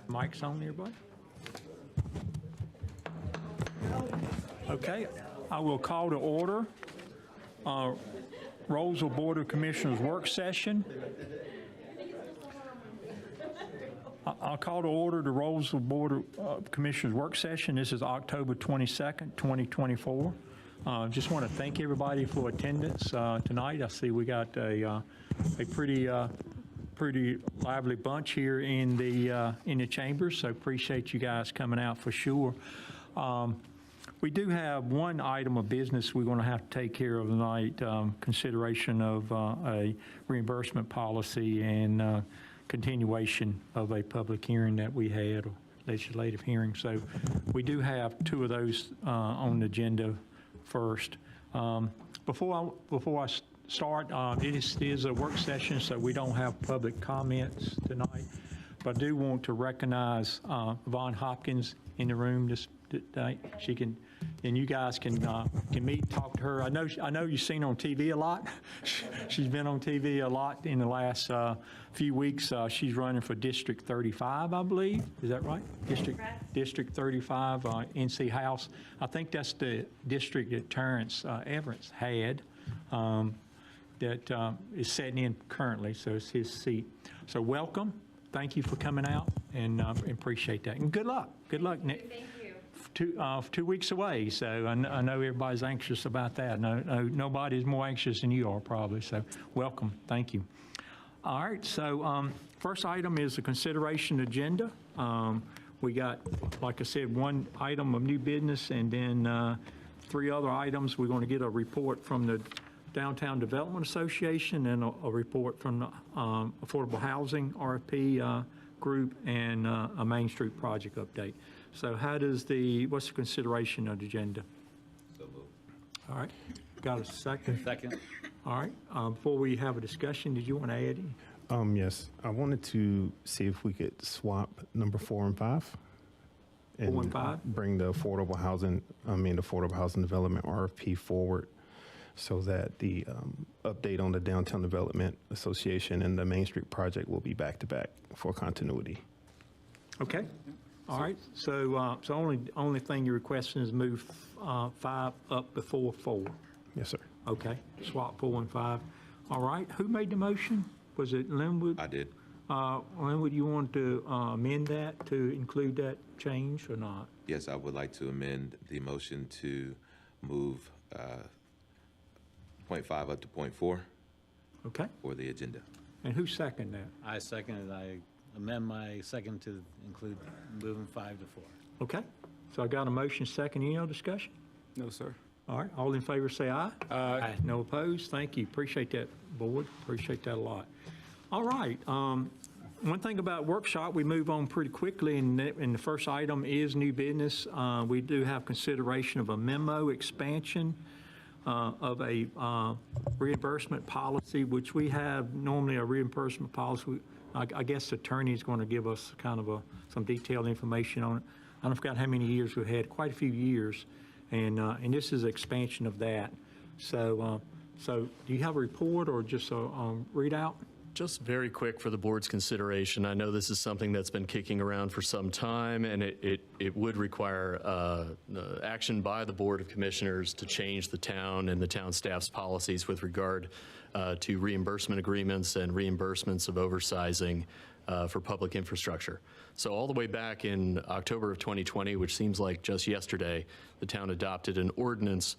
Mic's on, everybody? Okay, I will call to order Rolesville Board of Commissioners work session. I'll call to order the Rolesville Board of Commissioners work session. This is October 22nd, 2024. Just want to thank everybody for attendance tonight. I see we got a pretty lively bunch here in the chambers, so appreciate you guys coming out for sure. We do have one item of business we're going to have to take care of tonight, consideration of a reimbursement policy and continuation of a public hearing that we had, or legislative hearing. So we do have two of those on the agenda first. Before I start, it is a work session, so we don't have public comments tonight. But I do want to recognize Yvonne Hopkins in the room today. She can, and you guys can meet, talk to her. I know you've seen her on TV a lot. She's been on TV a lot in the last few weeks. She's running for District 35, I believe. Is that right? District 35, NC House. I think that's the district that Terrence Everett had. That is sitting in currently, so it's his seat. So welcome. Thank you for coming out, and appreciate that. And good luck. Good luck, Nick. Thank you. 2 weeks away, so I know everybody's anxious about that. No, nobody's more anxious than you are probably, so welcome. Thank you. All right, so first item is the consideration agenda. We got, like I said, one item of new business, and then 3 other items. We're going to get a report from the Downtown Development Association and a report from the Affordable Housing RFP group, and a Main Street project update. So what's the consideration of the agenda? So moved. All right, got a second? Second. All right, before we have a discussion, did you want to add any? Yes, I wanted to see if we could swap number 4 and 5. 4 and 5? Bring the Affordable Housing Development RFP forward, so that the update on the Downtown Development Association and the Main Street project will be back to back for continuity. Okay. All right. So only thing you're requesting is move 5 up before 4. Yes, sir. Okay. Swap 4 and 5. All right. Who made the motion? Was it Linwood? I did. Linwood, you want to amend that to include that change or not? Yes, I would like to amend the motion to move point 5 up to point 4 Okay. for the agenda. And who seconded that? I second it. I amend my second to include moving 5 to 4. Okay. So I got a motion second. Any other discussion? No, sir. All right. All in favor say aye. Aye. No opposed. Thank you. Appreciate that, board. Appreciate that a lot. All right. One thing about workshop, we move on pretty quickly, and the first item is new business. We do have consideration of a memo expansion of a reimbursement policy, which we have normally a reimbursement policy. I guess the attorney is going to give us kind of some detailed information on it. I don't forget how many years we've had, quite a few years, and this is an expansion of that. So do you have a report or just a readout? Just very quick for the board's consideration. I know this is something that's been kicking around for some time, and it would require action by the Board of Commissioners to change the town and the town staff's policies with regard to reimbursement agreements and reimbursements of oversizing for public infrastructure. So all the way back in October of 2020, which seems like just yesterday, the town adopted an ordinance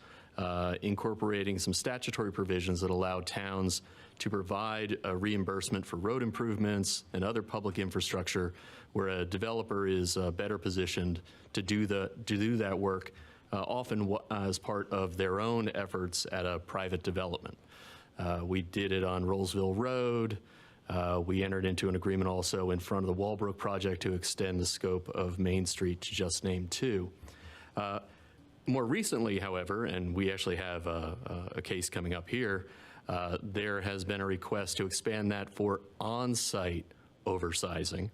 incorporating some statutory provisions that allow towns to provide a reimbursement for road improvements and other public infrastructure where a developer is better positioned to do that work, often as part of their own efforts at a private development. We did it on Rolesville Road. We entered into an agreement also in front of the Walbrook project to extend the scope of Main Street to just name 2. More recently, however, and we actually have a case coming up here, there has been a request to expand that for on-site oversizing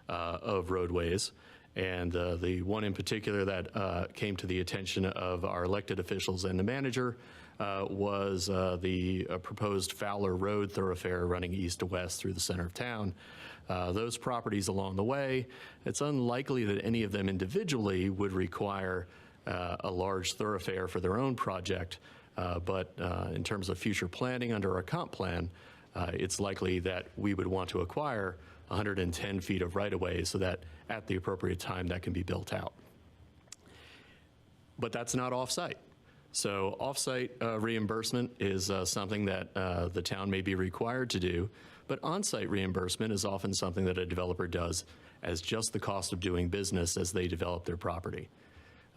of roadways. And the one in particular that came to the attention of our elected officials and the manager was the proposed Fowler Road thoroughfare running east to west through the center of town. Those properties along the way, it's unlikely that any of them individually would require a large thoroughfare for their own project, but in terms of future planning under our comp plan, it's likely that we would want to acquire 110 feet of right-of-way so that at the appropriate time that can be built out. But that's not off-site. So off-site reimbursement is something that the town may be required to do, but on-site reimbursement is often something that a developer does as just the cost of doing business as they develop their property.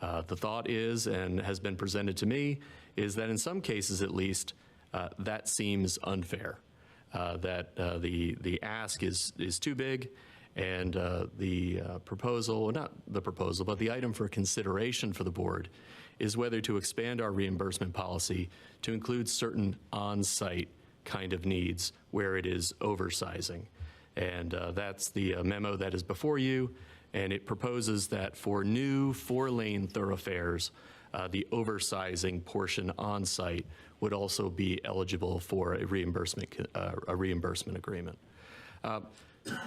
The thought is, and has been presented to me, is that in some cases at least, that seems unfair. That the ask is too big, and the proposal, not the proposal, but the item for consideration for the board is whether to expand our reimbursement policy to include certain on-site kind of needs where it is oversizing. And that's the memo that is before you, and it proposes that for new 4-lane thoroughfares, the oversizing portion on-site would also be eligible for a reimbursement agreement.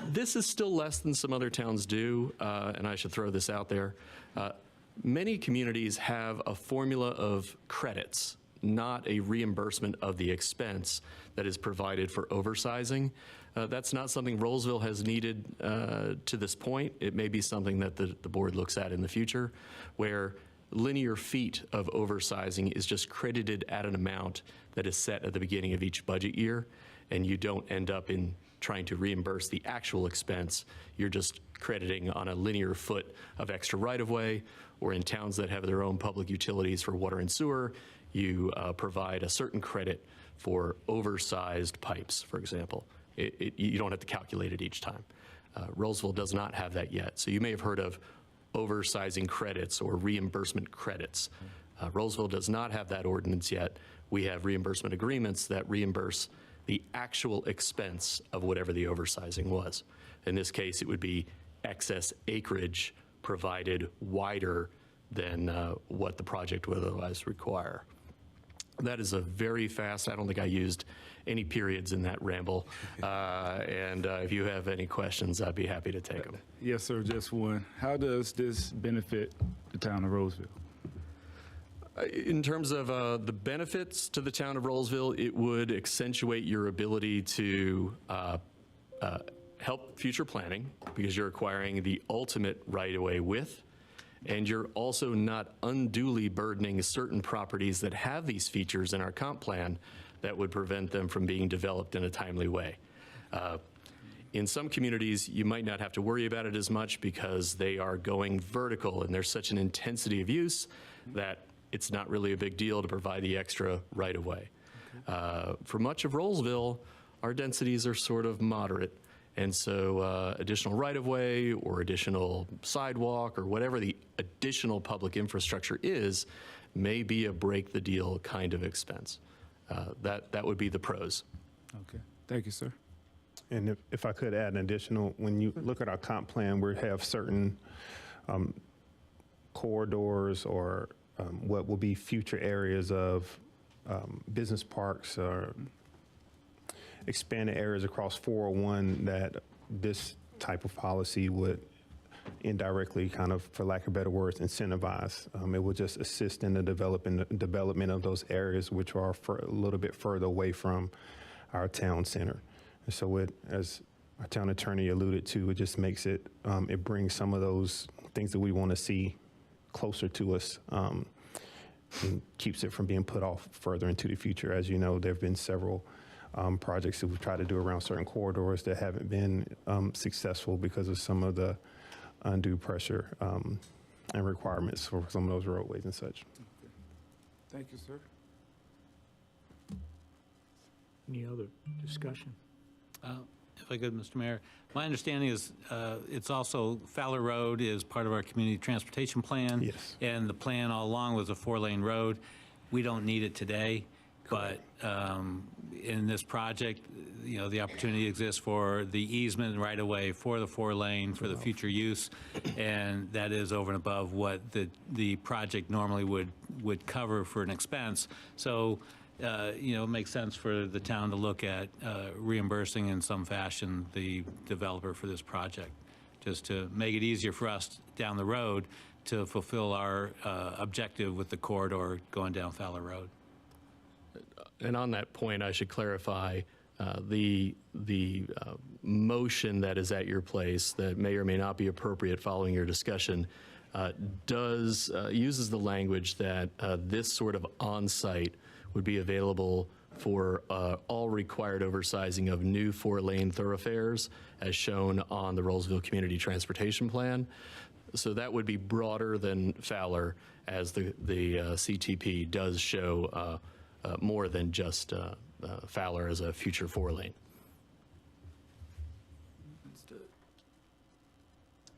This is still less than some other towns do, and I should throw this out there. Many communities have a formula of credits, not a reimbursement of the expense that is provided for oversizing. That's not something Rolesville has needed to this point. It may be something that the board looks at in the future, where linear feet of oversizing is just credited at an amount that is set at the beginning of each budget year, and you don't end up in trying to reimburse the actual expense. You're just crediting on a linear foot of extra right-of-way, or in towns that have their own public utilities for water and sewer, you provide a certain credit for oversized pipes, for example. You don't have to calculate it each time. Rolesville does not have that yet. So you may have heard of oversizing credits or reimbursement credits. Rolesville does not have that ordinance yet. We have reimbursement agreements that reimburse the actual expense of whatever the oversizing was. In this case, it would be excess acreage provided wider than what the project would otherwise require. That is a very fast, I don't think I used any periods in that ramble. And if you have any questions, I'd be happy to take them. Yes, sir, just one. How does this benefit the town of Rolesville? In terms of the benefits to the town of Rolesville, it would accentuate your ability to help future planning because you're acquiring the ultimate right-of-way width, and you're also not unduly burdening certain properties that have these features in our comp plan that would prevent them from being developed in a timely way. In some communities, you might not have to worry about it as much because they are going vertical and there's such an intensity of use that it's not really a big deal to provide the extra right-of-way. For much of Rolesville, our densities are sort of moderate, and so additional right-of-way or additional sidewalk or whatever the additional public infrastructure is may be a break-the-deal kind of expense. That would be the pros. Okay, thank you, sir. And if I could add an additional, when you look at our comp plan, we have certain corridors or what will be future areas of business parks or expanded areas across 401 that this type of policy would indirectly kind of, for lack of better words, incentivize. It will just assist in the development of those areas which are a little bit further away from our town center. And so it, as our town attorney alluded to, it just makes it, it brings some of those things that we want to see closer to us and keeps it from being put off further into the future. As you know, there have been several projects that we've tried to do around certain corridors that haven't been successful because of some of the undue pressure and requirements for some of those roadways and such. Thank you, sir. Any other discussion? If I could, Mr. Mayor, my understanding is it's also Fowler Road is part of our community transportation plan. Yes. And the plan all along was a 4-lane road. We don't need it today. But in this project, you know, the opportunity exists for the easement right away for the 4-lane for the future use, and that is over and above what the project normally would cover for an expense. So, you know, it makes sense for the town to look at reimbursing in some fashion the developer for this project, just to make it easier for us down the road to fulfill our objective with the corridor going down Fowler Road. And on that point, I should clarify, the motion that is at your place that may or may not be appropriate following your discussion uses the language that this sort of on-site would be available for all required oversizing of new 4-lane thoroughfares as shown on the Rolesville Community Transportation Plan. So that would be broader than Fowler, as the CTP does show more than just Fowler as a future 4-lane.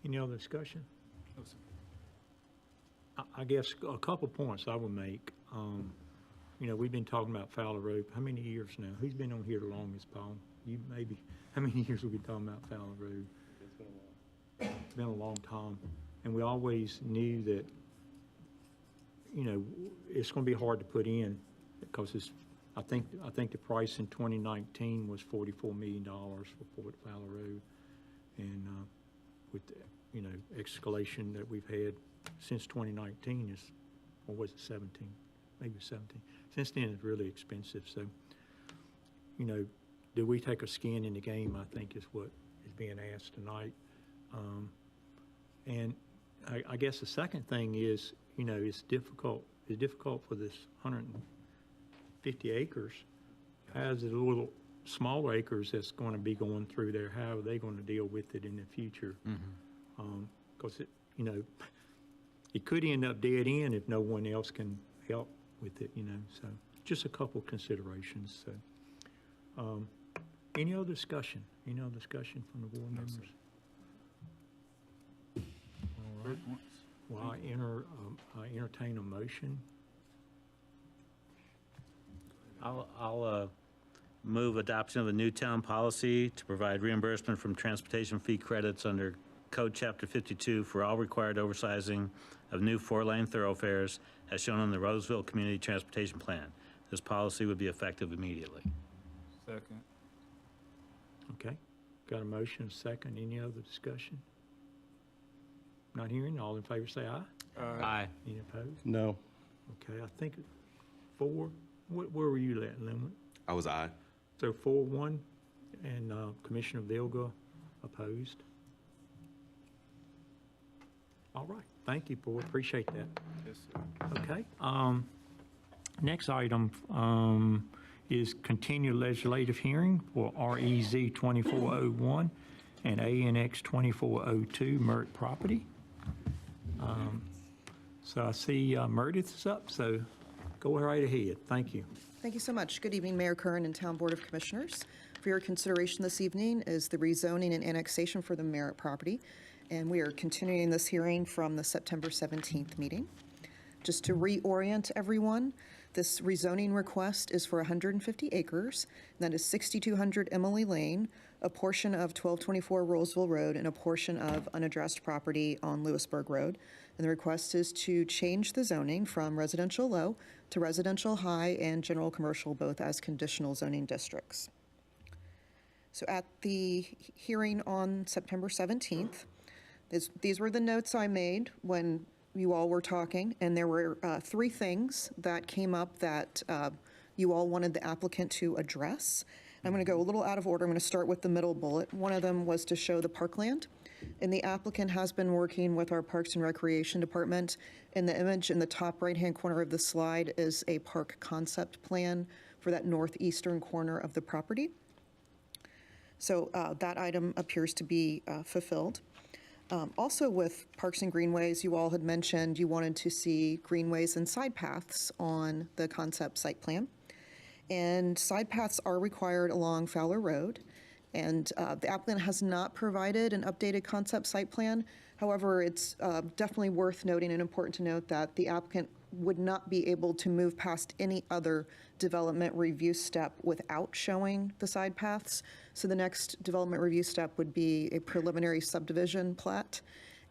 Any other discussion? I guess a couple points I would make. You know, we've been talking about Fowler Road. How many years now? Who's been on here the longest, Paul? You maybe. How many years have we been talking about Fowler Road? It's been a long time. And we always knew that, you know, it's going to be hard to put in because it's, I think the price in 2019 was $44 million for Fort Fowler Road. And with the, you know, escalation that we've had since 2019 is, or was it 17? Maybe 17. Since then, it's really expensive. So, you know, do we take a skin in the game, I think is what is being asked tonight. And I guess the second thing is, you know, it's difficult for this 150 acres. How's the little smaller acres that's going to be going through there, how are they going to deal with it in the future? Because, you know, it could end up dead end if no one else can help with it, you know. So just a couple considerations. So any other discussion? Any other discussion from the board members? All right. Well, I entertain a motion. I'll move adoption of a new town policy to provide reimbursement from transportation fee credits under Code Chapter 52 for all required oversizing of new 4-lane thoroughfares as shown on the Rolesville Community Transportation Plan. This policy would be effective immediately. Second. Okay. Got a motion, a second. Any other discussion? Not hearing. All in favor say aye. Aye. Any opposed? No. Okay, I think 4. Where were you at, Lemon? I was aye. So 4-1, and Commissioner Vilga opposed. All right, thank you, board, appreciate that. Yes, sir. Okay, next item is continued legislative hearing for REZ 2401 and ANX 2402 Mert property. So I see Meredith is up, so go right ahead, thank you. Thank you so much. Good evening, Mayor Curran and Town Board of Commissioners. For your consideration this evening is the rezoning and annexation for the Merritt property, and we are continuing this hearing from the September 17th meeting. Just to reorient everyone, this rezoning request is for 150 acres, and that is 6200 Emily Lane, a portion of 1224 Rolesville Road, and a portion of unaddressed property on Lewisburg Road. And the request is to change the zoning from residential low to residential high and general commercial, both as conditional zoning districts. So at the hearing on September 17th, these were the notes I made when you all were talking, and there were 3 things that came up that you all wanted the applicant to address. I'm going to go a little out of order. I'm going to start with the middle bullet. One of them was to show the parkland, and the applicant has been working with our Parks and Recreation Department. And the image in the top right-hand corner of the slide is a park concept plan for that northeastern corner of the property. So that item appears to be fulfilled. Also with Parks and Greenways, you all had mentioned you wanted to see greenways and side paths on the concept site plan. And side paths are required along Fowler Road. And the applicant has not provided an updated concept site plan. However, it's definitely worth noting and important to note that the applicant would not be able to move past any other development review step without showing the side paths. So the next development review step would be a preliminary subdivision plat.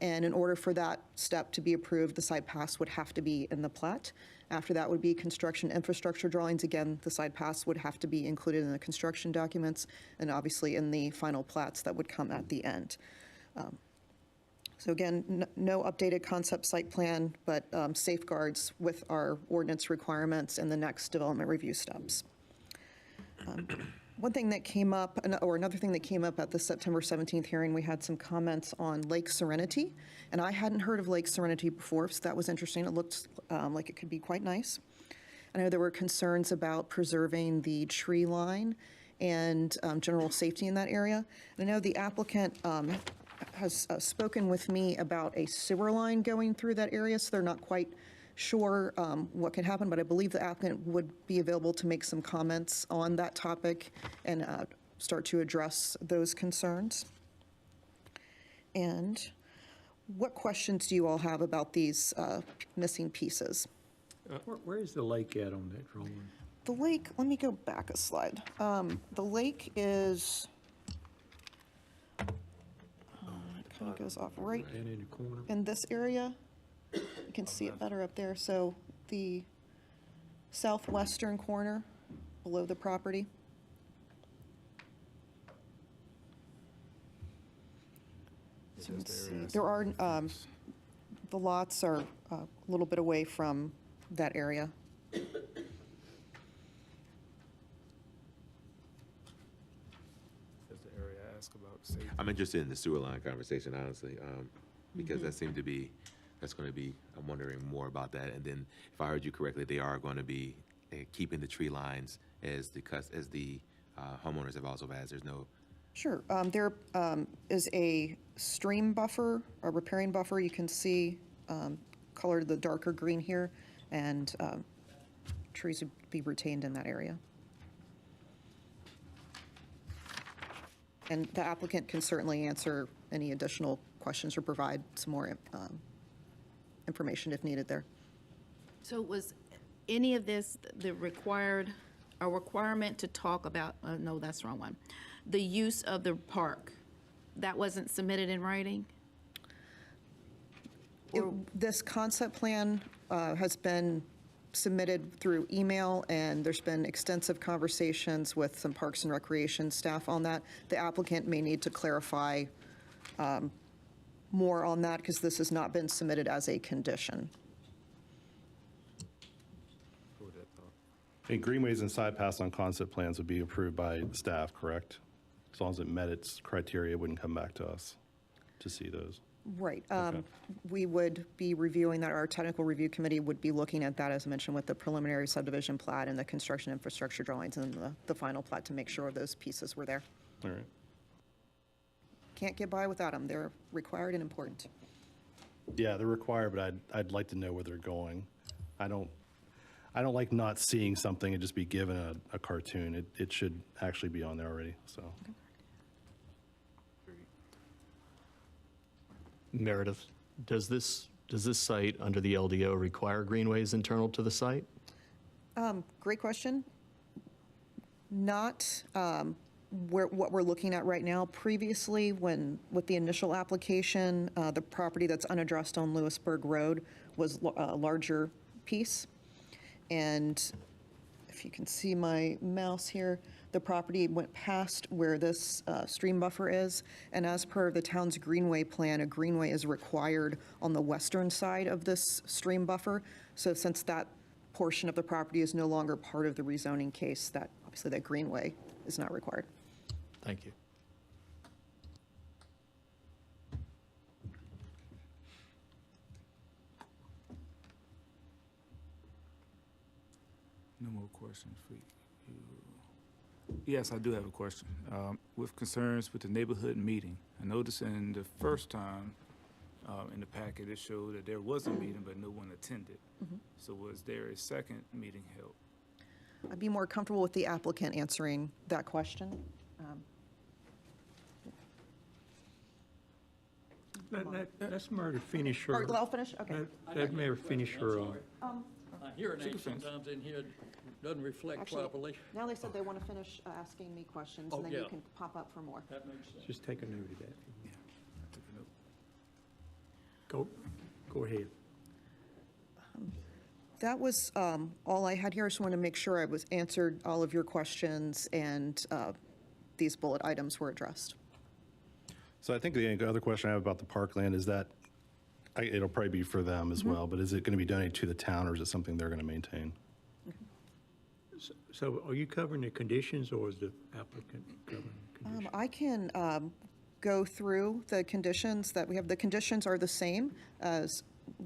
And in order for that step to be approved, the side paths would have to be in the plat. After that would be construction infrastructure drawings. Again, the side paths would have to be included in the construction documents and obviously in the final plats that would come at the end. So again, no updated concept site plan, but safeguards with our ordinance requirements in the next development review steps. One thing that came up, or another thing that came up at the September 17th hearing, we had some comments on Lake Serenity, and I hadn't heard of Lake Serenity before, so that was interesting. It looked like it could be quite nice. I know there were concerns about preserving the tree line and general safety in that area. And I know the applicant has spoken with me about a sewer line going through that area, so they're not quite sure what could happen, but I believe the applicant would be available to make some comments on that topic and start to address those concerns. And what questions do you all have about these missing pieces? Where is the lake at on that drawing? The lake, let me go back a slide. The lake is, it kind of goes off right And in the corner? in this area. You can see it better up there. So the southwestern corner below the property. So let's see. There are, the lots are a little bit away from that area. Does the area ask about safety? I'm interested in the sewer line conversation, honestly, because that seemed to be, that's going to be, I'm wondering more about that. And then, if I heard you correctly, they are going to be keeping the tree lines as the homeowners have also asked. There's no. Sure. There is a stream buffer, a riparian buffer. You can see colored the darker green here, and trees would be retained in that area. And the applicant can certainly answer any additional questions or provide some more information if needed there. So was any of this a requirement to talk about, no, that's the wrong one, the use of the park? That wasn't submitted in writing? This concept plan has been submitted through email, and there's been extensive conversations with some Parks and Recreation staff on that. The applicant may need to clarify more on that because this has not been submitted as a condition. And greenways and side paths on concept plans would be approved by staff, correct? As long as it met its criteria, it wouldn't come back to us to see those. Right. We would be reviewing that. Our technical review committee would be looking at that, as I mentioned, with the preliminary subdivision plat and the construction infrastructure drawings and the final plat to make sure those pieces were there. All right. Can't get by without them. They're required and important. Yeah, they're required, but I'd like to know where they're going. I don't like not seeing something and just be given a cartoon. It should actually be on there already, so. Meredith, does this site under the LDO require greenways internal to the site? Great question. Not what we're looking at right now. Previously, with the initial application, the property that's unaddressed on Lewisburg Road was a larger piece. And if you can see my mouse here, the property went past where this stream buffer is. And as per the town's greenway plan, a greenway is required on the western side of this stream buffer. So since that portion of the property is no longer part of the rezoning case, that obviously that greenway is not required. Thank you. No more questions for you. Yes, I do have a question. With concerns with the neighborhood meeting, I noticed in the first time in the packet, it showed that there was a meeting, but no one attended. So was there a second meeting held? I'd be more comfortable with the applicant answering that question. Let's Murder finish her. Or I'll finish? Okay. Let Mary finish her. My hearing aid sometimes in here doesn't reflect Actually, properly. now they said they want to finish asking me questions, Oh, and then you yeah. can pop up for more. That makes sense. Just take a note of that. Go ahead. That was all I had here. I just wanted to make sure I was answered all of your questions and these bullet items were addressed. So I think the other question I have about the parkland is that, it'll probably be for them as well, but is it going to be donated to the town, or is it something they're going to maintain? So are you covering the conditions, or is the applicant covering the conditions? I can go through the conditions that we have. The conditions are the same as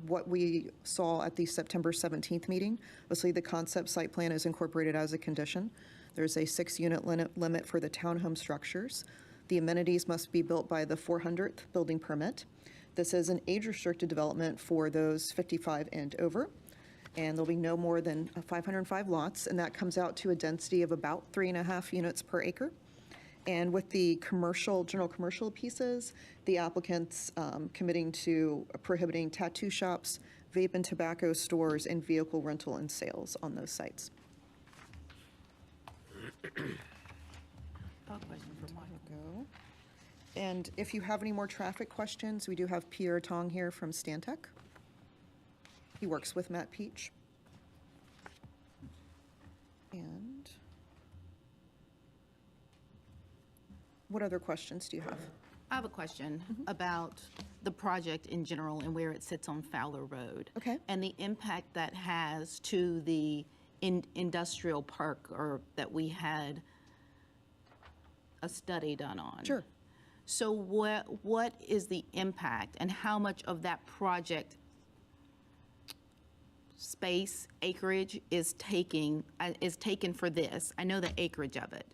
what we saw at the September 17th meeting. Obviously, the concept site plan is incorporated as a condition. There's a 6-unit limit for the townhome structures. The amenities must be built by the 400th building permit. This is an age-restricted development for those 55 and over, and there'll be no more than 505 lots, and that comes out to a density of about 3.5 units per acre. And with the general commercial pieces, the applicant's committing to prohibiting tattoo shops, vape and tobacco stores, and vehicle rental and sales on those sites. Go. And if you have any more traffic questions, we do have Pierre Tong here from Stantec. He works with Matt Peach. And what other questions do you have? I have a question about the project in general and where it sits on Fowler Road. Okay. And the impact that has to the industrial park, or that we had a study done on. Sure. So what is the impact, and how much of that project space, acreage is taken for this? I know the acreage of it,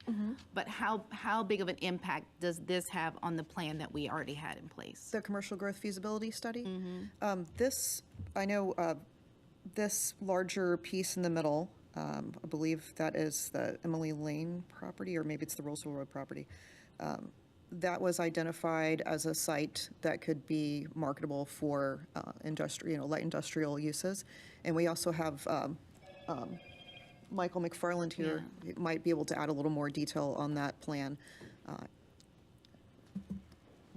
but how big of an impact does this have on the plan that we already had in place? The commercial growth feasibility study? I know this larger piece in the middle, I believe that is the Emily Lane property, or maybe it's the Rolesville Road property. That was identified as a site that could be marketable for light industrial uses. And we also have Michael McFarland here, who might be able to add a little more detail on that plan.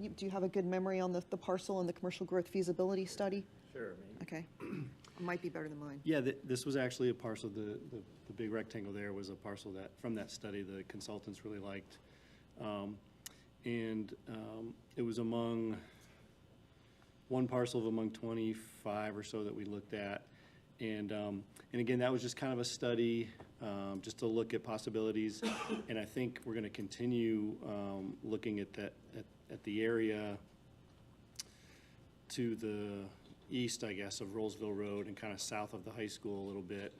Do you have a good memory on the parcel and the commercial growth feasibility study? Sure. Okay. Might be better than mine. Yeah, this was actually a parcel, the big rectangle there was a parcel that, from that study, the consultants really liked. It was one parcel among 25 or so that we looked at. And again, that was just kind of a study, just to look at possibilities. And I think we're going to continue looking at the area to the east, I guess, of Rolesville Road and kind of south of the high school a little bit,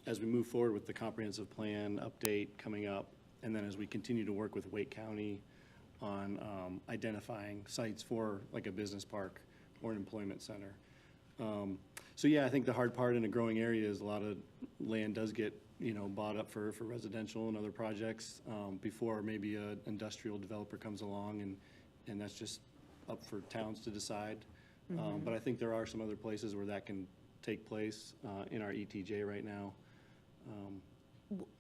as we move forward with the comprehensive plan update coming up, and then as we continue to work with Wake County on identifying sites for like a business park or an employment center. So yeah, I think the hard part in a growing area is a lot of land does get, bought up for residential and other projects before maybe an industrial developer comes along, and that's just up for towns to decide. But I think there are some other places where that can take place in our ETJ right now.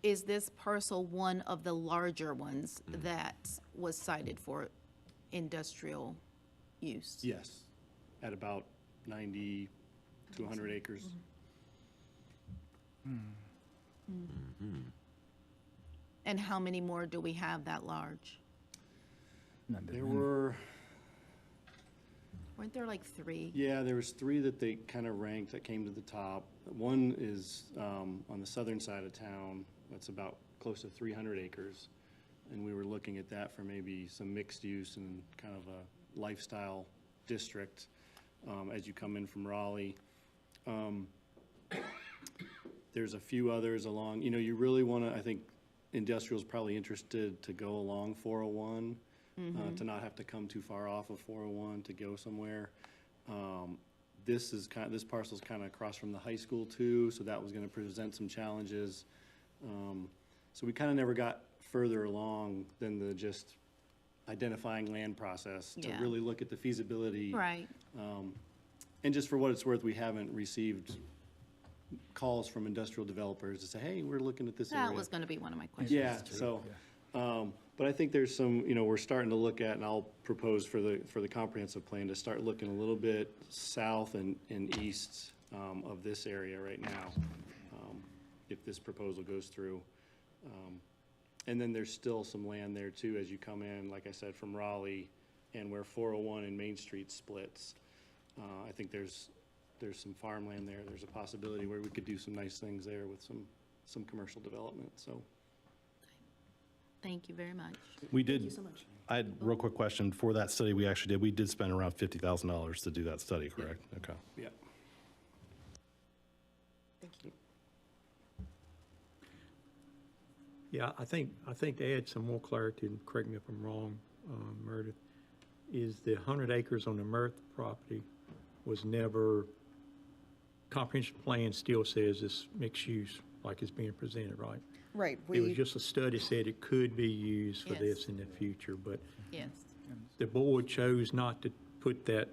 Is this parcel one of the larger ones that was cited for industrial use? Yes, at about 90 to 100 acres. And how many more do we have that large? There were, Weren't there like 3? yeah, there was 3 that they kind of ranked that came to the top. One is on the southern side of town. That's about close to 300 acres. And we were looking at that for maybe some mixed use and kind of a lifestyle district as you come in from Raleigh. There's a few others along, you really want to, I think industrial's probably interested to go along 401, to not have to come too far off of 401 to go somewhere. This parcel's kind of across from the high school too, so that was going to present some challenges. So we kind of never got further along than the just identifying land process to Yeah. really look at the feasibility. Right. And just for what it's worth, we haven't received calls from industrial developers to say, hey, we're looking at this area. That was going to be one of my questions. Yeah, so, but I think there's some, we're starting to look at, and I'll propose for the comprehensive plan to start looking a little bit south and east of this area right now, if this proposal goes through. And then there's still some land there too, as you come in, like I said, from Raleigh and where 401 and Main Street splits. I think there's some farmland there. There's a possibility where we could do some nice things there with some commercial development, so. Thank you very much. We did, I had a real quick question. For that study we actually did, we did spend around $50,000 to do that study, correct? Okay. Yeah. Thank you. Yeah, I think to add some more clarity, and correct me if I'm wrong, Meredith, is the 100 acres on the Meredith property was never, comprehensive plan still says it's mixed use, like it's being presented, right? Right. It was just a study said it could be used for this Yes. in the future, but Yes. the board chose not to put that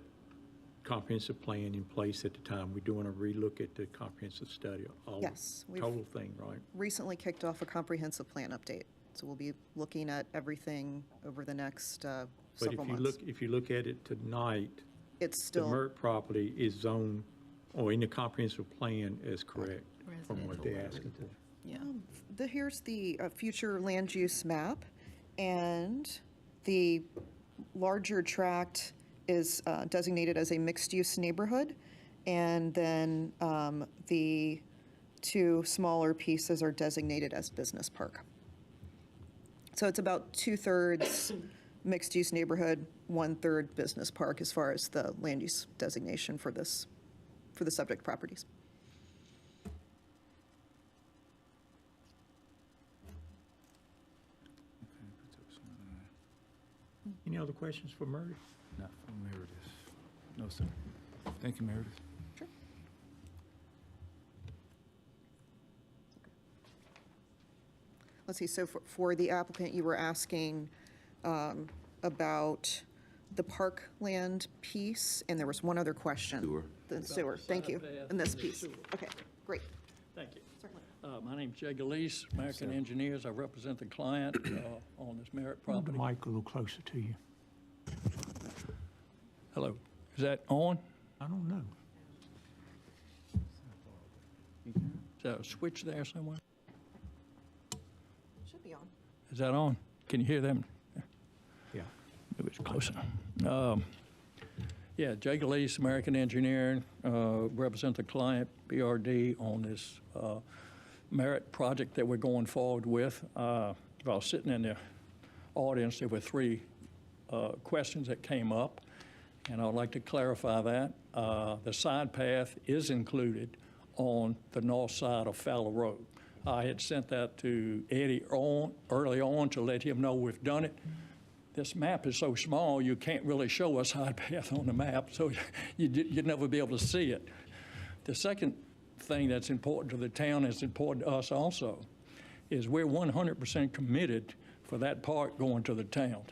comprehensive plan in place at the time. We're doing a relook at the comprehensive study, all Yes, we've- total thing, right? Recently kicked off a comprehensive plan update. So we'll be looking at everything over the next But several months. if you look at it tonight, It's the still, Merck property is zoned, or in the comprehensive plan is correct from what they're asking for. Yeah. here's the future land use map, and the larger tract is designated as a mixed-use neighborhood, and then the two smaller pieces are designated as business park. So it's about 2/3 mixed-use neighborhood, 1/3 business park as far as the land use designation for this, for the subject properties. Any other questions for Meredith? Not from Meredith. No, sir. Thank you, Meredith. Let's see, so for the applicant, you were asking about the parkland piece, and there was one other question. Sewer. The sewer, thank you. side path And this and the piece. sewer. Okay, great. Thank you. Certainly. My name's Jay Galeese, American Engineers. I represent the client on this Merritt Move the property. mic a little closer to you. Hello. Is that on? I don't know. Is there a switch there somewhere? Should be on. Is that on? Can you hear them? Yeah. Move it closer. Yeah, Jay Galeese, American Engineering, represent the client, BRD, on this Merritt project that we're going forward with. While I was sitting in the audience, there were three questions that came up, and I'd like to clarify that. The side path is included on the north side of Fowler Road. I had sent that to Eddie early on to let him know we've done it. This map is so small, you can't really show a side path on the map, so you'd never be able to see it. The second thing that's important to the town, is important to us also, is we're 100% committed for that part going to the town.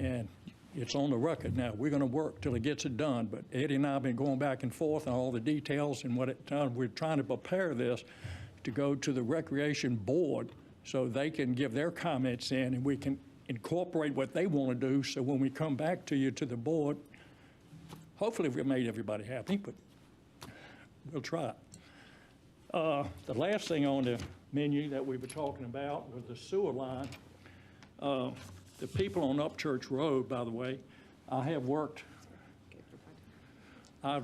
And it's on the record now. We're going to work till it gets it done, but Eddie and I have been going back and forth on all the details and what it done. We're trying to prepare this to go to the Recreation Board so they can give their comments in, and we can incorporate what they want to do, so when we come back to you, to the board, hopefully we've made everybody happy, but we'll try. The last thing on the menu that we were talking about was the sewer line. The people on Upchurch Road, by the way, I've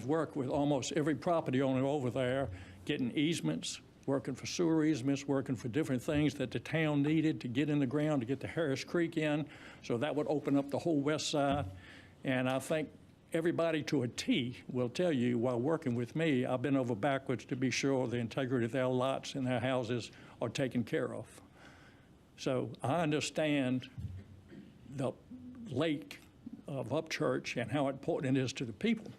worked with almost every property owner over there, getting easements, working for sewer easements, working for different things that the town needed to get in the ground to get the Harris Creek in. So that would open up the whole west side. And I think everybody to a T will tell you, while working with me, I've been over backwards to be sure the integrity of their lots and their houses are taken care of. So I understand the lake of Upchurch and how important it is to the people.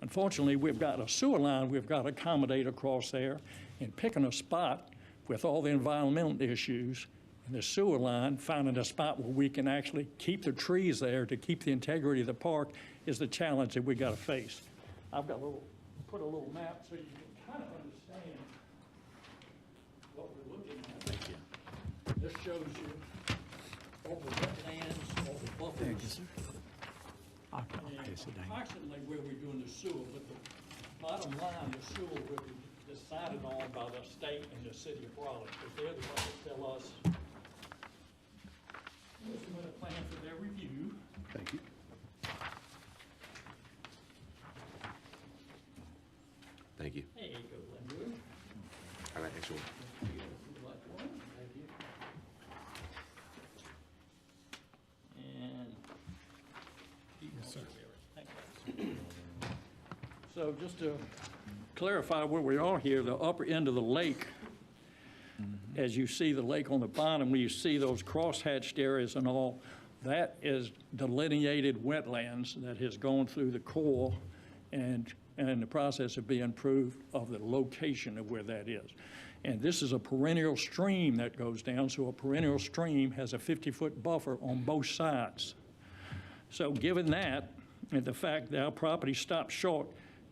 Unfortunately, we've got a sewer line we've got to accommodate across there, and picking a spot with all the environmental issues and the sewer line, finding a spot where we can actually keep the trees there to keep the integrity of the park is the challenge that we got to face. I've got put a little map so you can kind of understand what we're looking at. Thank you. This shows you all the wetlands, all the buffers. Thank you, sir. And approximately where we're doing the sewer, but the bottom line, the sewer will be decided on by the state and the city of Raleigh, because they're the ones that tell us. Here's another plan for their review. Thank you. Thank you. There you go, Linwood. All right, next one. And. Yes, sir. So just to clarify where we are here, the upper end of the lake, as you see the lake on the bottom, where you see those crosshatched areas and all, that is delineated wetlands that has gone through the core and in the process of being proved of the location of where that is. And this is a perennial stream that goes down, so a perennial stream has a 50-foot buffer on both sides. So given that, and the fact that our property stops short,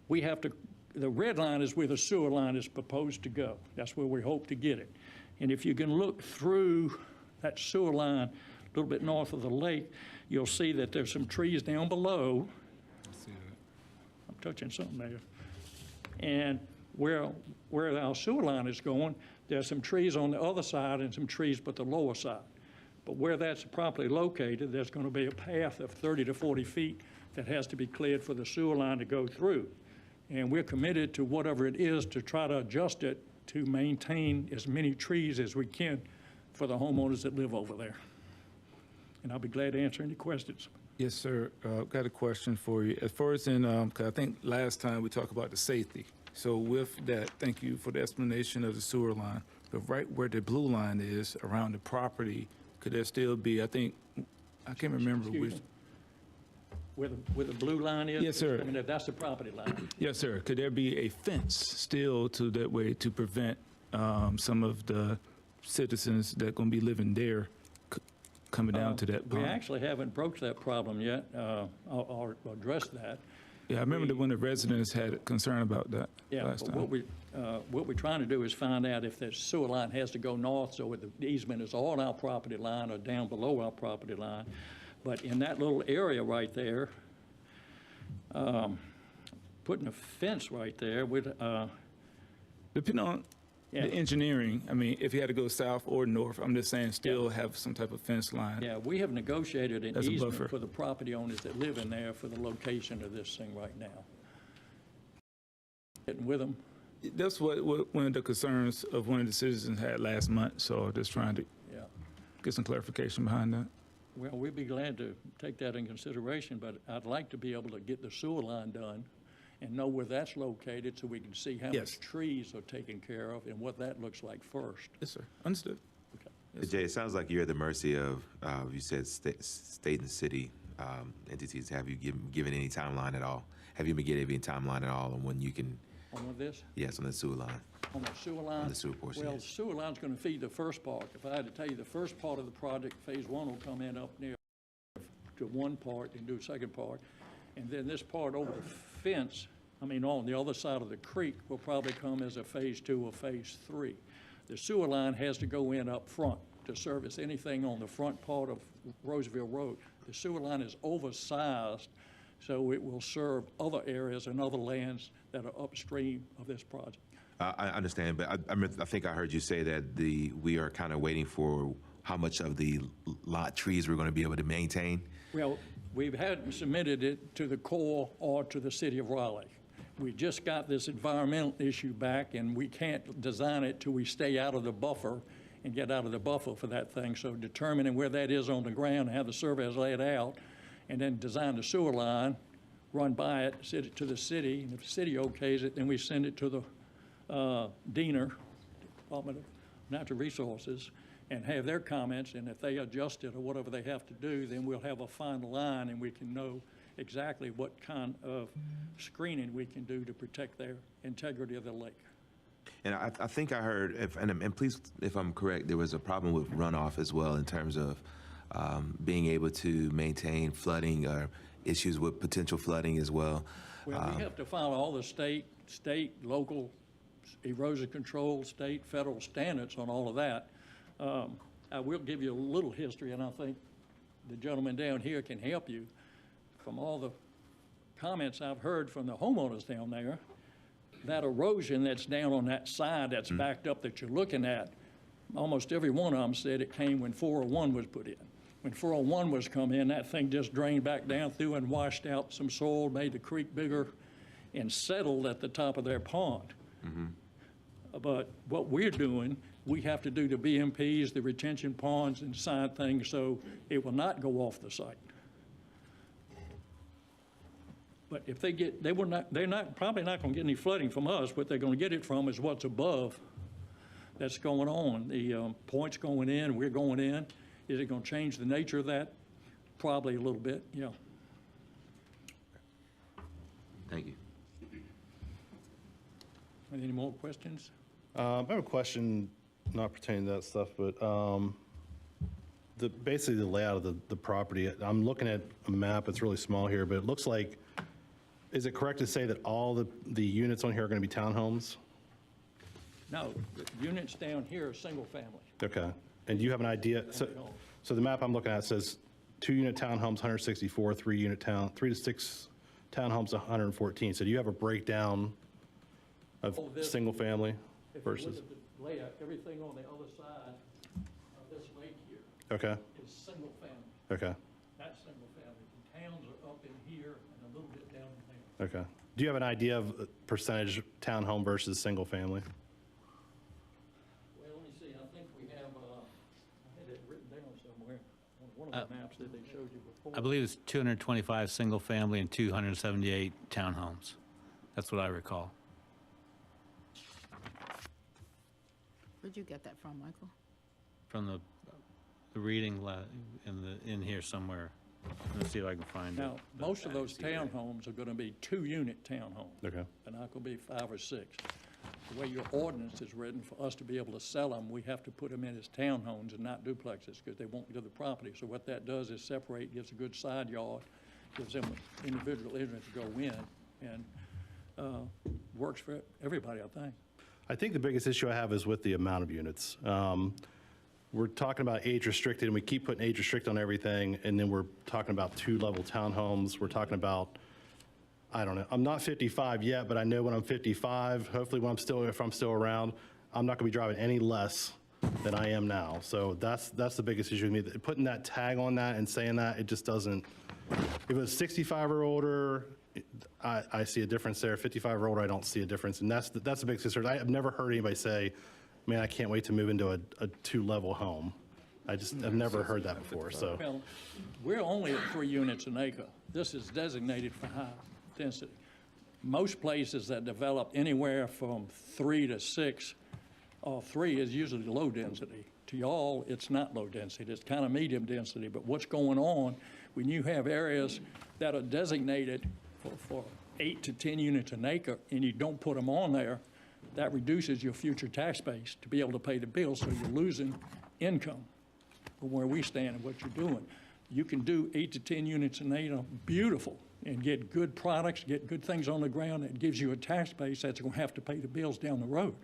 we have to, the red line is where the sewer line is proposed to go. That's where we hope to get it. And if you can look through that sewer line a little bit north of the lake, you'll see that there's some trees down below. I'm touching something there. And where our sewer line is going, there's some trees on the other side and some trees but the lower side. But where that's properly located, there's going to be a path of 30 to 40 feet that has to be cleared for the sewer line to go through. And we're committed to whatever it is to try to adjust it to maintain as many trees as we can for the homeowners that live over there. And I'll be glad to answer any questions. Yes, sir. Got a question for you. As far as in, 'cause I think last time we talked about the safety. So with that, thank you for the explanation of the sewer line. But right where the blue line is around the property, could there still be, I can't remember Excuse which. me? Where the blue line is? Yes, sir. I mean, that's the property line. Yes, sir. Could there be a fence still to that way to prevent some of the citizens that are going to be living there coming down to that We pond? actually haven't broached that problem yet, or addressed that. Yeah, I remember that when the residents had a concern about that Yeah, last but time. what we're trying to do is find out if the sewer line has to go north, so the easement is on our property line or down below our property line. But in that little area right there, putting a fence right there with, Depending on Yeah. the engineering, I mean, if you had to go south or north, I'm just saying still have some type of fence line. yeah, we have negotiated an As a easement buffer. for the property owners that live in there for the location of this thing right now. Getting with them, That's what one of the concerns of one of the citizens had last month, so just trying to yeah. get some clarification behind that. Well, we'd be glad to take that in consideration, but I'd like to be able to get the sewer line done and know where that's located so we can see how Yes. much trees are taken care of and what that looks like first. Yes, sir. Understood. Jay, it sounds like you're at the mercy of, you said state and city entities. Have you given any timeline at all? Have you been given any timeline at all on when you can, On this, yes, on the sewer line? on the sewer line? On the sewer portion, Well, yes. the sewer line's gonna feed the first part. If I had to tell you, the first part of the project, phase one will come in up near to one part and do a second part. And then this part over the fence, I mean, on the other side of the creek will probably come as a phase two or phase three. The sewer line has to go in up front to service anything on the front part of Rolesville Road. The sewer line is oversized, so it will serve other areas and other lands that are upstream of this project. I understand, but I think I heard you say that we are kind of waiting for how much of the lot trees we're going to be able to maintain. Well, we hadn't submitted it to the Corps or to the city of Raleigh. We just got this environmental issue back, and we can't design it till we stay out of the buffer and get out of the buffer for that thing. So determining where that is on the ground, have the surveys laid out, and then design the sewer line, run by it, send it to the city, and if the city okays it, then we send it to the DENR, Department of Natural Resources, and have their comments, and if they adjust it or whatever they have to do, then we'll have a final line and we can know exactly what kind of screening we can do to protect their integrity of the lake. And I think I heard, and please, if I'm correct, there was a problem with runoff as well in terms of being able to maintain flooding or issues with potential flooding as well. Well, we have to follow all the state, local erosion control, state, federal standards on all of that. I will give you a little history, and I think the gentleman down here can help you. From all the comments I've heard from the homeowners down there, that erosion that's down on that side that's backed up that you're looking at, almost every one of them said it came when 401 was put in. When 401 was come in, that thing just drained back down through and washed out some soil, made the creek bigger, and settled at the top of their pond. But what we're doing, we have to do the BMPs, the retention ponds and side things, so it will not go off the site. But if they get, they're probably not gonna get any flooding from us. What they're gonna get it from is what's above that's going on. The points going in, we're going in. Is it gonna change the nature of that? Probably a little bit, yeah. Thank you. Any more questions? I have a question, not pertaining to that stuff, but basically the layout of the property. I'm looking at a map, it's really small here, but it looks like, is it correct to say that all the units on here are going to be townhomes? No, the units down here are single family. Okay. And do you have an idea? So the map I'm looking at says 2-unit townhomes, 164, 3 to 6 townhomes, 114. So do you have a breakdown of single family versus? If you look at the layout, everything on the other side of this lake here Okay. is single family. Okay. That's single family. The towns are up in here and a little bit down in there. Okay. Do you have an idea of percentage townhome versus single family? Well, let me see, I think we have, I had it written down somewhere on one of the maps that they showed you before. I believe it's 225 single-family and 278 townhomes. That's what I recall. Where'd you get that from, Michael? From the reading in here somewhere. Let's see if I can find it. Now, most of those townhomes are gonna be 2-unit townhomes. Okay. They're not gonna be 5 or 6. The way your ordinance is written, for us to be able to sell them, we have to put them in as townhomes and not duplexes, because they won't get to the property. So what that does is separate, gives a good side yard, gives them individual entrance to go in, and works for everybody, I think. I think the biggest issue I have is with the amount of units. We're talking about age restricted, and we keep putting age restrict on everything, and then we're talking about 2-level townhomes. We're talking about, I don't know, I'm not 55 yet, but I know when I'm 55, hopefully if I'm still around, I'm not gonna be driving any less than I am now. So that's the biggest issue with me. Putting that tag on that and saying that, it just doesn't, if it was 65 or older, I see a difference there. 55 or older, I don't see a difference. And that's the biggest concern. I've never heard anybody say, man, I can't wait to move into a 2-level home. I've never heard that before, so. Well, we're only at 3 units an acre. This is designated for high density. Most places that develop anywhere from 3 to 6, 3 is usually low density. To y'all, it's not low density, it's kind of medium density. But what's going on, when you have areas that are designated for 8 to 10 units an acre, and you don't put them on there, that reduces your future tax base to be able to pay the bills, so you're losing income from where we stand and what you're doing. You can do 8 to 10 units an acre, beautiful, and get good products, get good things on the ground that gives you a tax base that's going to have to pay the bills down the road.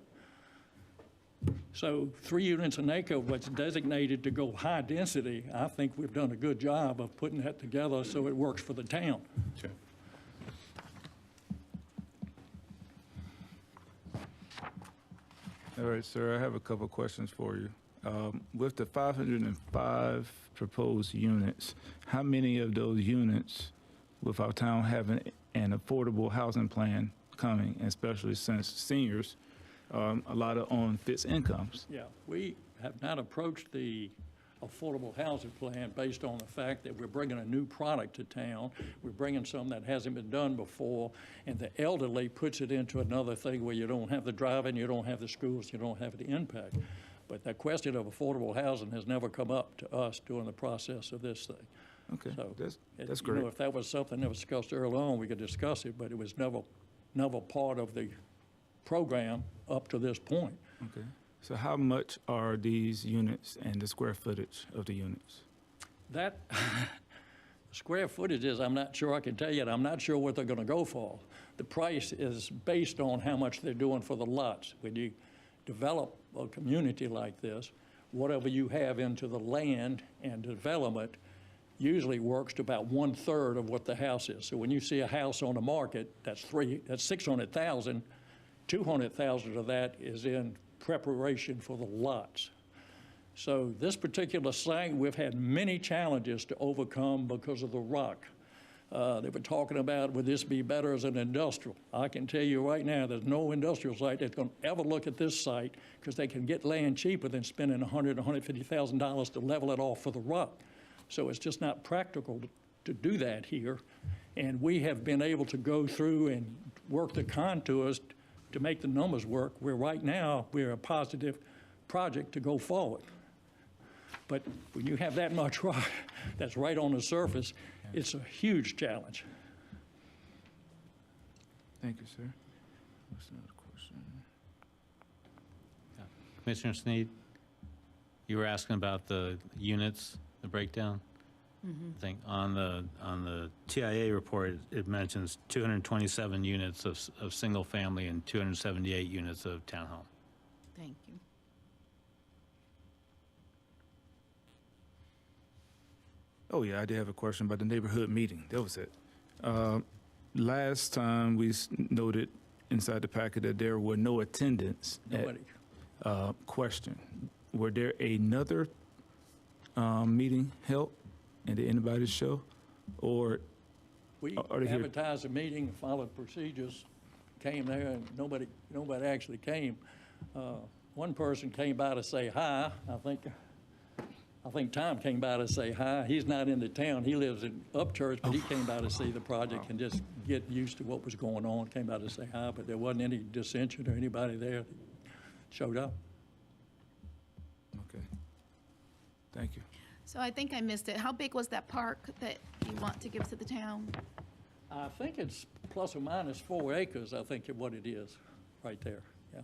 So 3 units an acre, what's designated to go high density, I think we've done a good job of putting that together so it works for the town. Okay. All right, sir, I have a couple of questions for you. With the 505 proposed units, how many of those units, with our town having an affordable housing plan coming, especially since seniors, a lot of on fixed incomes? Yeah, we have not approached the affordable housing plan based on the fact that we're bringing a new product to town. We're bringing something that hasn't been done before, and the elderly puts it into another thing where you don't have the driving, you don't have the schools, you don't have the impact. But the question of affordable housing has never come up to us during the process of this thing. Okay, So, that's you great. know, if that was something that was discussed early on, we could discuss it, but it was never part of the program up to this point. Okay. So how much are these units and the square footage of the units? That, square footage is, I'm not sure I can tell you, I'm not sure what they're gonna go for. The price is based on how much they're doing for the lots. When you develop a community like this, whatever you have into the land and development usually works to about 1/3 of what the house is. So when you see a house on the market, that's 600,000, 200,000 of that is in preparation for the lots. So this particular site, we've had many challenges to overcome because of the rock. They were talking about, would this be better as an industrial? I can tell you right now, there's no industrial site that's going to ever look at this site because they can get land cheaper than spending $100,000, $150,000 to level it off for the rock. So it's just not practical to do that here. And we have been able to go through and work the contours to make the numbers work, where right now we're a positive project to go forward. But when you have that much rock that's right on the surface, it's a huge challenge. Thank you, sir. What's another question? Commissioner Sneed, you were asking about the units, the breakdown? I think on the TIA report, it mentions 227 units of single family and 278 units of townhome. Thank you. Oh, yeah, I did have a question about the neighborhood meeting. That was it. Last time we noted inside the packet that there were no attendance. Nobody. Question, were there another meeting held and did anybody show? Or We are they here? advertised a meeting, followed procedures, came there, and nobody actually came. One person came by to say hi. I think Tom came by to say hi. He's not in the town. He lives in Upchurch, but he came by to see the project and just get used to what was going on. Came by to say hi, but there wasn't any dissension or anybody there that showed up. Okay. Thank you. So I think I missed it. How big was that park that you want to give to the town? I think it's plus or minus 4 acres, I think is what it is, right there, yeah.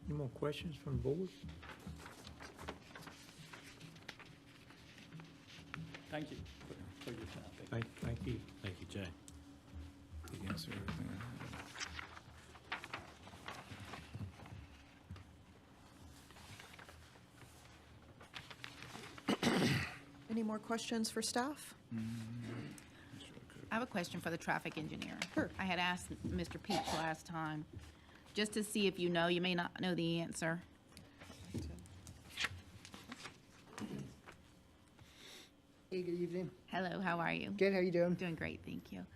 Any more questions from the board? Thank you for your time. Thank you. Thank you, Jay. He answered everything. Any more questions for staff? I have a question for the traffic engineer. Sure. I had asked Mr. Peach last time, just to see if you know, you may not know the answer. Hey, good evening. Hello, how are you? Good, how you doing? Doing great, thank you.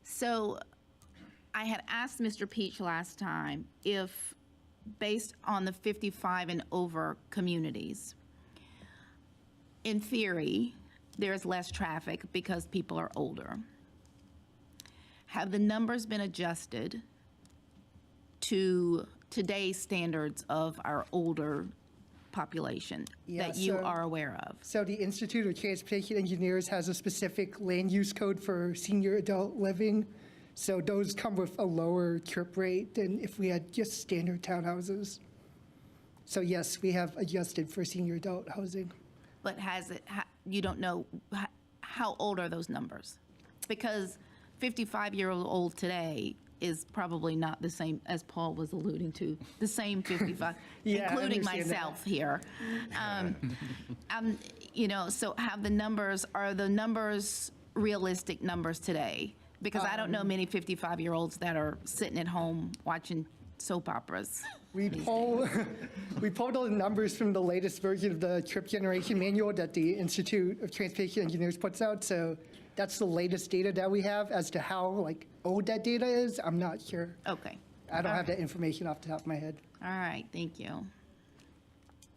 So I had asked Mr. Peach last time if, based on the 55 and over communities, in theory, there's less traffic because people are older. Have the numbers been adjusted to today's standards of our older population Yeah, that you so- are aware of? So the Institute of Transportation Engineers has a specific land use code for senior adult living. So those come with a lower trip rate than if we had just standard townhouses. So yes, we have adjusted for senior adult housing. But you don't know, how old are those numbers? Because 55-year-old today is probably not the same, as Paul was alluding to, the same 55, Yeah, I including understand that. myself here. So are the numbers realistic numbers today? Because I don't know many 55-year-olds that are sitting at home watching soap operas. We pulled all the numbers from the latest version of the trip generation manual that the Institute of Transportation Engineers puts out. So that's the latest data that we have. As to how old that data is, I'm not sure. Okay. I don't have that information off the top of my head. All right, thank you.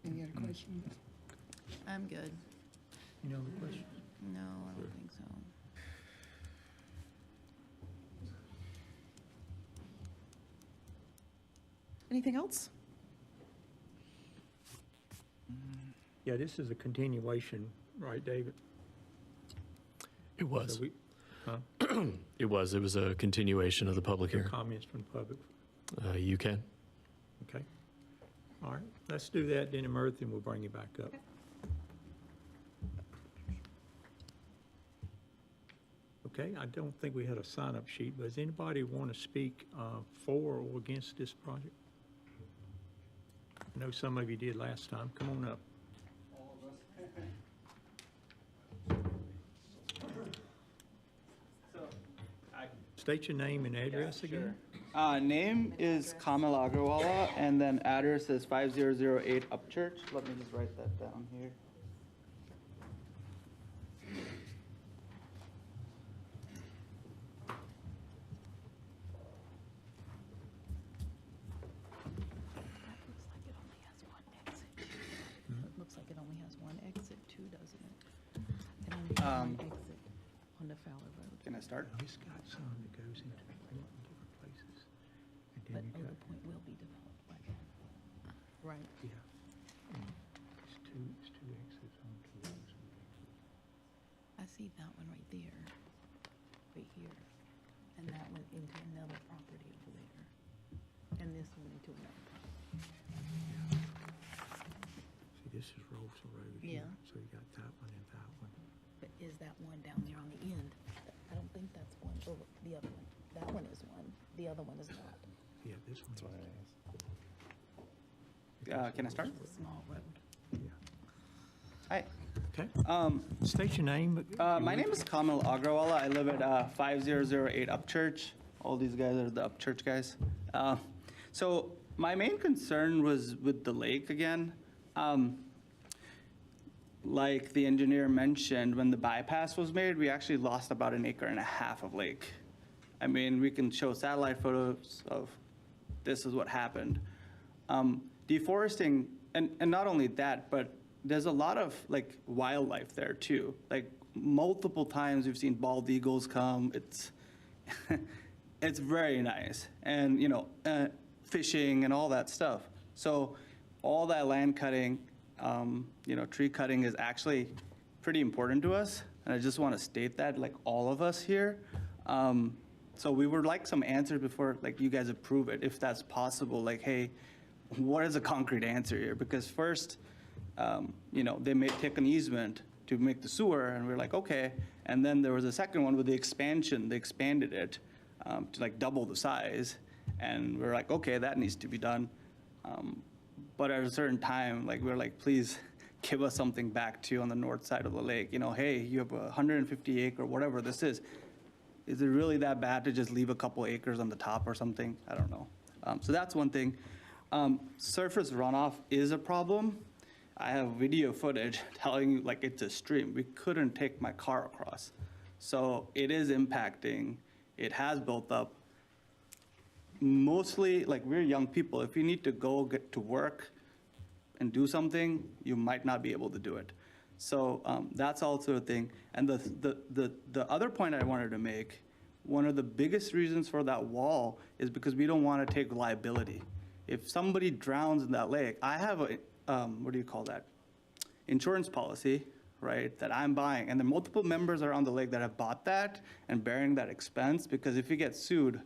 Any other questions? I'm good. Any other questions? No, I don't think so. Anything else? Yeah, this is a continuation, right, David? It was. So we- It was a continuation of the public Your hearing. comments from the public? You can. Okay. All right, let's do that, then, Murphy, and we'll bring you back up. Okay, I don't think we had a sign-up sheet, but does anybody want to speak for or against this project? I know some of you did last time. Come on up. State your name and address again. Name is Kamal Agrawala, and then address is 5008 Upchurch. Let me just write that down here. Looks like it only has one exit too, doesn't it? It only has one exit on the Fowler Road. Can I start? It's got some that goes into different places. And But then you Old got, Point will be developed, right? Right. yeah. It's two exits on two roads. I see that one right there, right here, and that one into another property over there, and this one into another property. See, this is Rolesville Road here. Yeah. So you got that one and that one. But is that one down there on the end? I don't think that's one. Oh, the other one. That one is one. The other one is not. Yeah, this one. Can I start? It's a small road. Hi. Okay. State your name. My name is Kamal Agrawala. I live at 5008 Upchurch. All these guys are the Upchurch guys. So my main concern was with the lake again. Like the engineer mentioned, when the bypass was made, we actually lost about 1.5 acres of lake. I mean, we can show satellite photos of this is what happened. Deforesting, and not only that, but there's a lot of like wildlife there too. Like multiple times we've seen bald eagles come. It's it's very nice, and you know, fishing and all that stuff. So all that land cutting, you know, tree cutting is actually pretty important to us, and I just want to state that, like all of us here. So we would like some answers before, like, you guys approve it, if that's possible. Like, hey, what is a concrete answer here? Because first, you know, they may take an easement to make the sewer, and we're like, okay. And then there was a second one with the expansion. They expanded it to like double the size, and we're like, okay, that needs to be done. But at a certain time, like, we're like, please give us something back to on the north side of the lake. You know, hey, you have a 150 acre, whatever this is. Is it really that bad to just leave a couple acres on the top or something? I don't know. So that's one thing. Surface runoff is a problem. I have video footage telling you, like, it's a stream. We couldn't take my car across. So it is impacting. It has built up. Mostly, like, we're young people. If you need to go get to work and do something, you might not be able to do it. So that's also a thing. And the other point I wanted to make, one of the biggest reasons for that wall is because we don't want to take liability. If somebody drowns in that lake, I have a, what do you call that? Insurance policy, right, that I'm buying. And the multiple members around the lake that have bought that and bearing that expense, because if you get sued,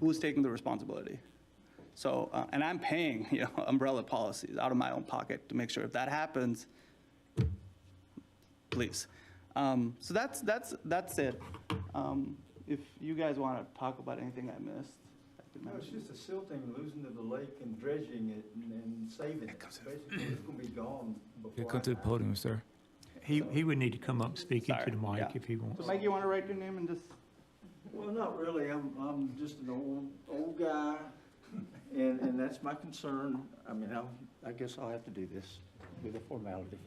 who's taking the responsibility? So, and I'm paying, you know, umbrella policies out of my own pocket to make sure if that happens, please. So that's it. If you guys want to talk about anything I missed, I could No, it's mention. just a silting, losing to the lake and dredging it and saving it. Basically, it's gonna be gone Yeah, before. come to the podium, sir. He would need to come up speaking to Sorry, the mic yeah. if he wants. So Mike, you want to write your name and just? Well, not really. I'm just an old guy, and that's my concern. I mean, I guess I'll have to do this, do the formality.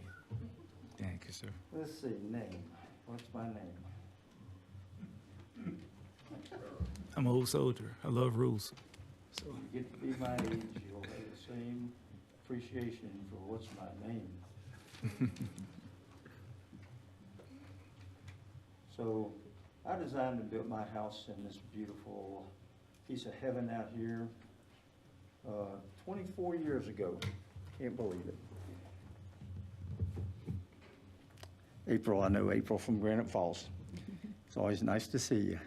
Thank you, sir. Let's see, name. What's my name? I'm an old soldier. I love rules. So you get to be my age, you'll have the same appreciation for what's my name. So I designed and built my house in this beautiful piece of heaven out here 24 years ago. Can't believe it. April, I know April from Granite Falls. It's always nice to see you.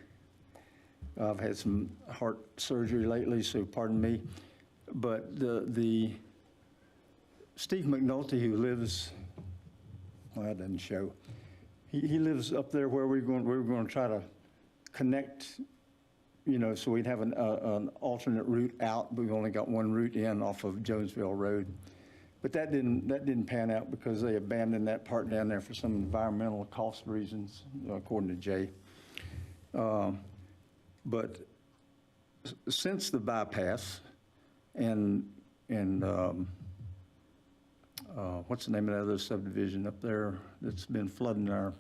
I've had some heart surgery lately, so pardon me. But the Steve McNulty, who lives, well, that doesn't show. He lives up there where we were going to try to connect, you know, so we'd have an alternate route out. We've only got one route in off of Jonesville Road. But that didn't pan out because they abandoned that part down there for some environmental cost reasons, according to Jay. But since the bypass and what's the name of that other subdivision up there that's been flooding our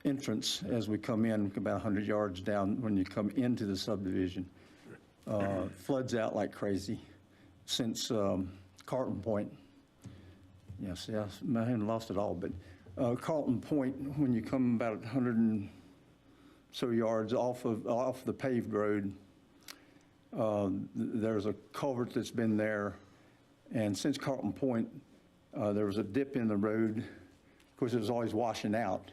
entrance as we come in about 100 yards down when you come into the subdivision, floods out like crazy since Carlton Point. Yes, I haven't lost it all, but Carlton Point, when you come about 100 and so yards off the paved road, there's a culvert that's been there, and since Carlton Point, there was a dip in the road. Of course, it was always washing out,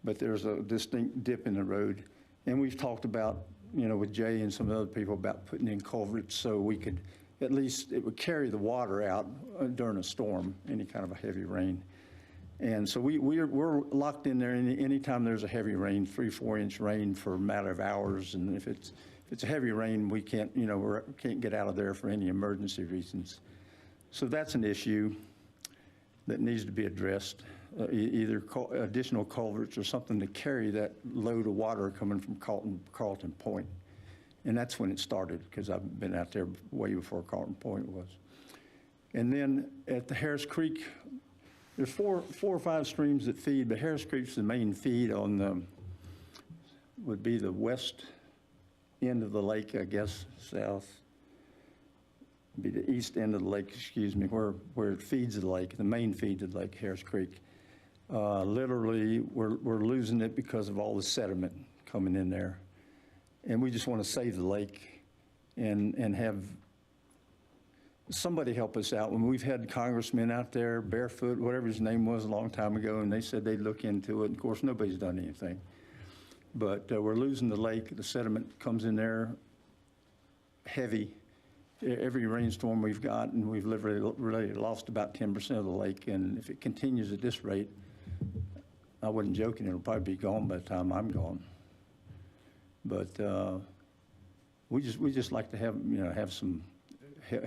but there's a distinct dip in the road. And we've talked about, you know, with Jay and some other people about putting in culverts so we could, at least it would carry the water out during a storm, any kind of a heavy rain. And so we're locked in there anytime there's a heavy rain, 3-4 inch rain for a matter of hours. And if it's a heavy rain, we can't, you know, we can't get out of there for any emergency reasons. So that's an issue that needs to be addressed, either additional culverts or something to carry that load of water coming from Carlton Point. And that's when it started, because I've been out there way before Carlton Point was. And then at the Harris Creek, there's four or five streams that feed, but Harris Creek's the main feed on the, would be the west end of the lake, I guess, south. Be the east end of the lake, excuse me, where it feeds the lake, the main feed to the lake, Harris Creek. Literally, we're losing it because of all the sediment coming in there. And we just want to save the lake and have somebody help us out. When we've had congressmen out there, Barefoot, whatever his name was a long time ago, and they said they'd look into it. Of course, nobody's done anything. But we're losing the lake. The sediment comes in there heavy. Every rainstorm we've got, and we've really lost about 10% of the lake. And if it continues at this rate, I wasn't joking, it'll probably be gone by the time I'm gone. But we just like to have some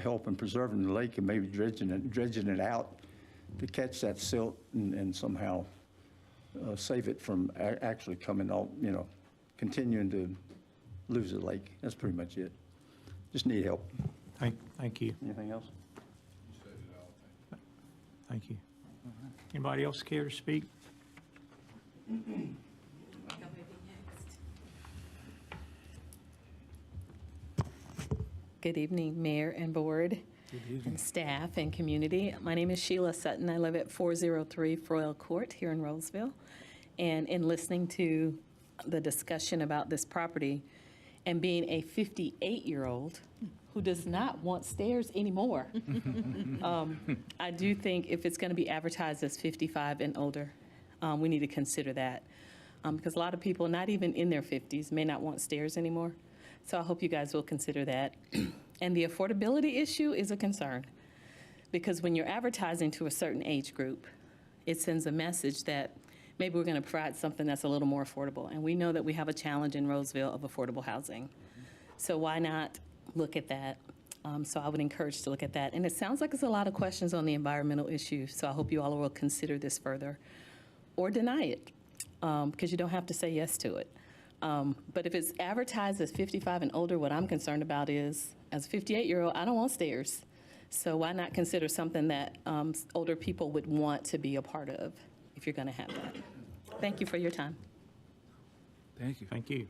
help in preserving the lake and maybe dredging it out to catch that silt and somehow save it from actually coming out, continuing to lose the lake. That's pretty much it. Just need help. Thank you. Anything else? Thank you. Anybody else care to speak? Good evening, Mayor and Board and staff and community. My name is Sheila Sutton. I live at 403 Froyle Court here in Rolesville. And in listening to the discussion about this property and being a 58-year-old who does not want stairs anymore, I do think if it's going to be advertised as 55 and older, we need to consider that. Because a lot of people, not even in their 50s, may not want stairs anymore. So I hope you guys will consider that. And the affordability issue is a concern, because when you're advertising to a certain age group, it sends a message that maybe we're going to provide something that's a little more affordable. And we know that we have a challenge in Rolesville of affordable housing. So why not look at that? So I would encourage to look at that. And it sounds like there's a lot of questions on the environmental issue, so I hope you all will consider this further or deny it, because you don't have to say yes to it. But if it's advertised as 55 and older, what I'm concerned about is, as a 58-year-old, I don't want stairs. So why not consider something that older people would want to be a part of if you're going to have that? Thank you for your time. Thank you. Thank you.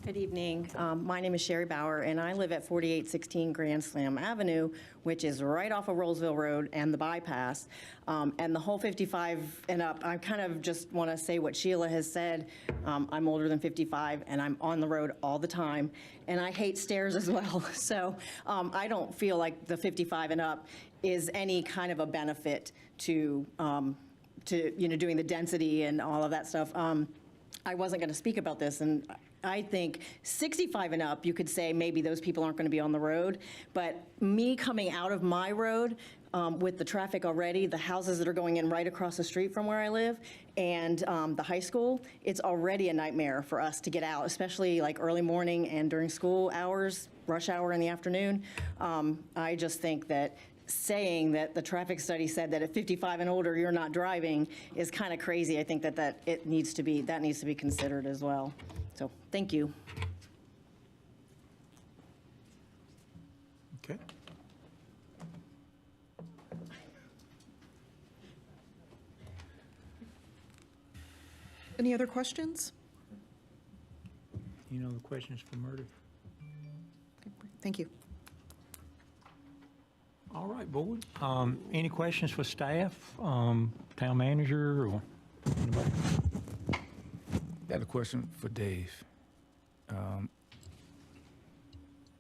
Good evening. My name is Sherry Bauer, and I live at 4816 Grand Slam Avenue, which is right off of Rolesville Road and the bypass. And the whole 55 and up, I kind of just want to say what Sheila has said. I'm older than 55, and I'm on the road all the time, and I hate stairs as well. So I don't feel like the 55 and up is any kind of a benefit to doing the density and all of that stuff. I wasn't going to speak about this, and I think 65 and up, you could say maybe those people aren't going to be on the road. But me coming out of my road with the traffic already, the houses that are going in right across the street from where I live, and the high school, it's already a nightmare for us to get out, especially like early morning and during school hours, rush hour in the afternoon. I just think that saying that the traffic study said that at 55 and older you're not driving is kind of crazy. I think that needs to be considered as well. So thank you. Okay. Any other questions? You know the questions for Meredith? Thank you. All right, board. Any questions for staff, town manager, or anybody? Got a question for Dave.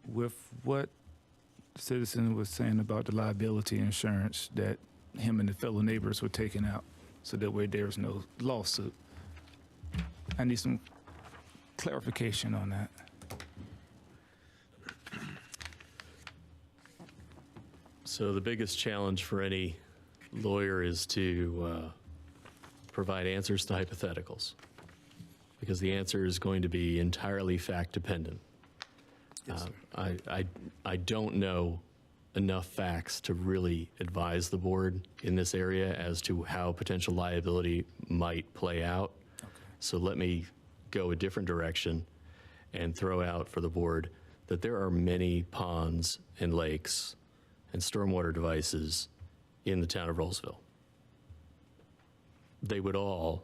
With what the citizen was saying about the liability insurance that him and the fellow neighbors were taking out, so that way there's no lawsuit. I need some clarification on that. So the biggest challenge for any lawyer is to provide answers to hypotheticals, because the answer is going to be entirely fact-dependent. I don't know enough facts to really advise the board in this area as to how potential liability might play out. Okay. So let me go a different direction and throw out for the board that there are many ponds and lakes and stormwater devices in the town of Rolesville. They would all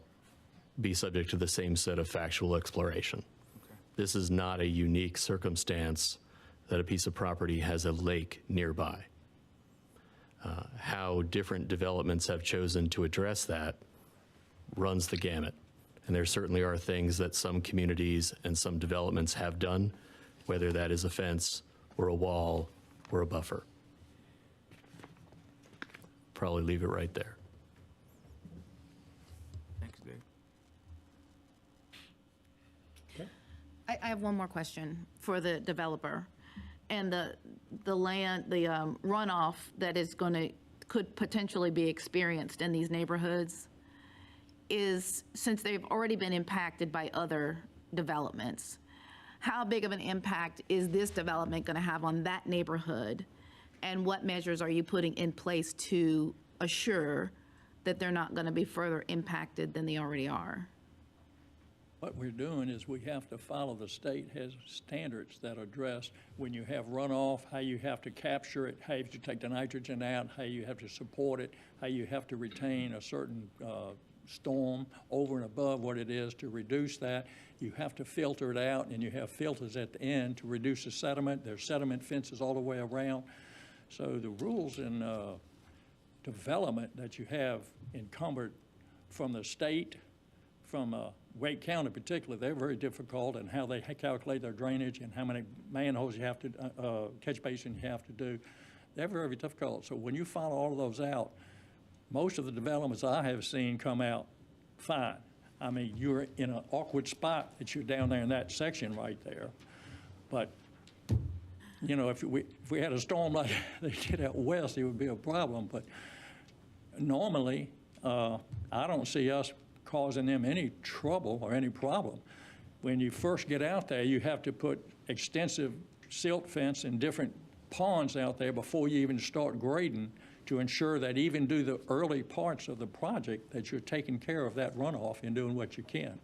be subject to the same set of factual exploration. Okay. This is not a unique circumstance that a piece of property has a lake nearby. How different developments have chosen to address that runs the gamut. And there certainly are things that some communities and some developments have done, whether that is a fence or a wall or a buffer. Probably leave it right there. Thanks, Dave. I have one more question for the developer. And the land, the runoff that is could potentially be experienced in these neighborhoods is, since they've already been impacted by other developments, how big of an impact is this development going to have on that neighborhood? And what measures are you putting in place to assure that they're not going to be further impacted than they already are? What we're doing is we have to follow the state has standards that address when you have runoff, how you have to capture it, how you have to take the nitrogen out, how you have to support it, how you have to retain a certain storm over and above what it is to reduce that. You have to filter it out, and you have filters at the end to reduce the sediment. There's sediment fences all the way around. So the rules in development that you have encumbered from the state, from Wake County in particular, they're very difficult in how they calculate their drainage and how many manholes you have to, catch basin you have to do. They're very, very difficult. So when you follow all of those out, most of the developments I have seen come out fine. I mean, you're in an awkward spot that you're down there in that section right there. But, you know, if we had a storm like they did out west, it would be a problem. But normally, I don't see us causing them any trouble or any problem. When you first get out there, you have to put extensive silt fence and different ponds out there before you even start grading to ensure that even do the early parts of the project that you're taking care of that runoff and doing what you can.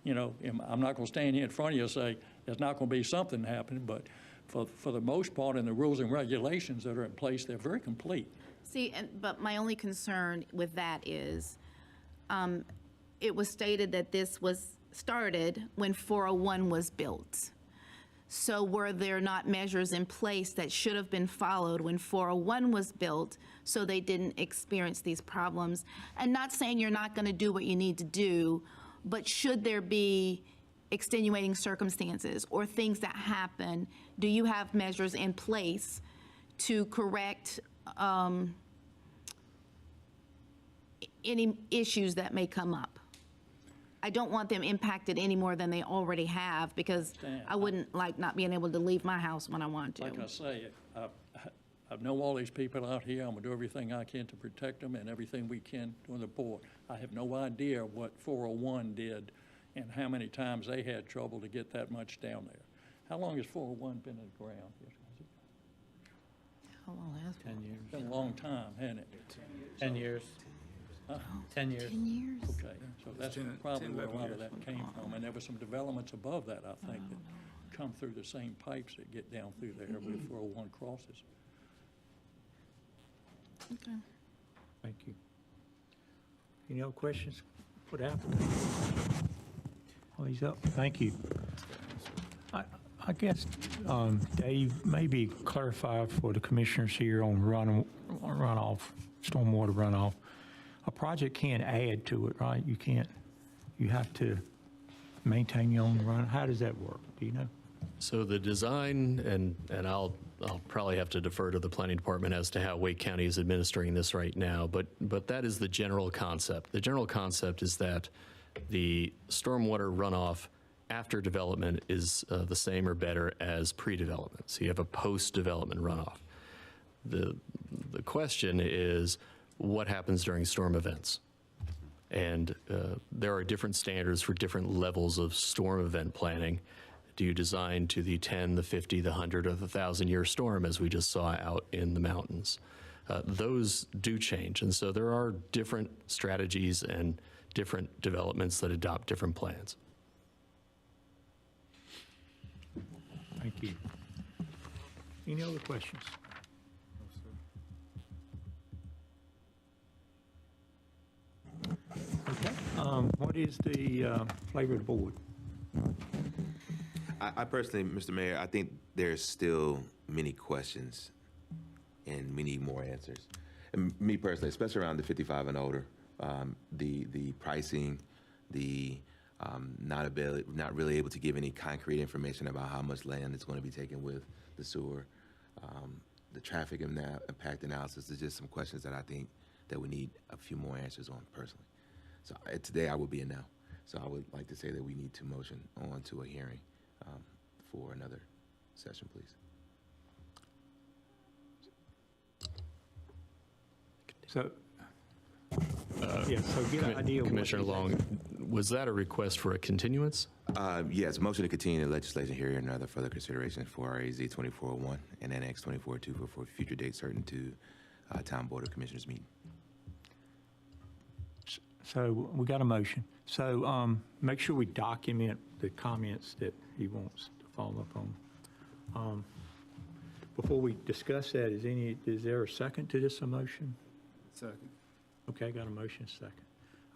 You know, I'm not going to stand here in front of you and say there's not going to be something happening, but for the most part, in the rules and regulations that are in place, they're very complete. See, but my only concern with that is it was stated that this was started when 401 was built. So were there not measures in place that should have been followed when 401 was built so they didn't experience these problems? And not saying you're not going to do what you need to do, but should there be extenuating circumstances or things that happen, do you have measures in place to correct any issues that may come up. I don't want them impacted any more than they already have, because I wouldn't like not being able to leave my house when I want to. Like I say, I know all these people out here. I'm gonna do everything I can to protect them and everything we can on the board. I have no idea what 401 did and how many times they had trouble to get that much down there. How long has 401 been in the ground? How long has it? 10 years. Been a long time, hasn't it? 10 years. 10 years. 10 years? Okay, so that's probably where a lot of that came from. And there were some developments above that, I think, that come through the same pipes that get down through there where 401 crosses. Okay. Thank you. Any other questions for the applicant? Oh, he's up. Thank you. I guess, Dave, maybe clarify for the commissioners here on runoff, stormwater runoff. A project can't add to it, right? You can't, you have to maintain your own run. How does that work? Do you know? So the design, and I'll probably have to defer to the planning department as to how Wake County is administering this right now, but that is the general concept. The general concept is that the stormwater runoff after development is the same or better as pre-development. So you have a post-development runoff. The question is, what happens during storm events? And there are different standards for different levels of storm event planning. Do you design to the 10, the 50, the 100, or the 1,000-year storm, as we just saw out in the mountains? Those do change, and so there are different strategies and different developments that adopt different plans. Thank you. Any other questions? Okay. What is the flavor of the board? I personally, Mr. Mayor, I think there's still many questions and we need more answers. And me personally, especially around the 55 and older, the pricing, the not really able to give any concrete information about how much land is going to be taken with the sewer, the traffic impact analysis is just some questions that I think that we need a few more answers on personally. So today I will be a no. So I would like to say that we need to motion on to a hearing for another session, please. So, yeah, so get an idea of what Commissioner Long, was that a request for a continuance? Yes, motion to continue the legislation hearing and other further consideration for RAZ 2401 and Annex 2402 for future date certain to Town Board of Commissioners meeting. So we got a motion. So make sure we document the comments that he wants to follow up on. Before we discuss that, is there a second to this motion? Second. Okay, got a motion, second.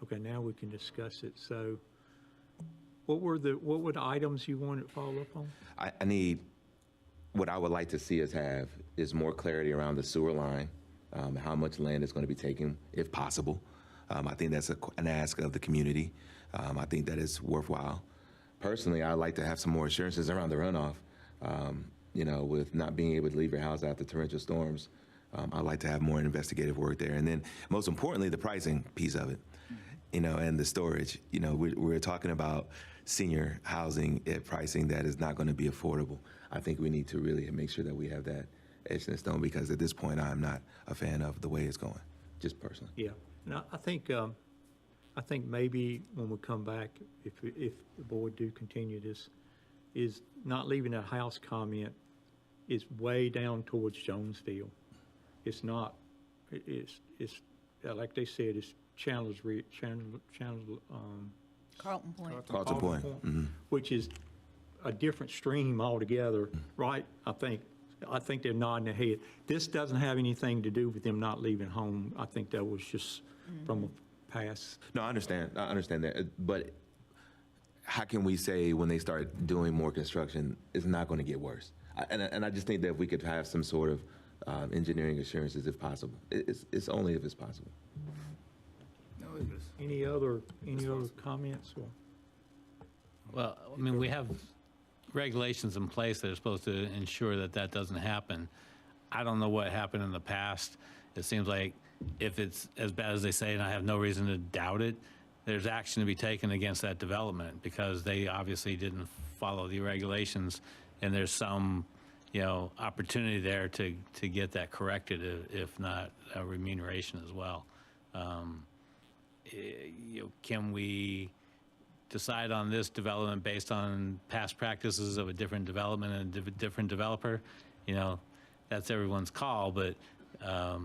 Okay, now we can discuss it. So what were the items you wanted to follow up on? I need, what I would like to see us have is more clarity around the sewer line, how much land is going to be taken, if possible. I think that's an ask of the community. I think that is worthwhile. Personally, I'd like to have some more assurances around the runoff. With not being able to leave your house after torrential storms, I'd like to have more investigative work there. And then, most importantly, the pricing piece of it, and the storage. We're talking about senior housing at pricing that is not going to be affordable. I think we need to really make sure that we have that etched in stone, because at this point, I'm not a fan of the way it's going, just personally. Yeah, and I think maybe when we come back, if the board do continue this, is not leaving that house comment is way down towards Jonesville. It's not, it's like they said, it's Carlton Point. Carlton Point. Mm-hmm. Which is a different stream altogether, right? I think they're nodding their head. This doesn't have anything to do with them not leaving home. I think that was just from a past. No, I understand that. But how can we say when they start doing more construction, it's not going to get worse? And I just think that if we could have some sort of engineering assurances, if possible. It's only if it's possible. No, it is. Any other comments? Or? Well, I mean, we have regulations in place that are supposed to ensure that that doesn't happen. I don't know what happened in the past. It seems like if it's as bad as they say, and I have no reason to doubt it, there's action to be taken against that development because they obviously didn't follow the regulations, and there's some, opportunity there to get that corrected, if not a remuneration as well. Can we decide on this development based on past practices of a different development and a different developer? That's everyone's call, but, I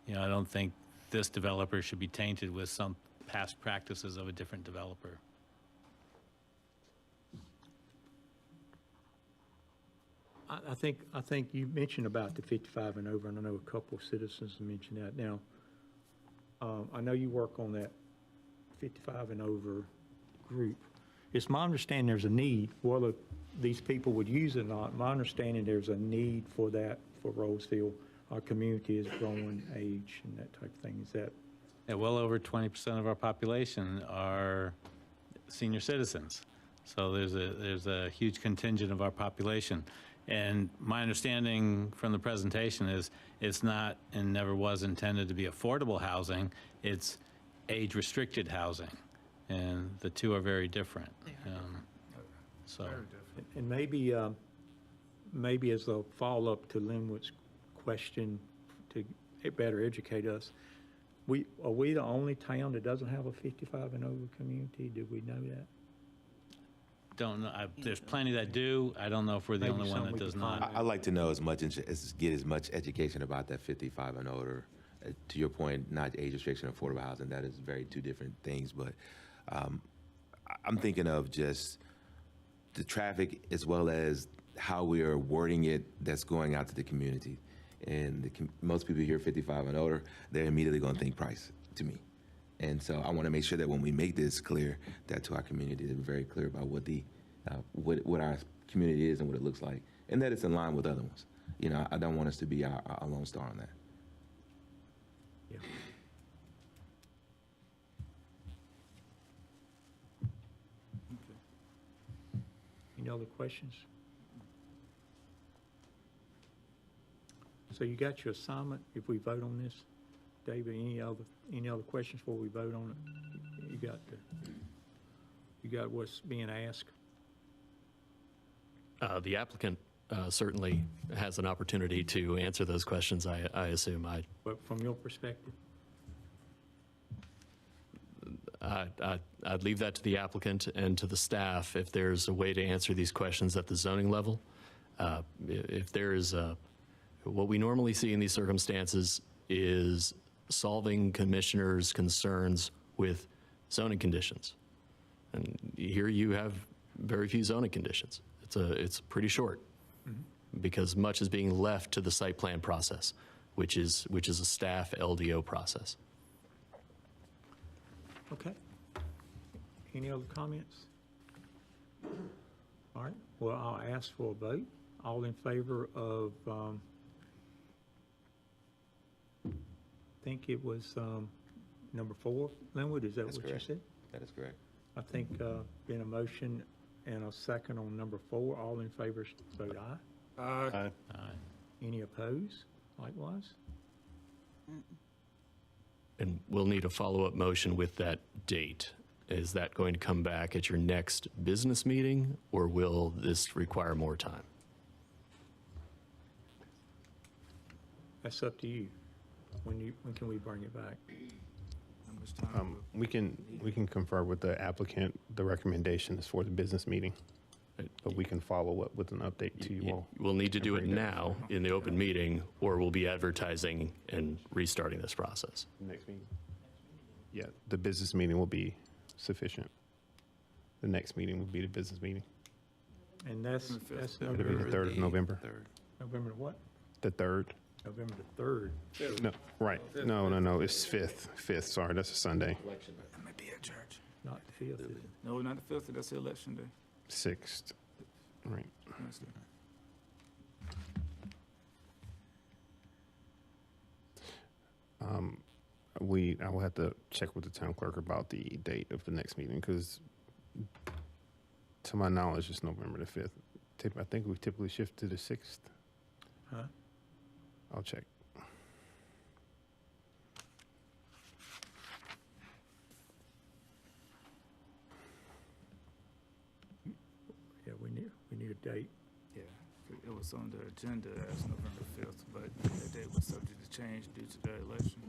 don't think this developer should be tainted with some past practices of a different developer. I think you mentioned about the 55 and over, and I know a couple of citizens mentioned that. Now, I know you work on that 55 and over group. It's my understanding there's a need, whether these people would use it or not, my understanding there's a need for that for Rolesville. Our community is growing age and that type of thing. Is that? Yeah, well over 20% of our population are senior citizens. So there's a huge contingent of our population. And my understanding from the presentation is it's not and never was intended to be affordable housing. It's age-restricted housing. And the two are very different. So. And maybe as a follow-up to Linwood's question to better educate us, are we the only town that doesn't have a 55 and over community? Did we know that? Don't know. There's plenty that do. I don't know if we're the only one that does not. I'd like to know get as much education about that 55 and older. To your point, not age restriction, affordable housing, that is very two different things. But I'm thinking of just the traffic as well as how we are wording it that's going out to the community. And most people hear 55 and older, they're immediately going to think price to me. And so I want to make sure that when we make this clear, that to our community, that we're very clear about what our community is and what it looks like, and that it's in line with other ones. I don't want us to be our lone star on that. Yeah. Any other questions? So you got your assignment if we vote on this? David, any other questions before we vote on it? You got what's being asked? The applicant certainly has an opportunity to answer those questions, I assume. But from your perspective? I'd leave that to the applicant and to the staff if there's a way to answer these questions at the zoning level. If there is what we normally see in these circumstances is solving commissioners' concerns with zoning conditions. And here you have very few zoning conditions. It's pretty short because much is being left to the site plan process, which is a staff LDO process. Okay. Any other comments? All right. Well, I'll ask for a vote. All in favor of, I think it was number 4, Linwood, is that That's what correct. you said? That is correct. I think been a motion and a second on number 4. All in favor, vote aye. Aye. Any opposed, likewise? And we'll need a follow-up motion with that date. Is that going to come back at your next business meeting, or will this require more time? That's up to you. When can we bring it back? How much time? We can confer with the applicant. The recommendation is for the business meeting, but we can follow up with an update to you all. We'll need to do it now in the open meeting, or we'll be advertising and restarting this process. Next meeting? Yeah, the business meeting will be sufficient. The next meeting will be the business meeting. And that's It'll be the November, 3rd of November. November what? The 3rd. November the 3rd. No, right. No. It's 5th. Sorry, that's a Sunday. I may be at church. Not the 5th, is it? No, not the 5th. That's the election day. 6th. Right. Wednesday. I will have to check with the town clerk about the date of the next meeting because, to my knowledge, it's November the 5th. I think we typically shift to the 6th. Huh? I'll check. Yeah, we need a date. Yeah, it was on the agenda as November 5th, but that date was subject to change due to the election.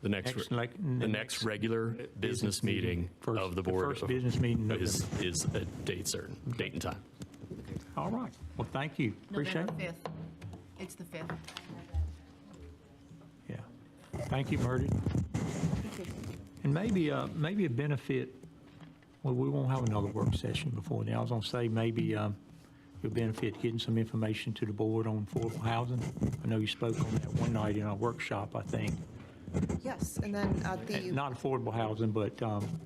The next regular business meeting of the board First business meeting in is a date certain, date and time. All right. Well, thank you. Appreciate November it. 5th. It's the 5th. Yeah. Thank you, Murdy. And maybe a benefit, well, we won't have another work session before then. I was going to say maybe you'll benefit getting some information to the board on affordable housing. I know you spoke on that one night in our workshop, I think. Yes, and then at the, Not affordable housing, but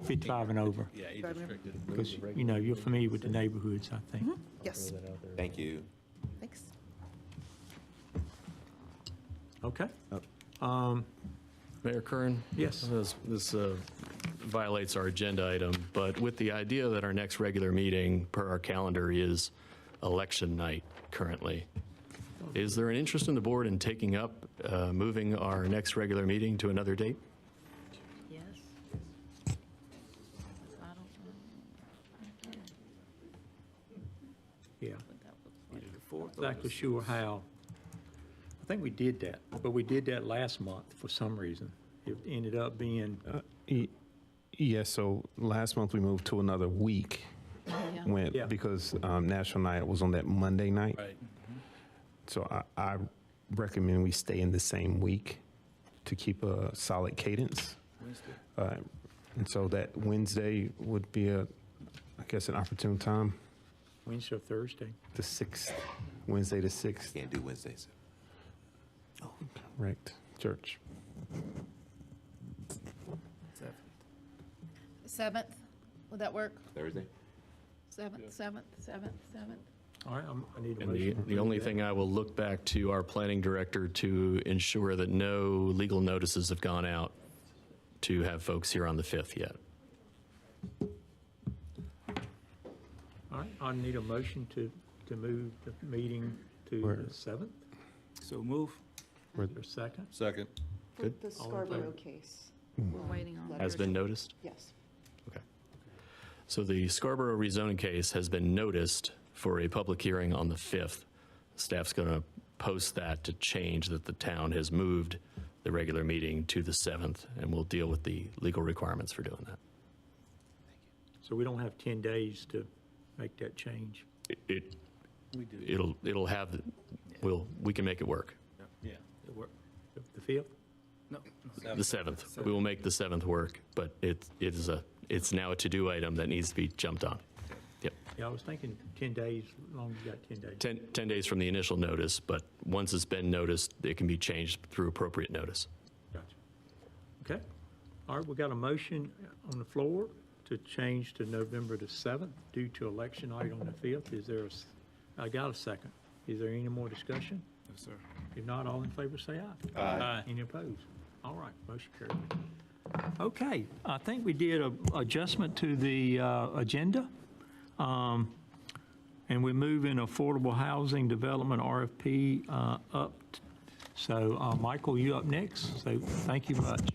55 and over. Yeah, age restricted. Because, you're familiar with the neighborhoods, I think. yes, Thank you. thanks. Okay. Mayor Curran? Yes. This violates our agenda item, but with the idea that our next regular meeting per our calendar is election night currently, is there an interest in the board in taking up, moving our next regular meeting to another date? Yes. Yeah. Either the 4th or Exactly sure how. I think we did that, but we did that last month for some reason. It ended up being, Yes, so last month we moved to another week Yeah. because National Night was on that Monday night. Right. So I recommend we stay in the same week to keep a solid cadence. Wednesday. And so that Wednesday would be I guess, an opportune time, Wednesday or Thursday. the 6th, Wednesday the 6th, Can't do Wednesdays. correct, church. 7th, would that work? Thursday? 7th. All right, I need a And motion. the only thing I will look back to our planning director to ensure that no legal notices have gone out to have folks here on the 5th yet. All right, I need a motion to move the meeting to Where- the 7th. So move. Is there a second? Second. Good. The All in favor? Scarborough case. We're waiting on. Has been noticed? Yes. Okay. So the Scarborough rezoning case has been noticed for a public hearing on the 5th. Staff's going to post that to change that the town has moved the regular meeting to the 7th, and we'll deal with the legal requirements for doing that. So we don't have 10 days to make that change. It'll have, we can make it work. Yeah, it worked. The 5th? No. The 7th. We will make the 7th work, but it's now a to-do item that needs to be jumped on. Yep. Yeah, I was thinking 10 days, as long as you got 10 days. 10 days from the initial notice, but once it's been noticed, it can be changed through appropriate notice. Gotcha. Okay. All right, we got a motion on the floor to change to November the 7th due to election night on the 5th. Is there I got a second. Is there any more discussion? Yes, sir. If not, all in favor say aye. Aye. Any opposed? All right, motion carried. Okay, I think we did a adjustment to the agenda. And we're moving affordable housing development RFP up. So Michael, you up next. So thank you much.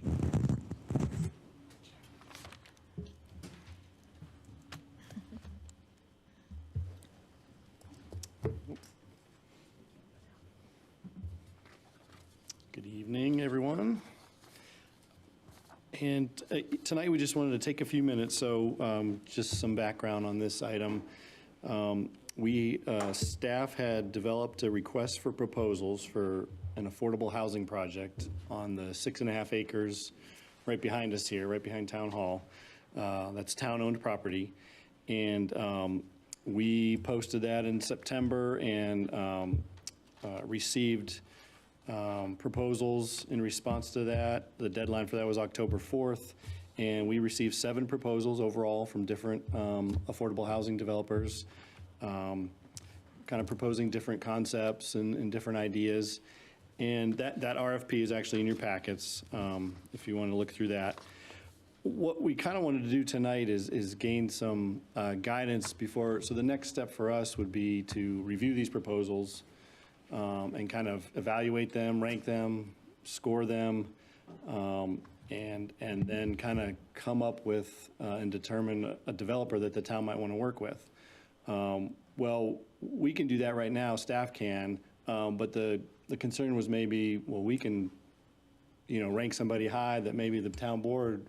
Good evening, everyone. And tonight, we just wanted to take a few minutes, so just some background on this item. Staff had developed a request for proposals for an affordable housing project on the 6.5 acres right behind us here, right behind Town Hall. That's town-owned property. And we posted that in September and received proposals in response to that. The deadline for that was October 4th, and we received 7 proposals overall from different affordable housing developers, kind of proposing different concepts and different ideas. And that RFP is actually in your packets, if you want to look through that. What we kind of wanted to do tonight is gain some guidance before, so the next step for us would be to review these proposals and kind of evaluate them, rank them, score them, and then kind of come up with and determine a developer that the town might want to work with. Well, we can do that right now, staff can, but the concern was maybe, well, we can, rank somebody high that maybe the town board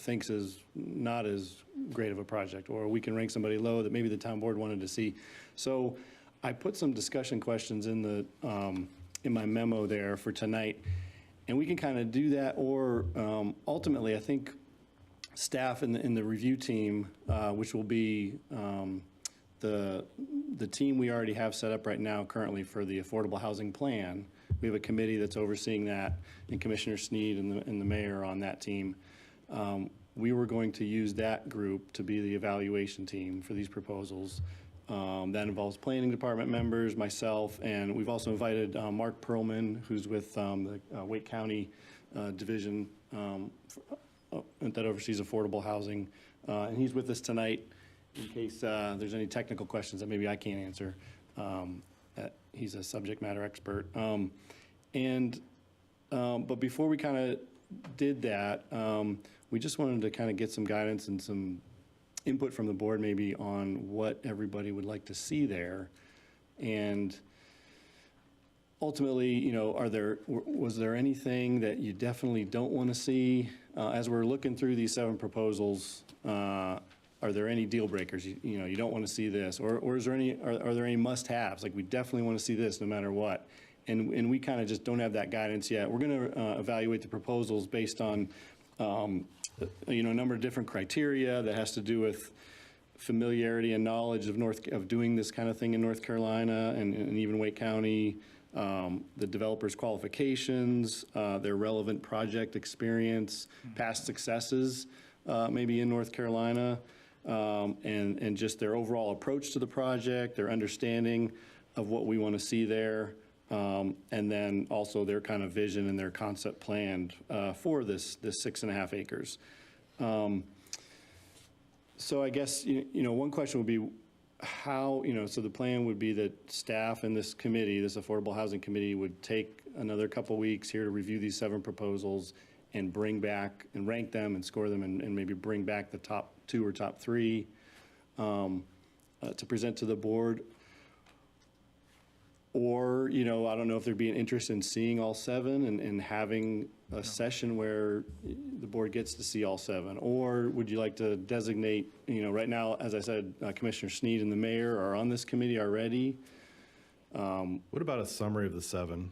thinks is not as great of a project, or we can rank somebody low that maybe the town board wanted to see. So I put some discussion questions in my memo there for tonight, and we can kind of do that, or ultimately, I think staff in the review team, which will be the team we already have set up right now currently for the affordable housing plan. We have a committee that's overseeing that, and Commissioner Sneed and the mayor on that team. We were going to use that group to be the evaluation team for these proposals. That involves planning department members, myself, and we've also invited Mark Perlman, who's with the Wake County Division that oversees affordable housing. And he's with us tonight in case there's any technical questions that maybe I can't answer. He's a subject matter expert. But before we kind of did that, we just wanted to kind of get some guidance and some input from the board maybe on what everybody would like to see there. And ultimately, was there anything that you definitely don't want to see? As we're looking through these 7 proposals, are there any deal breakers? You don't want to see this, or is there are there any must-haves? Like, we definitely want to see this no matter what. And we kind of just don't have that guidance yet. We're going to evaluate the proposals based on a number of different criteria that has to do with familiarity and knowledge of doing this kind of thing in North Carolina and even Wake County, the developer's qualifications, their relevant project experience, past successes, maybe in North Carolina, and just their overall approach to the project, their understanding of what we want to see there. And then also their kind of vision and their concept plan for this 6.5 acres. So I guess, one question would be how, so the plan would be that staff and this committee, this Affordable Housing Committee, would take another couple weeks here to review these 7 proposals and bring back and rank them and score them and maybe bring back the top 2 or top 3 to present to the board. Or, I don't know if there'd be an interest in seeing all 7 and having a session where the board gets to see all 7. Or would you like to designate, right now, as I said, Commissioner Sneed and the mayor are on this committee already. What about a summary of the 7?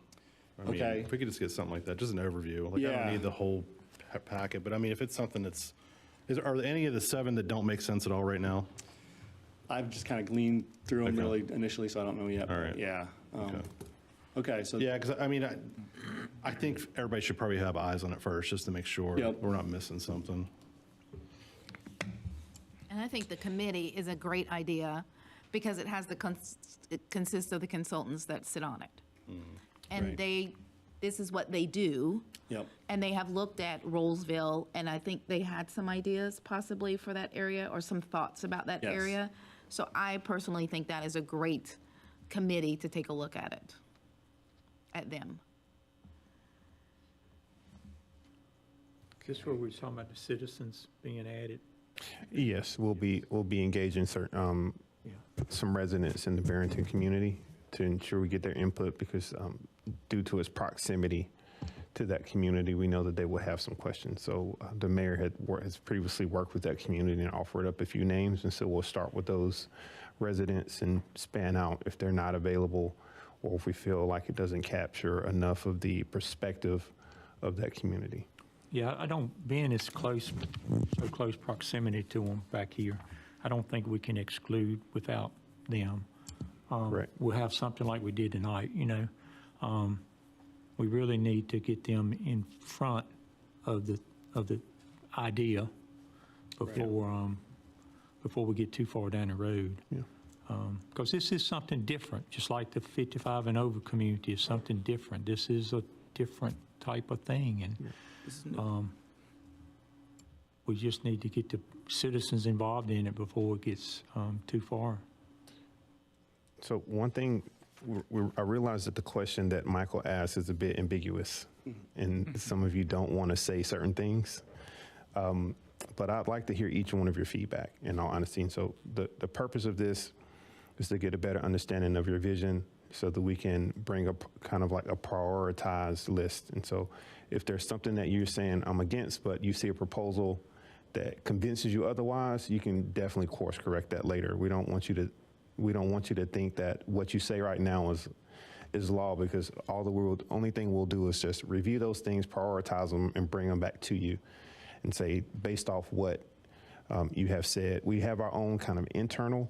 I mean, if we could just get something like that, just an overview. Like, I don't need the whole packet, but I mean, if it's something that's, are there any of the 7 that don't make sense at all right now? I've just kind of gleaned through them really initially, so I don't know yet. All right. Yeah. Okay, so. Yeah, because I mean, I think everybody should probably have eyes on it first, just to make sure we're not missing something. And I think the committee is a great idea because it has it consists of the consultants that sit on it. And this is what they do. Yep. And they have looked at Rolesville, and I think they had some ideas possibly for that area or some thoughts about that area. So I personally think that is a great committee to take a look at it, at them. Is this where we're talking about the citizens being added? Yes, we'll be engaging certain some residents in the Barrington community to ensure we get their input because due to its proximity to that community, we know that they will have some questions. So the mayor has previously worked with that community and offered up a few names, and so we'll start with those residents and span out if they're not available or if we feel like it doesn't capture enough of the perspective of that community. Yeah, I don't, being so close proximity to them back here, I don't think we can exclude without them. Correct. We'll have something like we did tonight, we really need to get them in front of the idea before we get too far down the road. Because this is something different, just like the 55 and over community is something different. This is a different type of thing, and we just need to get the citizens involved in it before it gets too far. So one thing I realize that the question that Michael asked is a bit ambiguous, and some of you don't want to say certain things. But I'd like to hear each one of your feedback, in all honesty. And so the purpose of this is to get a better understanding of your vision so that we can bring up kind of like a prioritized list. And so if there's something that you're saying I'm against, but you see a proposal that convinces you otherwise, you can definitely course correct that later. We don't want you to think that what you say right now is law, because only thing we'll do is just review those things, prioritize them, and bring them back to you and say, based off what you have said. We have our own kind of internal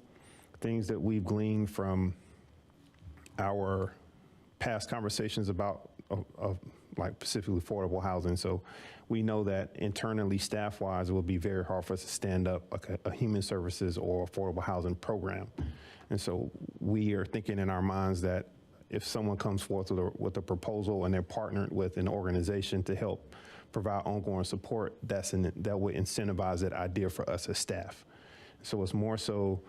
things that we've gleaned from our past conversations about like specifically affordable housing. So we know that internally, staff-wise, it will be very hard for us to stand up a human services or affordable housing program. And so we are thinking in our minds that if someone comes forth with a proposal and they're partnered with an organization to help provide ongoing support, that would incentivize that idea for us as staff. So it's more so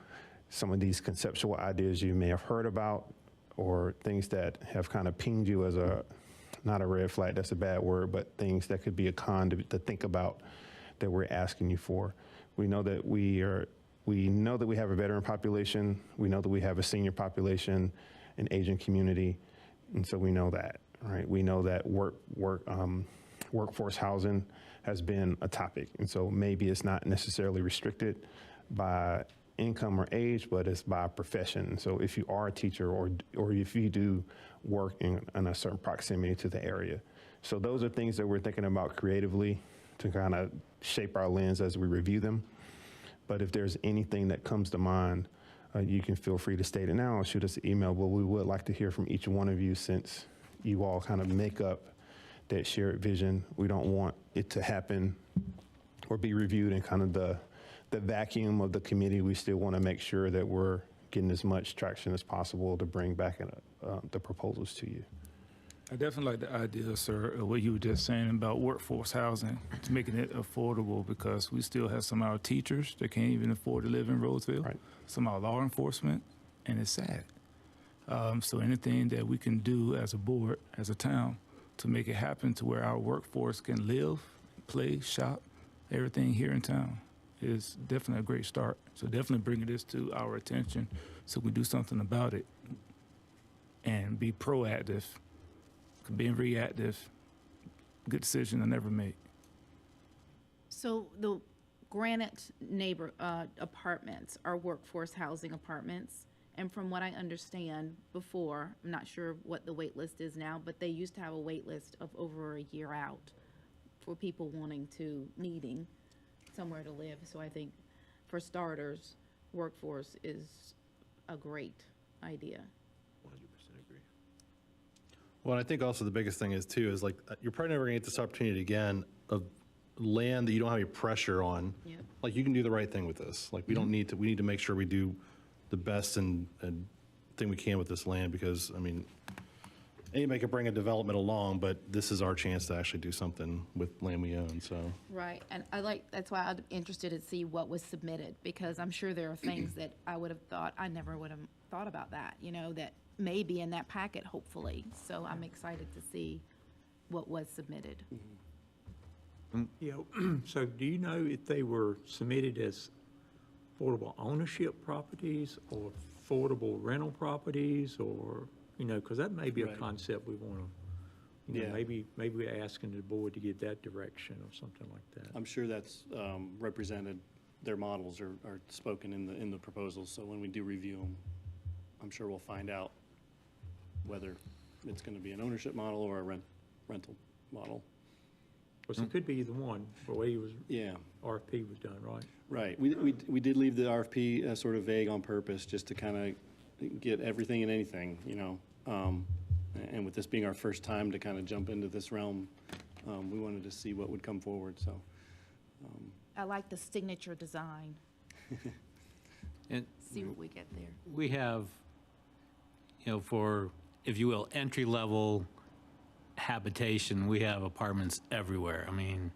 some of these conceptual ideas you may have heard about, or things that have kind of pinged you as not a red flag, that's a bad word, but things that could be a con to think about that we're asking you for. We know that we have a veteran population. We know that we have a senior population, an aging community. And so we know that, right? We know that workforce housing has been a topic. And so maybe it's not necessarily restricted by income or age, but it's by profession. So if you are a teacher or if you do work in a certain proximity to the area. So those are things that we're thinking about creatively to kind of shape our lens as we review them. But if there's anything that comes to mind, you can feel free to state it now or shoot us an email. But we would like to hear from each one of you, since you all kind of make up that shared vision. We don't want it to happen or be reviewed in kind of the vacuum of the committee. We still want to make sure that we're getting as much traction as possible to bring back the proposals to you. I definitely like the idea, sir, of what you were just saying about workforce housing, to making it affordable, because we still have some of our teachers that can't even afford to live in Rolesville, right. Some of our law enforcement, and it's sad. So anything that we can do as a board, as a town, to make it happen to where our workforce can live, play, shop, everything here in town is definitely a great start. So definitely bringing this to our attention so we do something about it and be proactive. Being reactive, good decision to never make. So the Granite apartments are workforce housing apartments. And from what I understand before, I'm not sure what the wait list is now, but they used to have a wait list of over a year out for people needing somewhere to live. So I think for starters, workforce is a great idea. 100% agree. Well, I think also the biggest thing is too, is like, you're probably never gonna get this opportunity again of land that you don't have any pressure on. Yep. Like, you can do the right thing with this. Like, we need to make sure we do the best and thing we can with this land, because, I mean, anybody could bring a development along, but this is our chance to actually do something with land we own, so. Right, and that's why I'm interested to see what was submitted, because I'm sure there are things that I never would have thought about that, that may be in that packet, hopefully. So I'm excited to see what was submitted. So do you know if they were submitted as affordable ownership properties or affordable rental properties, or, because that may be a Right. concept we want to, Yeah. maybe we're asking the board to get that direction or something like that. I'm sure that's represented, their models are spoken in the proposals, so when we do review them, I'm sure we'll find out whether it's going to be an ownership model or a rental model. Because it could be either one, the way Yeah, RFP was done, right? right. We did leave the RFP sort of vague on purpose, just to kind of get everything and anything, and with this being our first time to kind of jump into this realm, we wanted to see what would come forward, so. I like the signature design. And See what we get there. we have, for, if you will, entry-level habitation, we have apartments everywhere. I mean,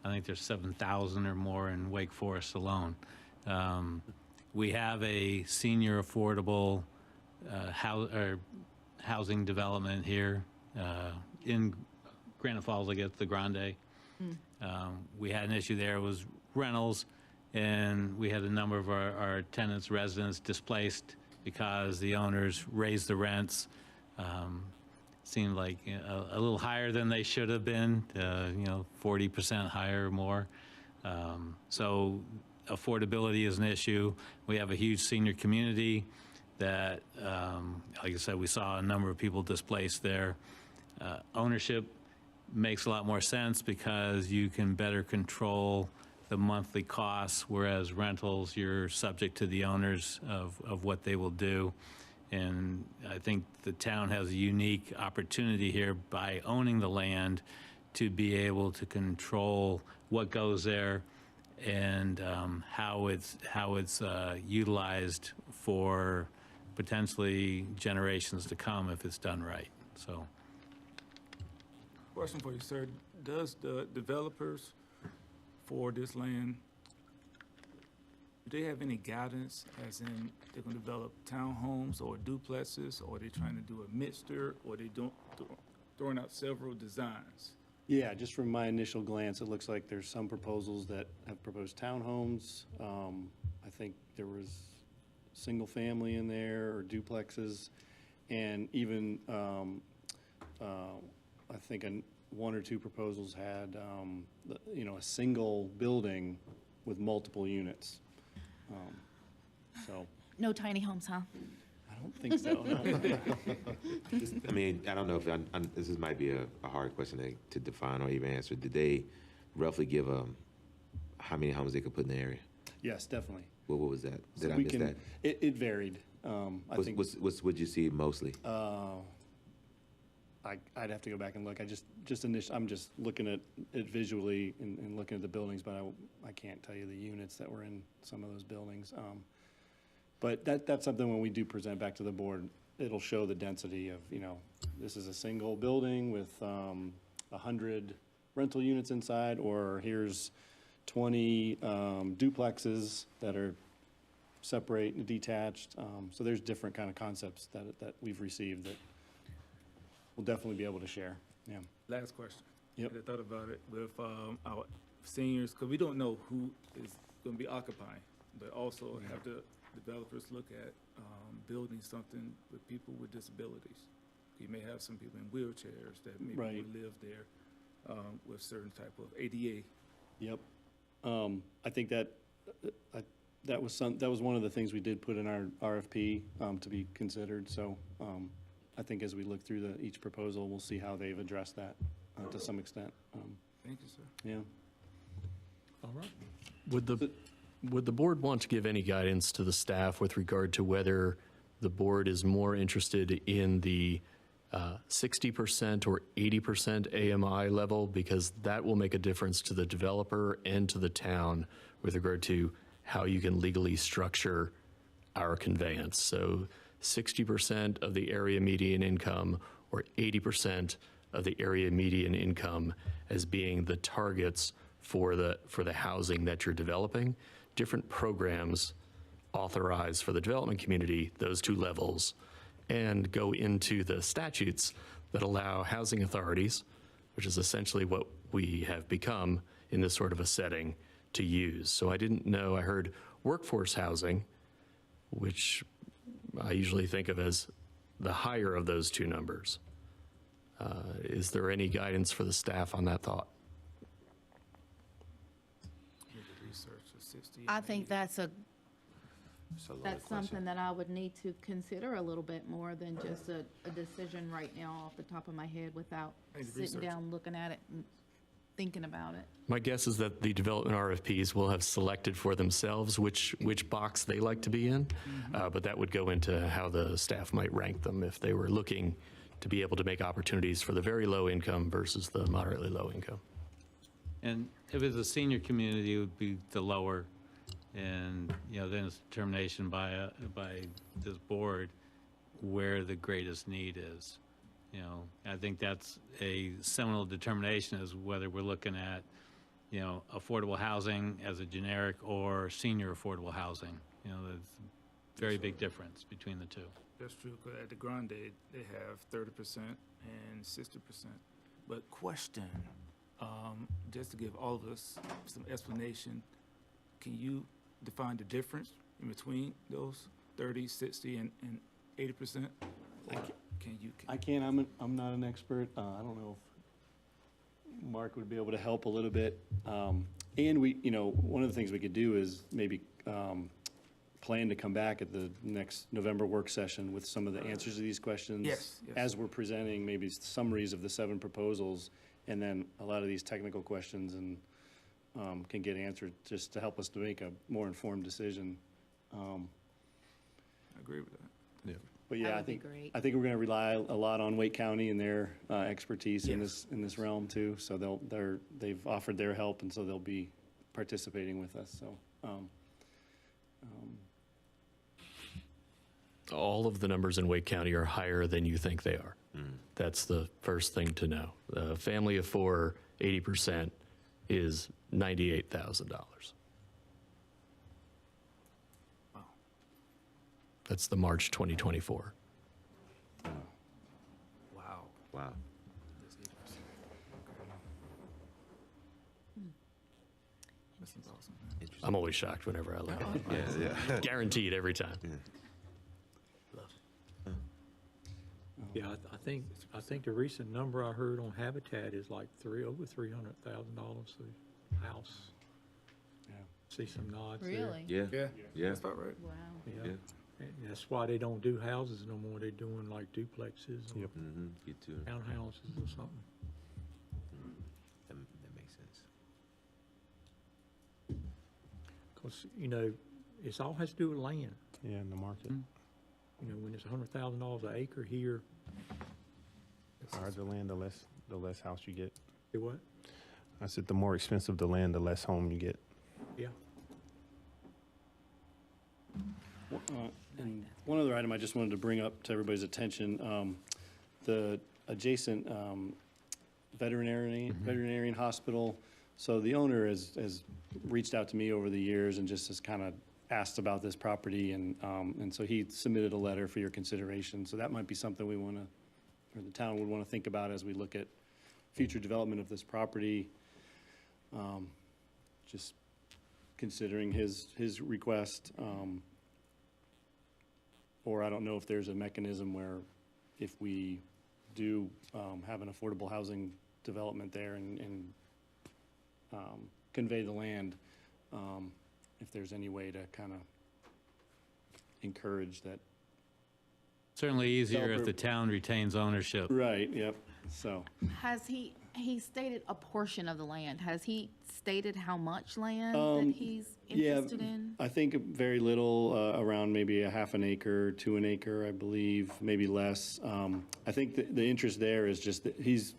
I think there's 7,000 or more in Wake Forest alone. We have a senior affordable housing development here in Granite Falls, I guess, the Grande. We had an issue there, was rentals, and we had a number of our tenants, residents displaced because the owners raised the rents. Seemed like a little higher than they should have been, 40% higher or more. So affordability is an issue. We have a huge senior community that, like I said, we saw a number of people displaced there. Ownership makes a lot more sense because you can better control the monthly costs, whereas rentals, you're subject to the owners of what they will do. And I think the town has a unique opportunity here by owning the land to be able to control what goes there and how it's utilized for potentially generations to come if it's done right. So, Question for you, sir. Does the developers for this land, do they have any guidance, as in they're going to develop townhomes or duplexes, or are they trying to do a mixture, or are they throwing out several designs? Yeah, just from my initial glance, it looks like there's some proposals that have proposed townhomes. I think there was single family in there or duplexes, and even I think one or two proposals had a single building with multiple units. So No tiny homes, huh? I don't think so. No. I mean, I don't know if this might be a hard question to define or even answer. Did they roughly give how many homes they could put in the area? Yes, definitely. What was that? So Did I we miss can- that? It varied. I think What'd you see mostly? I'd have to go back and look. I'm just looking at it visually and looking at the buildings, but I can't tell you the units that were in some of those buildings. But that's something when we do present back to the board, it'll show the density of, this is a single building with 100 rental units inside, or here's 20 duplexes that are separate and detached. So there's different kind of concepts that we've received that we'll definitely be able to share. Yeah. Last question. Yep. I thought about it with our seniors, because we don't know who is going to be occupying, but also have the developers look at building something with people with disabilities. You may have some people in wheelchairs that maybe Right. would live there with certain type of ADA. Yep. I think that was one of the things we did put in our RFP to be considered. So I think as we look through each proposal, we'll see how they've addressed that to some extent. Thank you, sir. Yeah. All right. Would the board want to give any guidance to the staff with regard to whether the board is more interested in the 60% or 80% AMI level? Because that will make a difference to the developer and to the town with regard to how you can legally structure our conveyance. So 60% of the area median income or 80% of the area median income as being the targets for the housing that you're developing. Different programs authorize for the development community those two levels and go into the statutes that allow housing authorities, which is essentially what we have become in this sort of a setting, to use. So I didn't know, I heard workforce housing, which I usually think of as the higher of those two numbers. Is there any guidance for the staff on that thought? I think that's It's a loaded question. something that I would need to consider a little bit more than just a decision right now off the top of my head without I need to sitting research down, looking at it and thinking about it. My guess is that the development RFPs will have selected for themselves which box they like to be in, but that would go into how the staff might rank them if they were looking to be able to make opportunities for the very low income versus the moderately low income. and if it's a senior community, it would be the lower, and, then it's determination by this board where the greatest need is. I think that's a seminal determination, is whether we're looking at, affordable housing as a generic or senior affordable housing. very big difference between the two. That's true, 'cause at the Grande, they have 30% and 60%. But question, just to give all of us some explanation, can you define the difference in between those 30, 60, and 80%? Or can you? I can't, I'm not an expert. I don't know if Mark would be able to help a little bit. And we, one of the things we could do is maybe plan to come back at the next November work session with some of the answers to these questions. Yes, yes. As we're presenting maybe summaries of the 7 proposals, and then a lot of these technical questions and can get answered just to help us to make a more informed decision. I agree with that. Yeah. But yeah, That I would be think, great. I think we're gonna rely a lot on Wake County and their expertise in this realm too. So they've offered their help, and so they'll be participating with us, so. All of the numbers in Wake County are higher than you think they are. That's the first thing to know. A family of 4, 80% is $98,000. Wow. That's the March 2024. Wow. Wow. That's 80%. That's awesome. I'm always shocked whenever I look at it. Yeah. Guaranteed every time. Yeah, I think the recent number I heard on Habitat is like over $300,000 a house. Yeah. See some nods there. Really? Yeah. Yeah. That's about right. Wow. Yeah. And that's why they don't do houses no more. They're doing like duplexes or Mm-hmm. You too. townhouses or something. That makes sense. Because, it's all has to do with land. Yeah, in the market. When it's $100,000 an acre here, The higher the land, the less house you get. do what? I said the more expensive the land, the less home you get. Yeah. And one other item I just wanted to bring up to everybody's attention, the adjacent veterinarian hospital. So the owner has reached out to me over the years and just has kind of asked about this property, and so he submitted a letter for your consideration. So that might be something we want to, or the town would want to think about as we look at future development of this property. Just considering his request. Or I don't know if there's a mechanism where if we do have an affordable housing development there and convey the land, if there's any way to kind of encourage that. Certainly easier if the town retains ownership. Right, yep, so. Has he stated a portion of the land? Has he stated how much land that he's interested in? I think very little, around maybe a half an acre to an acre, I believe, maybe less. I think the interest there is just that he's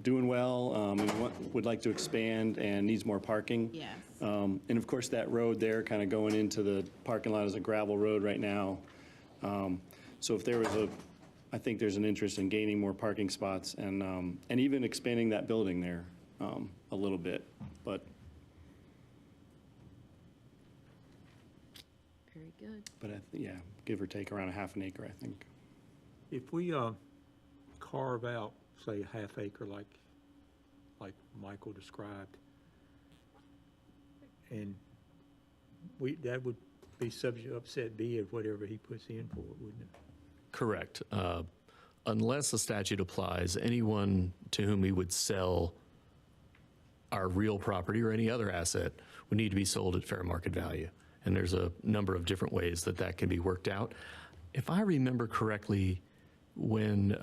doing well, and would like to expand and needs more parking. Yes. And of course, that road there kind of going into the parking lot is a gravel road right now. So if there was I think there's an interest in gaining more parking spots and even expanding that building there a little bit, but. Very good. But yeah, give or take around a half an acre, I think. If we carve out, say, a half acre like Michael described, and that would be subject to upset bid, whatever he puts in for it, wouldn't it? Correct. Unless the statute applies, anyone to whom we would sell our real property or any other asset would need to be sold at fair market value. And there's a number of different ways that can be worked out. If I remember correctly, when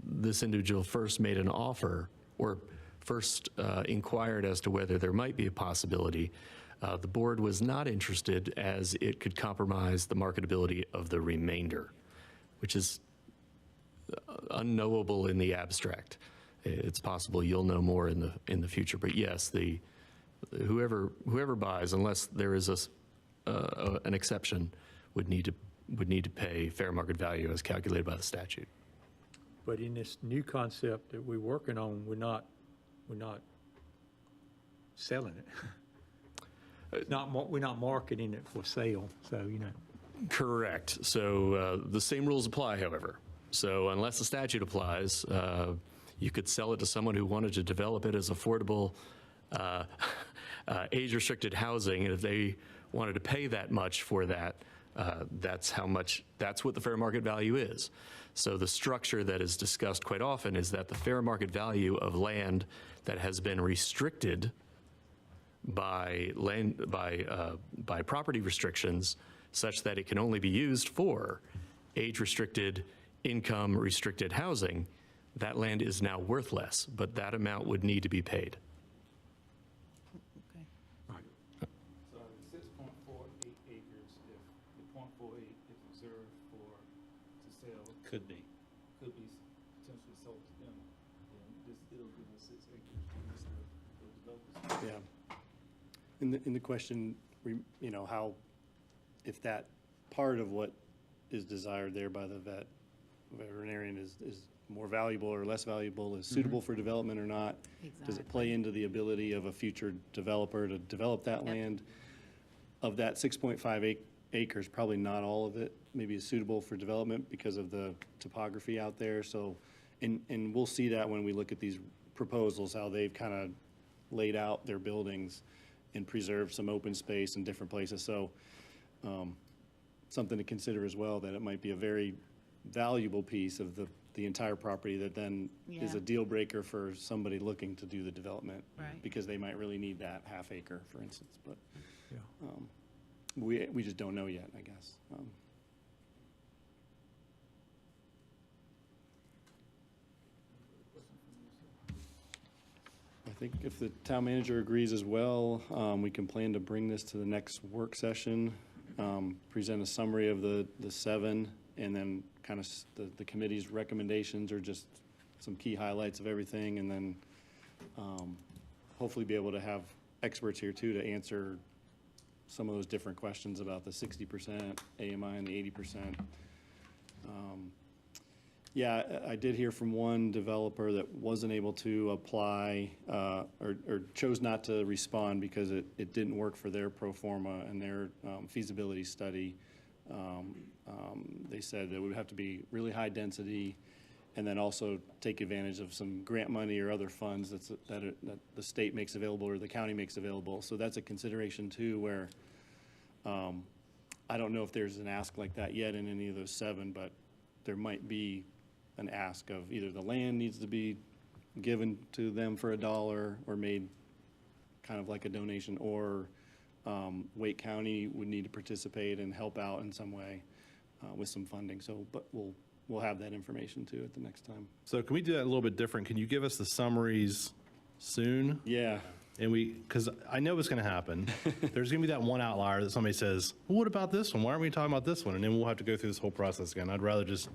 this individual first made an offer or first inquired as to whether there might be a possibility, the board was not interested as it could compromise the marketability of the remainder, which is unknowable in the abstract. It's possible you'll know more in the future, but yes, whoever buys, unless there is an exception, would need to pay fair market value as calculated by the statute. But in this new concept that we're working on, we're not selling it. We're not marketing it for sale, so, Correct. So the same rules apply, however. So unless the statute applies, you could sell it to someone who wanted to develop it as affordable, age-restricted housing, and if they wanted to pay that much for that, that's what the fair market value is. So the structure that is discussed quite often is that the fair market value of land that has been restricted by property restrictions such that it can only be used for age-restricted, income-restricted housing, that land is now worth less, but that amount would need to be paid. So 6.48 acres, if the .48 is reserved to sell. Could be potentially sold to them, then this still gives us 6 acres to those developers. Yeah. In the question, how, if that part of what is desired there by the veterinarian is more valuable or less valuable, is suitable for development or not? Does it play into the ability of a future developer to develop that land? Of that 6.5 acres, probably not all of it maybe is suitable for development because of the topography out there. So, and we'll see that when we look at these proposals, how they've kind of laid out their buildings and preserved some open space in different places. So something to consider as well, that it might be a very valuable piece of the entire property that then is a deal breaker for somebody looking to do the development. Right. Because they might really need that half acre, for instance. But we just don't know yet, I guess. I think if the town manager agrees as well, we can plan to bring this to the next work session, present a summary of the 7, and then kind of the committee's recommendations are just some key highlights of everything, and then hopefully be able to have experts here too to answer some of those different questions about the 60% AMI and the 80%. Yeah, I did hear from one developer that wasn't able to apply or chose not to respond because it didn't work for their pro forma and their feasibility study. They said that it would have to be really high density and then also take advantage of some grant money or other funds that the state makes available or the county makes available. So that's a consideration too, where I don't know if there's an ask like that yet in any of those 7, but there might be an ask of either the land needs to be given to them for $1 or made kind of like a donation, or Wake County would need to participate and help out in some way with some funding. So, but we'll have that information too at the next time. So can we do that a little bit different? Can you give us the summaries soon? Yeah. And because I know what's going to happen. There's going to be that one outlier that somebody says, well, what about this one? Why aren't we talking about this one? And then we'll have to go through this whole process again. I'd rather just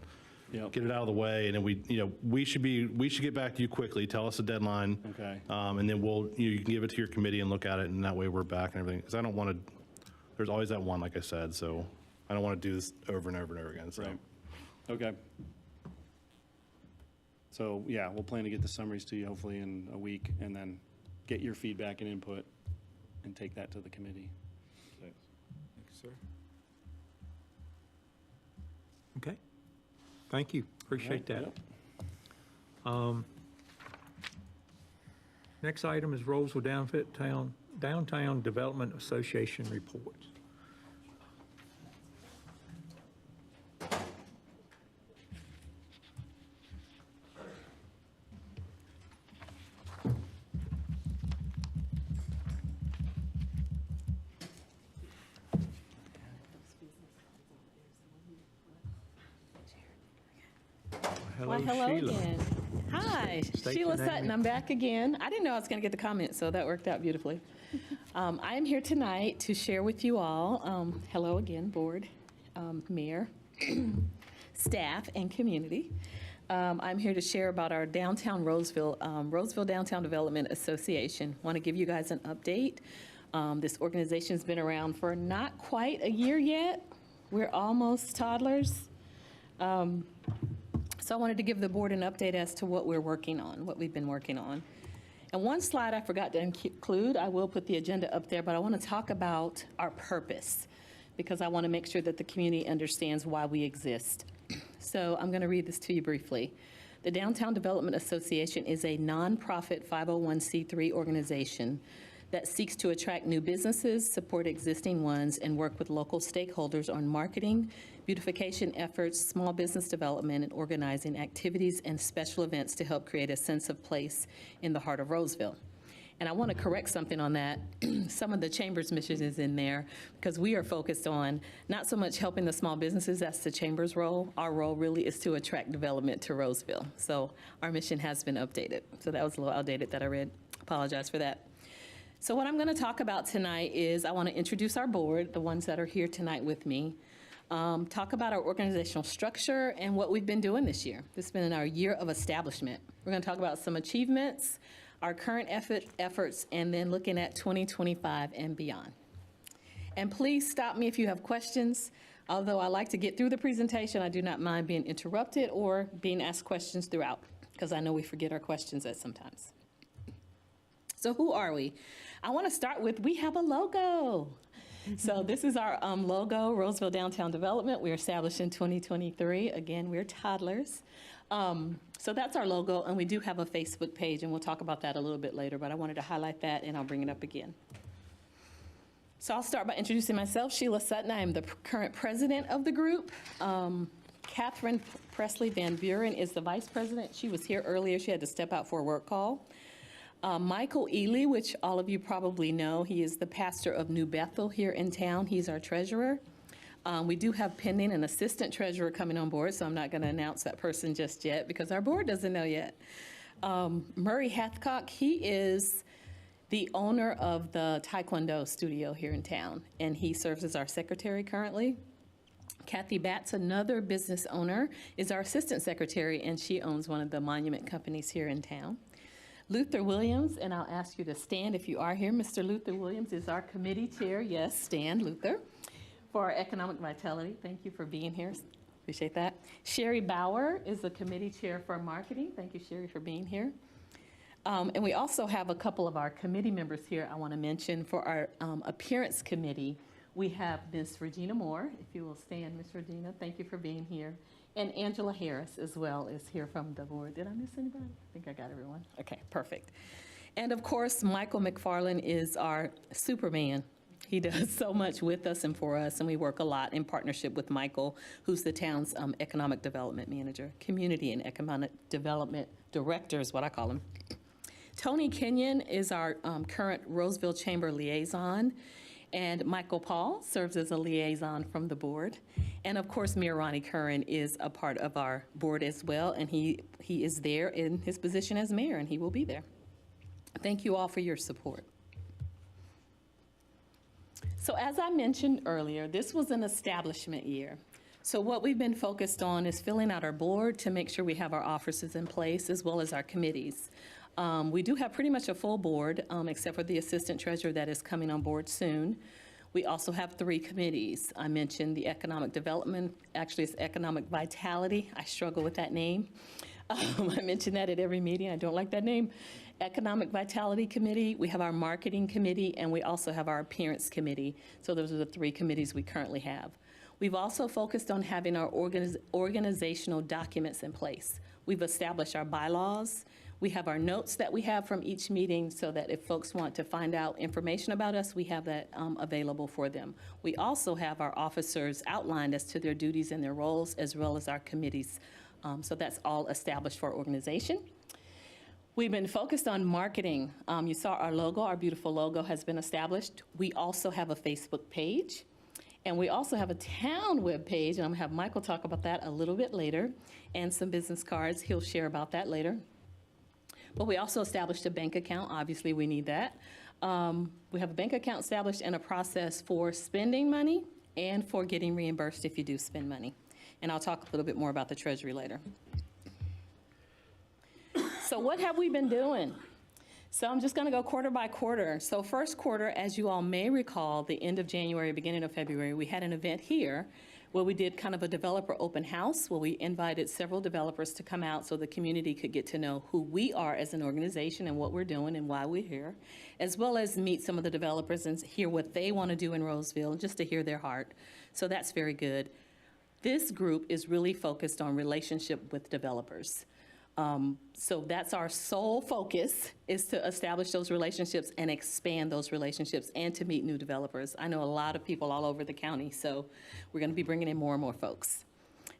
get it out of the way, and then we should get back to you quickly. Tell us a deadline. Okay. And then you can give it to your committee and look at it, and that way we're back and everything. Because I don't want to. There's always that one, like I said. So I don't want to do this over and over and over again. So. Right. Okay. So yeah, we'll plan to get the summaries to you hopefully in a week, and then get your feedback and input, and take that to the committee. Thanks. Thank you, sir. Okay. Thank you. Appreciate that. Next item is Rolesville Downtown Development Association reports. Why, hello Sheila. again. Hi, State Sheila your name. Sutton. I'm back again. I didn't know I was going to get the comment, so that worked out beautifully. I am here tonight to share with you all, hello again, board, mayor, staff, and community. I'm here to share about our downtown Rolesville Downtown Development Association. Want to give you guys an update. This organization's been around for not quite a year yet. We're almost toddlers. So I wanted to give the board an update as to what we're working on, what we've been working on. And one slide I forgot to include, I will put the agenda up there, but I want to talk about our purpose. because I want to make sure that the community understands why we exist. So I'm going to read this to you briefly. The Downtown Development Association is a nonprofit 501c3 organization that seeks to attract new businesses, support existing ones, and work with local stakeholders on marketing, beautification efforts, small business development, and organizing activities and special events to help create a sense of place in the heart of Rolesville. And I want to correct something on that. Some of the Chamber's mission is in there because we are focused on not so much helping the small businesses, that's the Chamber's role. Our role really is to attract development to Rolesville. So our mission has been updated. So that was a little outdated that I read. Apologize for that. So what I'm going to talk about tonight is I want to introduce our board, the ones that are here tonight with me, talk about our organizational structure and what we've been doing this year. This has been our year of establishment. We're going to talk about some achievements, our current efforts, and then looking at 2025 and beyond. And please stop me if you have questions. Although I like to get through the presentation, I do not mind being interrupted or being asked questions throughout, because I know we forget our questions at sometimes. So who are we? I want to start with, we have a logo. So this is our logo, Rolesville Downtown Development. We were established in 2023. Again, we're toddlers. So that's our logo, and we do have a Facebook page, and we'll talk about that a little bit later, but I wanted to highlight that, and I'll bring it up again. So I'll start by introducing myself, Sheila Sutton. I am the current president of the group. Catherine Presley Van Buren is the vice president. She was here earlier. She had to step out for a work call. Michael Ely, which all of you probably know, he is the pastor of New Bethel here in town. He's our treasurer. We do have pending an assistant treasurer coming on board, so I'm not going to announce that person just yet because our board doesn't know yet. Murray Hathcock, he is the owner of the Taekwondo studio here in town, and he serves as our secretary currently. Kathy Batts, another business owner, is our assistant secretary, and she owns one of the monument companies here in town. Luther Williams, and I'll ask you to stand if you are here. Mr. Luther Williams is our committee chair. Yes, stand, Luther, for our economic vitality. Thank you for being here. Appreciate that. Sherry Bauer is the committee chair for marketing. Thank you, Sherry, for being here. And we also have a couple of our committee members here I want to mention. For our appearance committee, we have Ms. Regina Moore. If you will stand, Ms. Regina, thank you for being here. And Angela Harris as well is here from the board. Did I miss anybody? I think I got everyone. Okay, perfect. And of course, Michael McFarland is our Superman. He does so much with us and for us, and we work a lot in partnership with Michael, who's the town's economic development manager, community and economic development director is what I call him. Tony Kenyon is our current Rolesville Chamber liaison, and Michael Paul serves as a liaison from the board. And of course, Mayor Ronnie Curran is a part of our board as well, and he is there in his position as mayor, and he will be there. Thank you all for your support. So as I mentioned earlier, this was an establishment year. So what we've been focused on is filling out our board to make sure we have our offices in place as well as our committees. We do have pretty much a full board, except for the assistant treasurer that is coming on board soon. We also have 3 committees. I mentioned the economic development, actually it's economic vitality. I struggle with that name. I mention that at every meeting. I don't like that name. Economic Vitality Committee, we have our Marketing Committee, and we also have our Appearance Committee. So those are the 3 committees we currently have. We've also focused on having our organizational documents in place. We've established our bylaws. We have our notes that we have from each meeting so that if folks want to find out information about us, we have that available for them. We also have our officers outlined as to their duties and their roles, as well as our committees. So that's all established for our organization. We've been focused on marketing. You saw our logo, our beautiful logo has been established. We also have a Facebook page, and we also have a town web page, and I'm gonna have Michael talk about that a little bit later, and some business cards. He'll share about that later. But we also established a bank account. Obviously, we need that. We have a bank account established and a process for spending money and for getting reimbursed if you do spend money. And I'll talk a little bit more about the Treasury later. So what have we been doing? So I'm just going to go quarter by quarter. So first quarter, as you all may recall, the end of January, beginning of February, we had an event here where we did kind of a developer open house, where we invited several developers to come out so the community could get to know who we are as an organization and what we're doing and why we're here, as well as meet some of the developers and hear what they want to do in Rolesville, just to hear their heart. So that's very good. This group is really focused on relationship with developers. So that's our sole focus, is to establish those relationships and expand those relationships and to meet new developers. I know a lot of people all over the county, so we're going to be bringing in more and more folks.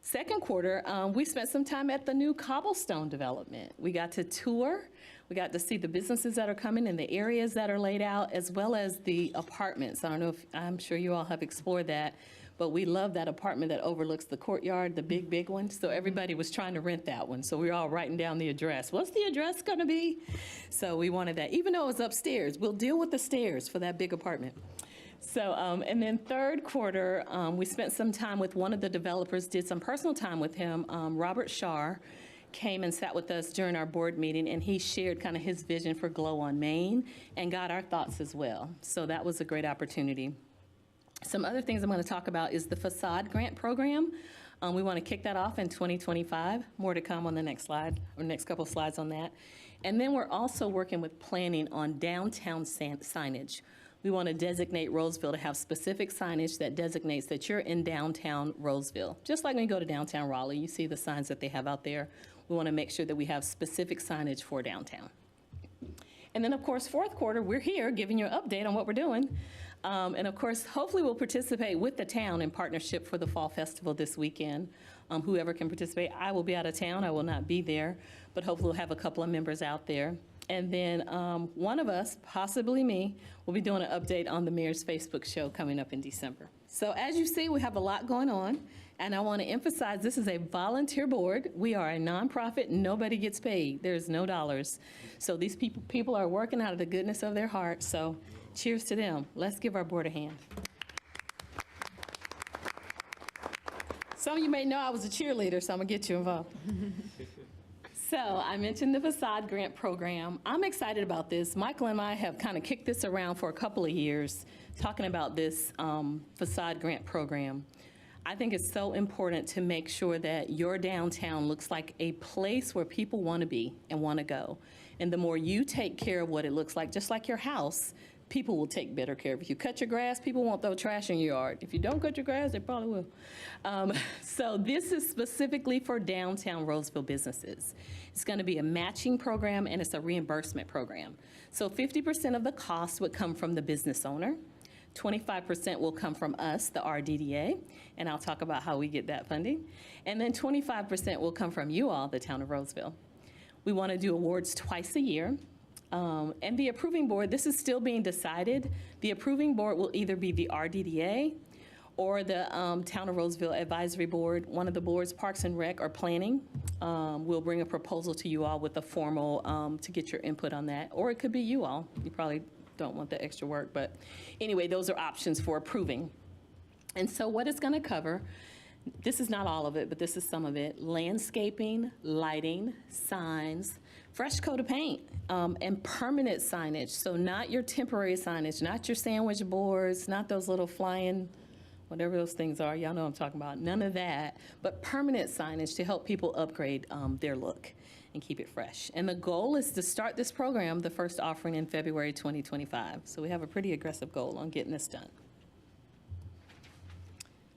Second quarter, we spent some time at the new cobblestone development. We got to tour, we got to see the businesses that are coming and the areas that are laid out, as well as the apartments. I don't know if, I'm sure you all have explored that, but we love that apartment that overlooks the courtyard, the big, big one. So everybody was trying to rent that one. So we were all writing down the address. What's the address going to be? So we wanted that. Even though it was upstairs, we'll deal with the stairs for that big apartment. So, and then third quarter, we spent some time with one of the developers, did some personal time with him. Robert Shar came and sat with us during our board meeting, and he shared kind of his vision for Glow on Main and got our thoughts as well. So that was a great opportunity. Some other things I'm going to talk about is the facade grant program. We want to kick that off in 2025. More to come on the next slide, or next couple slides on that. And then we're also working with planning on downtown signage. We want to designate Rolesville to have specific signage that designates that you're in downtown Rolesville. Just like when you go to downtown Raleigh, you see the signs that they have out there. We want to make sure that we have specific signage for downtown. And then, of course, fourth quarter, we're here giving you an update on what we're doing. And of course, hopefully we'll participate with the town in partnership for the Fall Festival this weekend. Whoever can participate, I will be out of town, I will not be there, but hopefully we'll have a couple of members out there. And then one of us, possibly me, will be doing an update on the mayor's Facebook show coming up in December. So as you see, we have a lot going on, and I want to emphasize this is a volunteer board. We are a nonprofit, nobody gets paid, there's no dollars. So these people are working out of the goodness of their heart, so cheers to them. Let's give our board a hand. Some of you may know I was a cheerleader, so I'm gonna get you involved. So I mentioned the facade grant program. I'm excited about this. Michael and I have kind of kicked this around for a couple of years, talking about this facade grant program. I think it's so important to make sure that your downtown looks like a place where people want to be and want to go. And the more you take care of what it looks like, just like your house, people will take better care of it. If you cut your grass, people won't throw trash in your yard. If you don't cut your grass, they probably will. So this is specifically for downtown Rolesville businesses. It's going to be a matching program, and it's a reimbursement program. So 50% of the cost would come from the business owner. 25% will come from us, the RDDA, and I'll talk about how we get that funding. And then 25% will come from you all, the town of Rolesville. We want to do awards twice a year. And the approving board, this is still being decided. The approving board will either be the RDDA or the Town of Rolesville Advisory Board. One of the boards, Parks and Rec or Planning, will bring a proposal to you all with a formal, to get your input on that. Or it could be you all. You probably don't want the extra work, but anyway, those are options for approving. And so what it's gonna cover, this is not all of it, but this is some of it: landscaping, lighting, signs, fresh coat of paint, and permanent signage. So not your temporary signage, not your sandwich boards, not those little flying, whatever those things are, y'all know what I'm talking about, none of that, but permanent signage to help people upgrade their look and keep it fresh. And the goal is to start this program, the first offering, in February 2025. So we have a pretty aggressive goal on getting this done.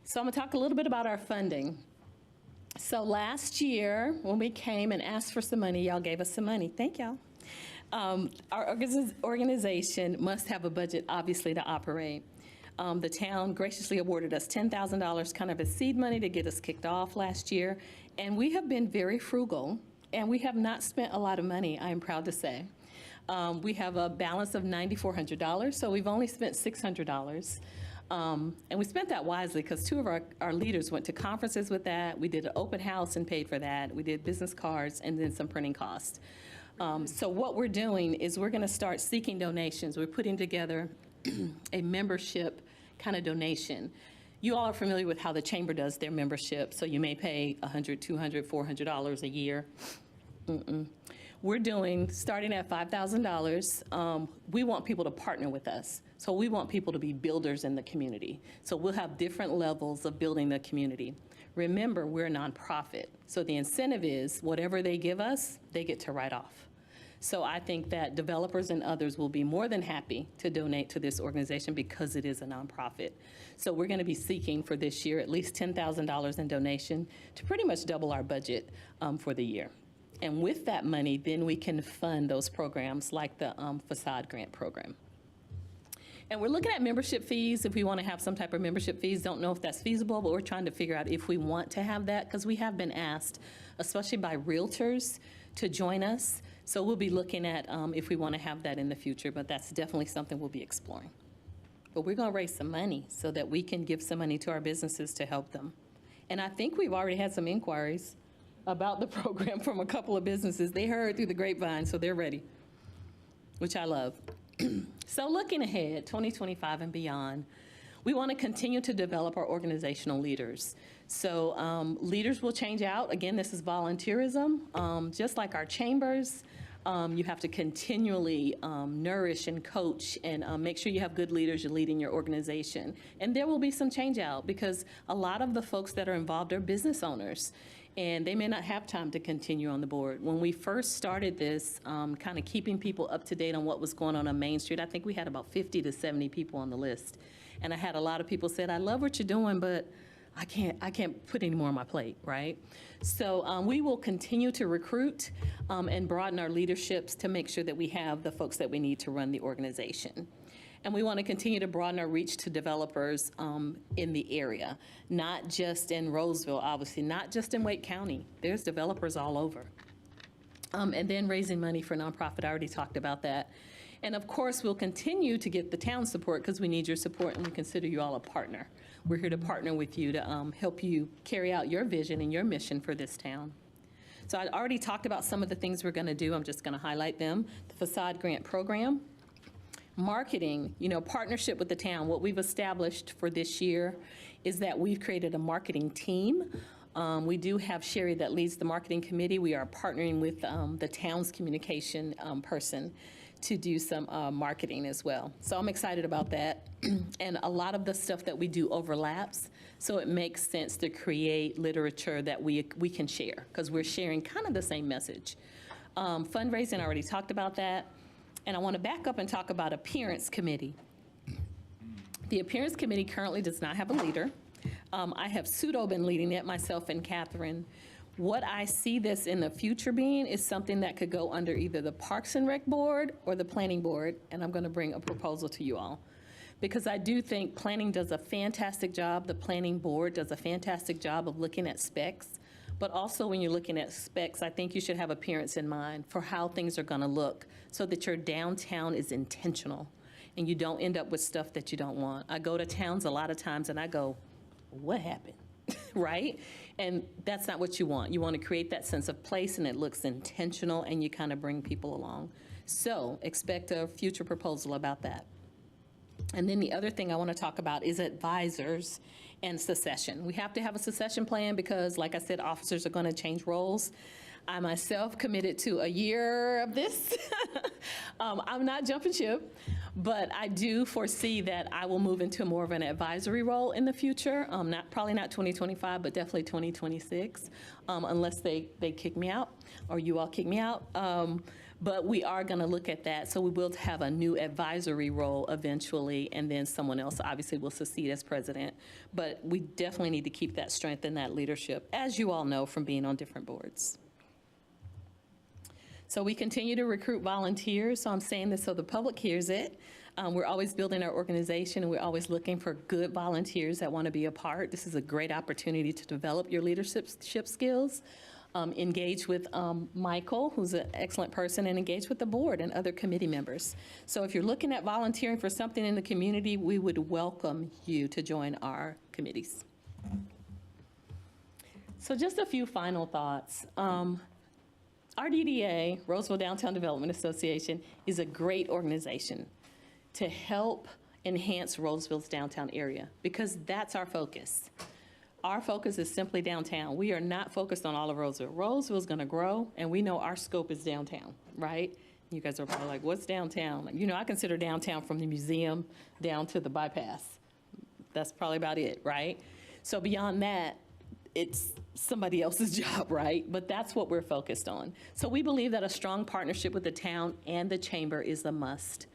So I'm gonna talk a little bit about our funding. So last year, when we came and asked for some money, y'all gave us some money. Thank y'all. Our organization must have a budget, obviously, to operate. The town graciously awarded us $10,000 kind of as seed money to get us kicked off last year. And we have been very frugal, and we have not spent a lot of money, I am proud to say. We have a balance of $9,400, so we've only spent $600. And we spent that wisely because two of our leaders went to conferences with that. We did an open house and paid for that. We did business cards and then some printing costs. So what we're doing is we're going to start seeking donations. We're putting together a membership kind of donation. You all are familiar with how the chamber does their membership, so you may pay $100, $200, $400 a year. we're doing, starting at $5,000, we want people to partner with us. So we want people to be builders in the community. So we'll have different levels of building the community. Remember, we're a nonprofit. So the incentive is whatever they give us, they get to write off. So I think that developers and others will be more than happy to donate to this organization because it is a nonprofit. So we're going to be seeking for this year at least $10,000 in donation to pretty much double our budget for the year. And with that money, then we can fund those programs like the facade grant program. And we're looking at membership fees, if we want to have some type of membership fees. Don't know if that's feasible, but we're trying to figure out if we want to have that, because we have been asked, especially by realtors, to join us. So we'll be looking at if we want to have that in the future, but that's definitely something we'll be exploring. But we're going to raise some money so that we can give some money to our businesses to help them. And I think we've already had some inquiries about the program from a couple of businesses. They heard through the grapevine, so they're ready, which I love. So looking ahead, 2025 and beyond, we want to continue to develop our organizational leaders. So leaders will change out. Again, this is volunteerism. Just like our chambers, you have to continually nourish and coach and make sure you have good leaders leading your organization. And there will be some change out because a lot of the folks that are involved are business owners, and they may not have time to continue on the board. When we first started this, kind of keeping people up to date on what was going on Main Street, I think we had about 50 to 70 people on the list. And I had a lot of people said, I love what you're doing, but I can't put any more on my plate, right? So we will continue to recruit and broaden our leaderships to make sure that we have the folks that we need to run the organization. And we want to continue to broaden our reach to developers in the area, not just in Rolesville, obviously, not just in Wake County. There's developers all over. And then raising money for nonprofit, I already talked about that. And of course, we'll continue to get the town support because we need your support and we consider you all a partner. We're here to partner with you to help you carry out your vision and your mission for this town. So I already talked about some of the things we're going to do. I'm just going to highlight them. The facade grant program. Marketing, partnership with the town. What we've established for this year is that we've created a marketing team. We do have Sherry that leads the marketing committee. We are partnering with the town's communication person to do some marketing as well. So I'm excited about that. And a lot of the stuff that we do overlaps, so it makes sense to create literature that we can share because we're sharing kind of the same message. Fundraising, I already talked about that. And I want to back up and talk about Appearance Committee. The Appearance Committee currently does not have a leader. I have pseudo been leading it, myself and Catherine. What I see this in the future being is something that could go under either the Parks and Rec Board or the Planning Board, and I'm going to bring a proposal to you all. Because I do think planning does a fantastic job, the Planning Board does a fantastic job of looking at specs, but also when you're looking at specs, I think you should have appearance in mind for how things are going to look so that your downtown is intentional and you don't end up with stuff that you don't want. I go to towns a lot of times and I go, what happened? Right? And that's not what you want. You want to create that sense of place and it looks intentional and you kind of bring people along. So expect a future proposal about that. And then the other thing I want to talk about is advisors and succession. We have to have a succession plan because, like I said, officers are going to change roles. I myself committed to a year of this. I'm not jumping ship, but I do foresee that I will move into more of an advisory role in the future. Probably not 2025, but definitely 2026, unless they kick me out or you all kick me out. But we are going to look at that. So we will have a new advisory role eventually, and then someone else obviously will succeed as president. But we definitely need to keep that strength and that leadership, as you all know from being on different boards. So we continue to recruit volunteers. So I'm saying this so the public hears it. We're always building our organization, and we're always looking for good volunteers that want to be a part. This is a great opportunity to develop your leadership skills. Engage with Michael, who's an excellent person, and engage with the board and other committee members. So if you're looking at volunteering for something in the community, we would welcome you to join our committees. So just a few final thoughts. RDDA, Rolesville Downtown Development Association, is a great organization to help enhance Rolesville's downtown area because that's our focus. Our focus is simply downtown. We are not focused on all of Roseville. Roseville's going to grow, and we know our scope is downtown, right? You guys are probably like, what's downtown? Like, I consider downtown from the museum down to the bypass. That's probably about it, right? So beyond that, it's somebody else's job, right? But that's what we're focused on. So we believe that a strong partnership with the town and the chamber is a must.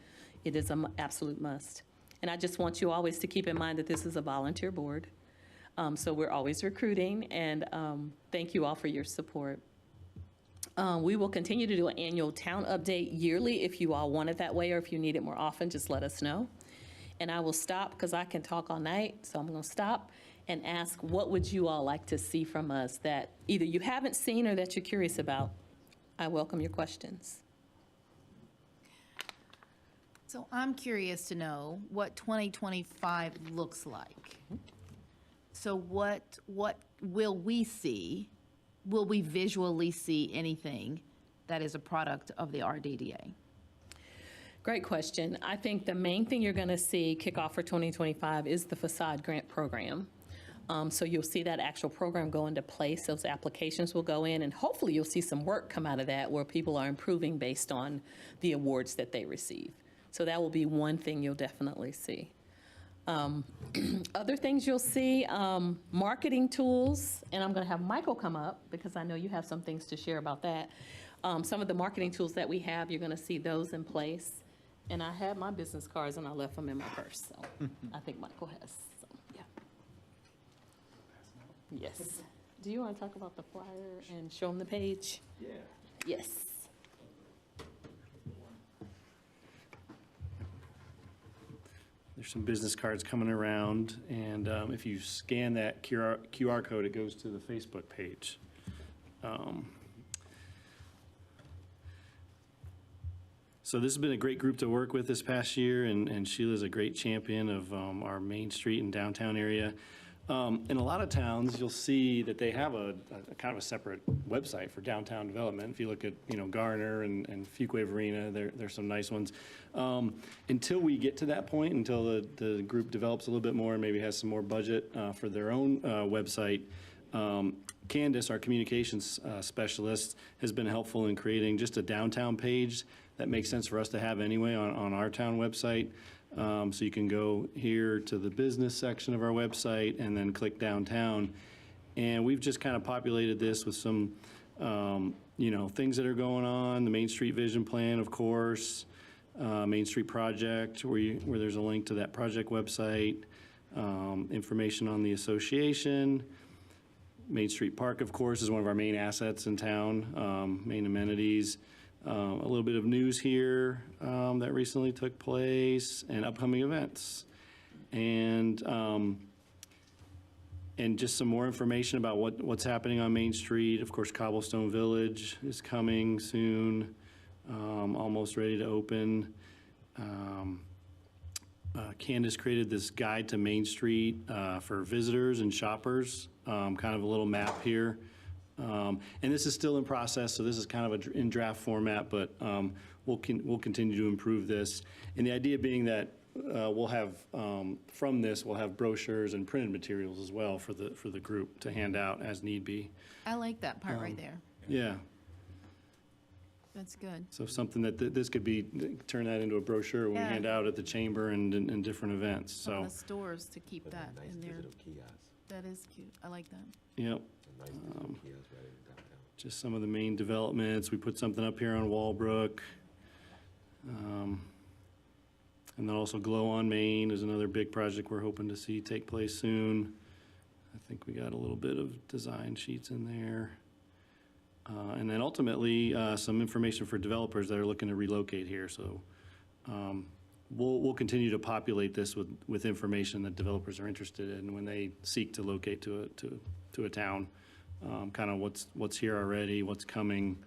It is an absolute must. And I just want you always to keep in mind that this is a volunteer board. So we're always recruiting, and thank you all for your support. We will continue to do an annual town update yearly if you all want it that way, or if you need it more often, just let us know. And I will stop because I can talk all night, so I'm going to stop and ask, what would you all like to see from us that either you haven't seen or that you're curious about? I welcome your questions. So I'm curious to know what 2025 looks like. So what will we see? Will we visually see anything that is a product of the RDDA? Great question. I think the main thing you're going to see kick off for 2025 is the facade grant program. So you'll see that actual program go into place. Those applications will go in, and hopefully you'll see some work come out of that where people are improving based on the awards that they receive. So that will be one thing you'll definitely see. Other things you'll see, marketing tools, and I'm going to have Michael come up because I know you have some things to share about that. Some of the marketing tools that we have, you're going to see those in place. And I had my business cards and I left them in my purse, so I think Michael has some, yeah. Yes. Do you want to talk about the flyer and show them the page? Yeah. Yes. There's some business cards coming around, and if you scan that QR code, it goes to the Facebook page. So this has been a great group to work with this past year, and Sheila's a great champion of our Main Street and downtown area. In a lot of towns, you'll see that they have a kind of a separate website for downtown development. If you look at, Garner and Fuquay Arena, there's some nice ones. Until we get to that point, until the group develops a little bit more and maybe has some more budget for their own website, Candace, our communications specialist, has been helpful in creating just a downtown page that makes sense for us to have anyway on our town website. So you can go here to the business section of our website and then click downtown. And we've just kind of populated this with some, things that are going on, the Main Street Vision Plan, of course, Main Street Project, where there's a link to that project website, information on the association. Main Street Park, of course, is one of our main assets in town, main amenities. A little bit of news here that recently took place, and upcoming events. And just some more information about what's happening on Main Street. Of course, Cobblestone Village is coming soon, almost ready to open. Candace created this guide to Main Street for visitors and shoppers, kind of a little map here. And this is still in process, so this is kind of in draft format, but we'll continue to improve this. And the idea being that we'll have, from this, we'll have brochures and printed materials as well for the group to hand out as need be. I like that part right there. Yeah. That's good. So something that this could be, turn that into a brochure we Yeah. hand out at the chamber and in different events, Some of so. the stores to keep that Nice in there. digital kiosk. That is cute. I like that. Yep. A nice digital kiosk right in downtown. Just some of the main developments. We put something up here on Walbrook. And then also Glow on Main is another big project we're hoping to see take place soon. I think we got a little bit of design sheets in there. And then ultimately, some information for developers that are looking to relocate here. So we'll continue to populate this with information that developers are interested in when they seek to locate to a town. Kind of what's here already, what's coming.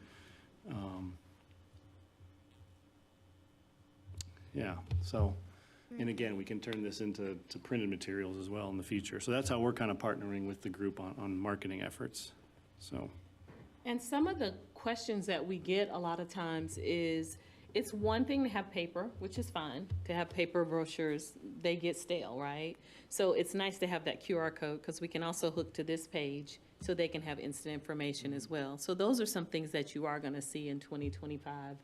Yeah, so, and again, we can turn this into printed materials as well in the future. So that's how we're kind of partnering with the group on marketing efforts, so. And some of the questions that we get a lot of times is it's one thing to have paper, which is fine, to have paper brochures, they get stale, right? So it's nice to have that QR code, because we can also hook to this page so they can have instant information as well. So those are some things that you are gonna see in 2025.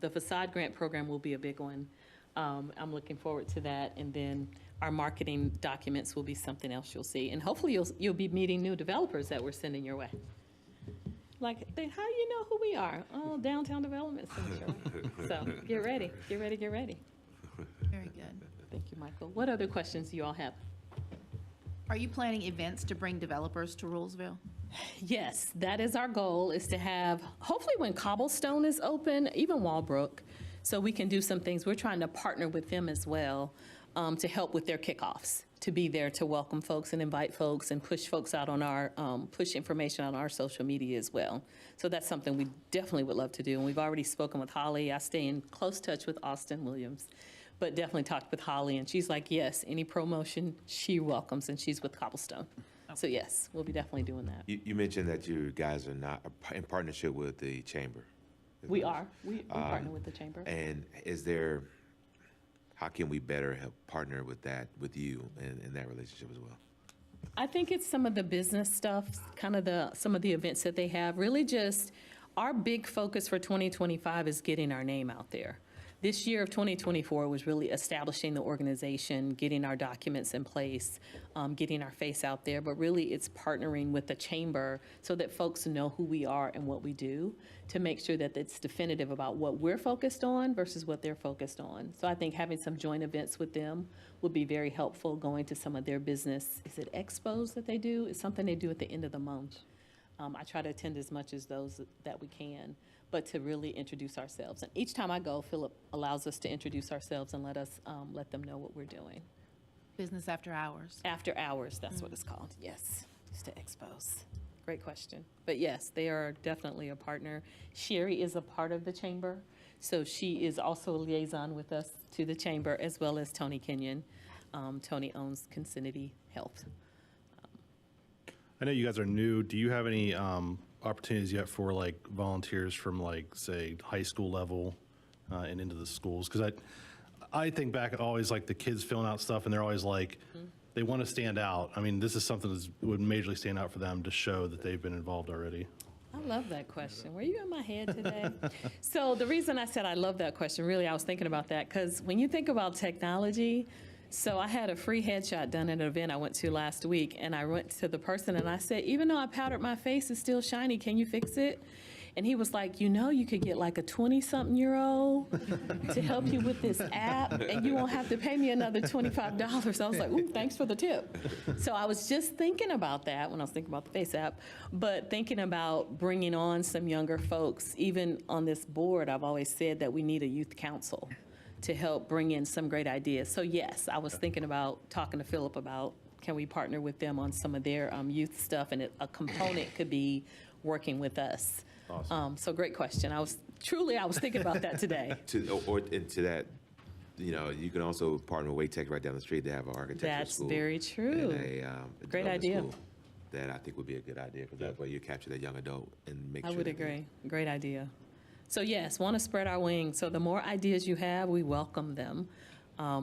The facade grant program will be a big one. I'm looking forward to that, and then our marketing documents will be something else you'll see. And hopefully you'll be meeting new developers that we're sending your way. Like, how do you know who we are? Oh, Downtown Development Center. So get ready, get ready, get ready. Very good. Thank you, Michael. What other questions do you all have? Are you planning events to bring developers to Rolesville? Yes, that is our goal, is to have, hopefully when Cobblestone is open, even Walbrook, so we can do some things. We're trying to partner with them as well to help with their kickoffs, to be there to welcome folks and invite folks and push folks out on our, push information on our social media as well. So that's something we definitely would love to do. And we've already spoken with Holly. I stay in close touch with Austin Williams, but definitely talked with Holly, and she's like, yes, any promotion she welcomes, and she's with Cobblestone. So yes, we'll be definitely doing that. You mentioned that you guys are not in partnership with the chamber. We are. We partner with the chamber. And how can we better help partner with that, with you in that relationship as well? I think it's some of the business stuff, kind of some of the events that they have. Really just, our big focus for 2025 is getting our name out there. This year of 2024 was really establishing the organization, getting our documents in place, getting our face out there, but really it's partnering with the chamber so that folks know who we are and what we do, to make sure that it's definitive about what we're focused on versus what they're focused on. So I think having some joint events with them would be very helpful, going to some of their business, is it expos that they do? It's something they do at the end of the month. I try to attend as much as those that we can, but to really introduce ourselves. And each time I go, Philip allows us to introduce ourselves and let them know what we're doing. Business after hours? After hours, that's what it's called, yes, just to expose. Great question. But yes, they are definitely a partner. Sherry is a part of the chamber, so she is also a liaison with us to the chamber, as well as Tony Kenyon. Tony owns Consinity Health. I know you guys are new. Do you have any opportunities yet for like volunteers from like, say, high school level and into the schools? Because I think back at always like the kids filling out stuff, and they're always like, they want to stand out. I mean, this is something that would majorly stand out for them to show that they've been involved already. I love that question. Were you in my head today? So the reason I said I love that question, really, I was thinking about that, because when you think about technology, so I had a free headshot done at an event I went to last week, and I went to the person and I said, even though I powdered my face, it's still shiny, can you fix it? And he was like, you know, you could get like a 20-something-year-old to help you with this app, and you won't have to pay me another $25. I was like, ooh, thanks for the tip. So I was just thinking about that when I was thinking about the Face app, but thinking about bringing on some younger folks. Even on this board, I've always said that we need a youth council to help bring in some great ideas. So yes, I was thinking about talking to Philip about, can we partner with them on some of their youth stuff, and a component could be working with us. Awesome. So great question. I was thinking about that today. To that, you know, you can also partner with Wake Tech right down the street. They have an architecture school. That's very true. And a great development idea. school that I think would be a good idea, because that way you capture that young adult and make sure. I would agree. Great idea. So yes, want to spread our wings. So the more ideas you have, we welcome them.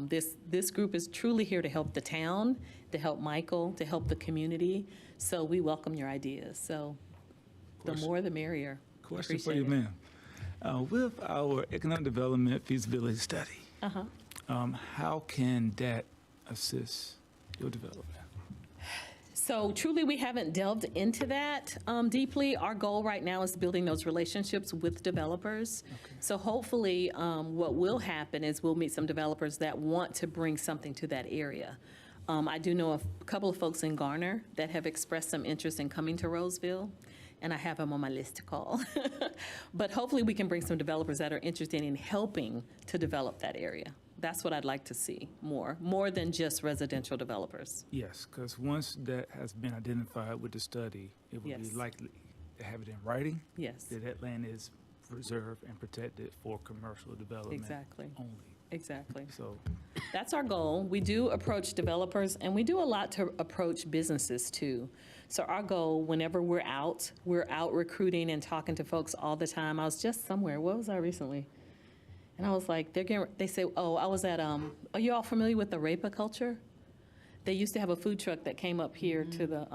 This group is truly here to help the town, to help Michael, to help the community. So we welcome your ideas. So the more the merrier. Question for you, ma'am. With our economic development feasibility study, how can that assist your development? So truly, we haven't delved into that deeply. Our goal right now is building those relationships with developers. Okay. So hopefully what will happen is we'll meet some developers that want to bring something to that area. I do know a couple of folks in Garner that have expressed some interest in coming to Rolesville, and I have them on my list to call. But hopefully we can bring some developers that are interested in helping to develop that area. That's what I'd like to see more than just residential developers. Yes, because once that has been identified with the study, it would be likely to have it in writing. Yes. That land is preserved and protected for commercial development only. Exactly. So that's our goal. We do approach developers, and we do a lot to approach businesses too. So our goal, whenever we're out recruiting and talking to folks all the time. I was just somewhere. Where was I recently? And I was like, they said, oh, I was at, are you all familiar with the Rapa culture? They used to have a food truck that came up here to the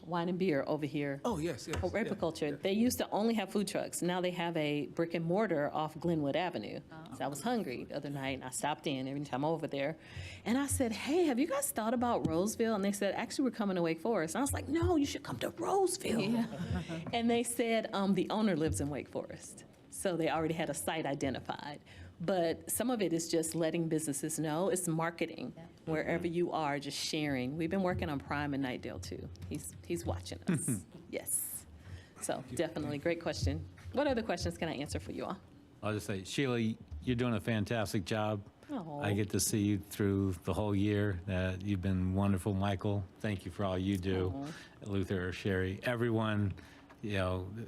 wine and beer over here. Oh, yes, yes. Oh, yeah, Culture. yeah. They used to only have food trucks. Now they have a brick and mortar off Glenwood Avenue. So I was hungry the other night, and I stopped in every time I'm over there. And I said, hey, have you guys thought about Roseville? And they said, actually, we're coming to Wake Forest. And I was like, no, you should come to Roseville. And they said, the owner lives in Wake Forest. So they already had a site identified. But some of it is just letting businesses know. It's marketing. Wherever you are, just sharing. We've been working on Prime and Nightdale, too. He's watching us. Yes. So definitely, great question. What other questions can I answer for you all? I'll just say, Sheila, you're doing a fantastic job. Oh. I get to see you through the whole year. You've been wonderful, Michael. Thank you for all you do. Luther, Sherry, everyone,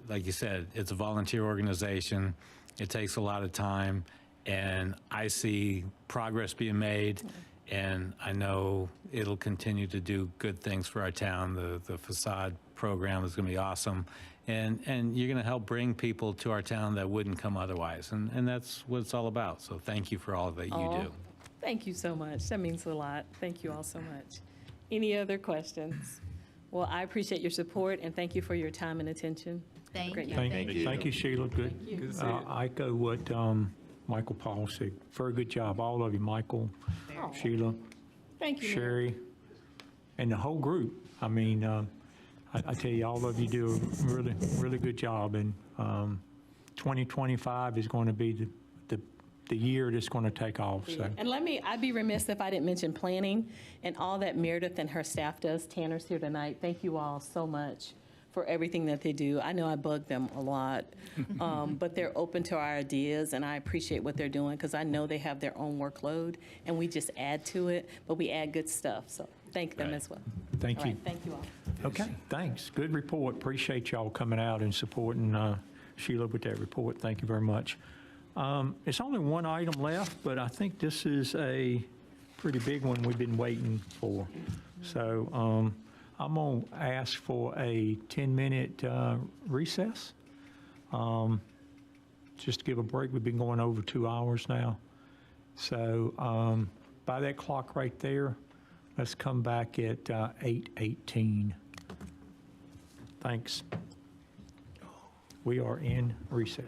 like you said, it's a volunteer organization. It takes a lot of time, and I see progress being made, and I know it'll continue to do good things for our town. The facade program is going to be awesome, and you're going to help bring people to our town that wouldn't come otherwise, and that's what it's all about. So thank you for all that you do. Thank you so much. That means a lot. Thank you all so much. Any other questions? Well, I appreciate your support, and thank you for your time and attention. Have a great night. Thank you, Sheila. Good. Good to see you. I echo what Michael Paul said. Very good job, all of you, Michael, Sheila, Thank you. Mayor. Sherry, and the whole group. I mean, I tell you, all of you do a really, really good job, and 2025 is going to be the year that's going to take off. So. And I'd be remiss if I didn't mention planning and all that Meredith and her staff does. Tanner's here tonight. Thank you all so much for everything that they do. I know I bug them a lot, but they're open to our ideas, and I appreciate what they're doing because I know they have their own workload, and we just add to it, but we add good stuff. So thank them as well. Thank All you. right, thank you all. Okay, thanks. Good report. Appreciate y'all coming out and supporting Sheila with that report. Thank you very much. It's only one item left, but I think this is a pretty big one we've been waiting for. So I'm going to ask for a 10-minute recess. Just to give a break. We've been going over 2 hours now. So by that clock right there, let's come back at 8:18. Thanks. We are in recess.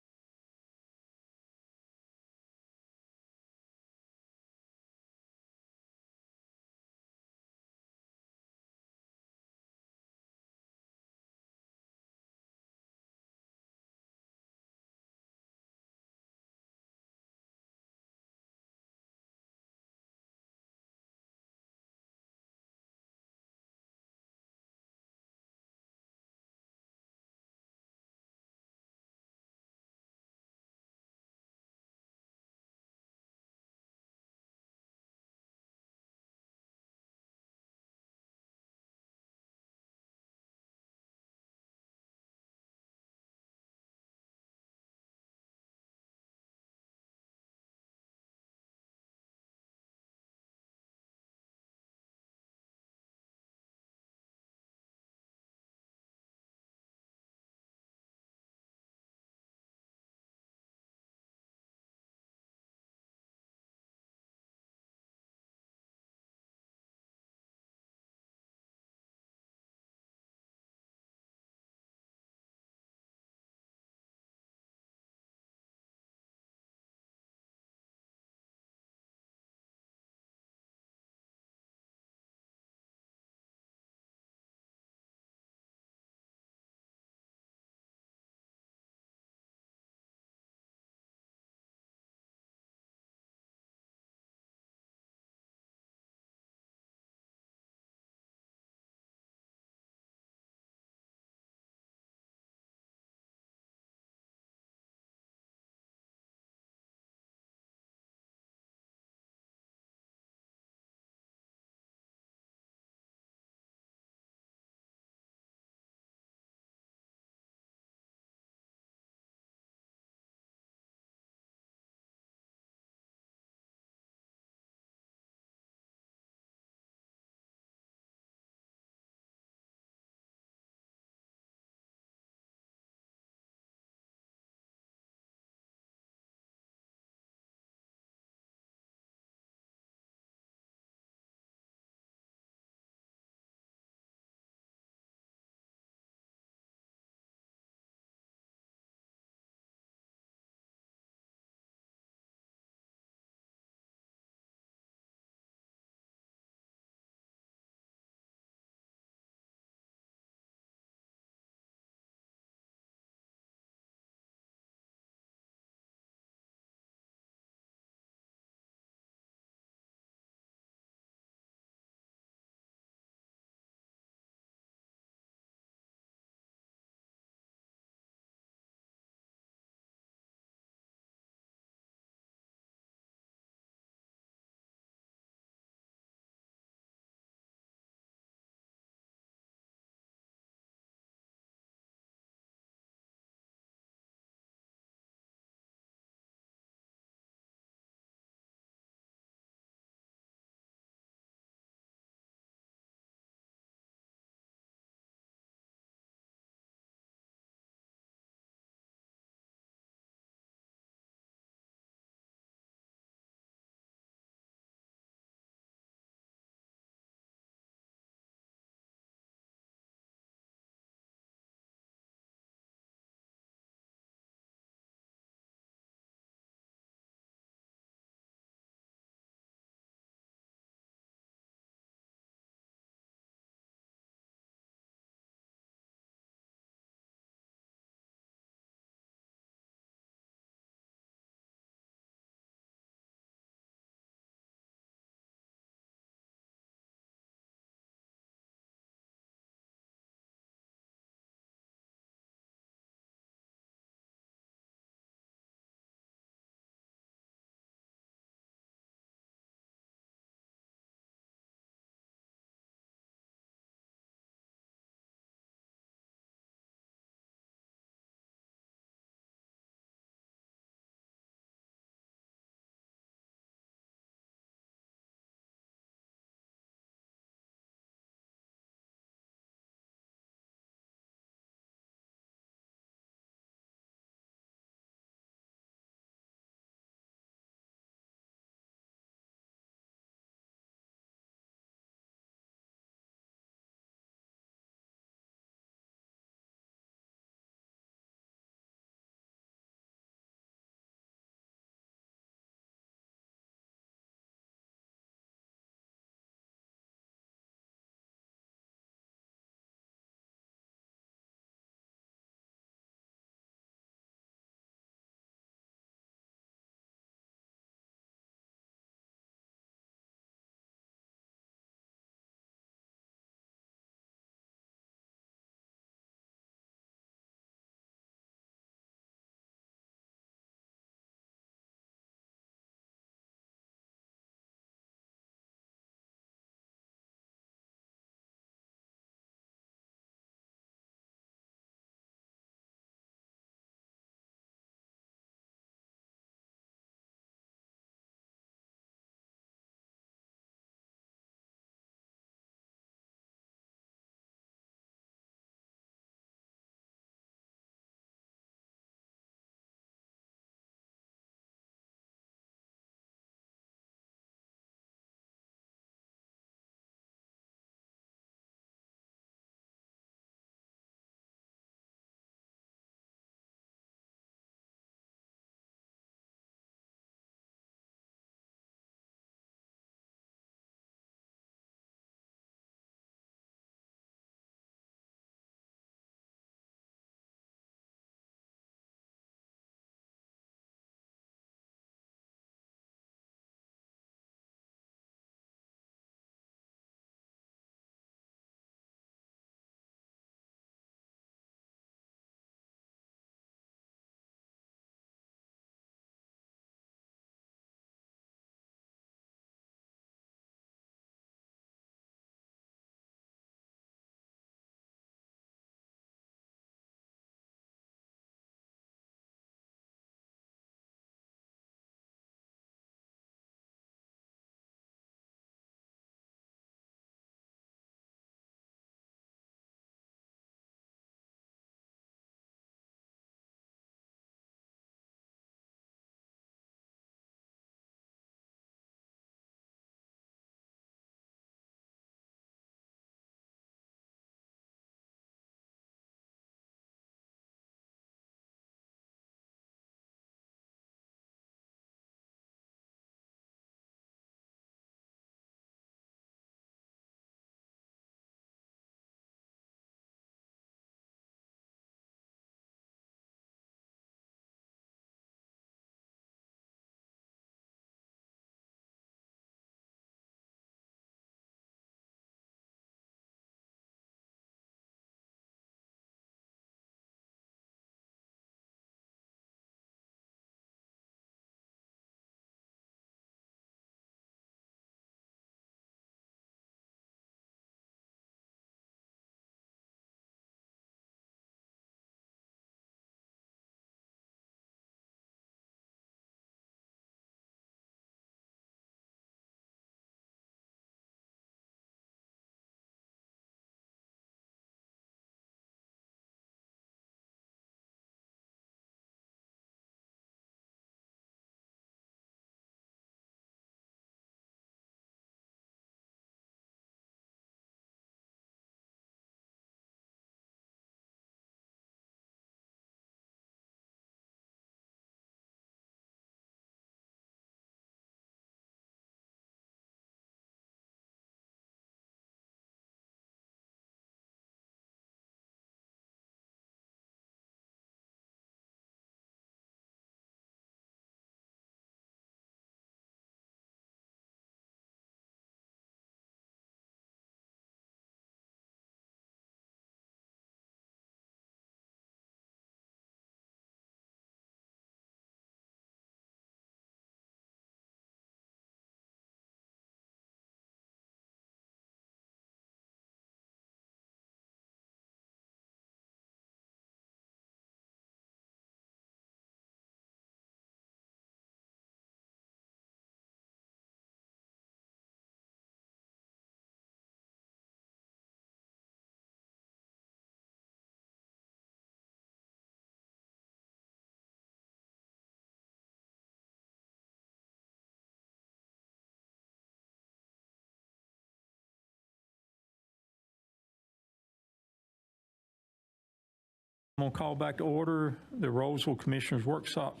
Going to call back to order the Rolesville Commissioners Workshop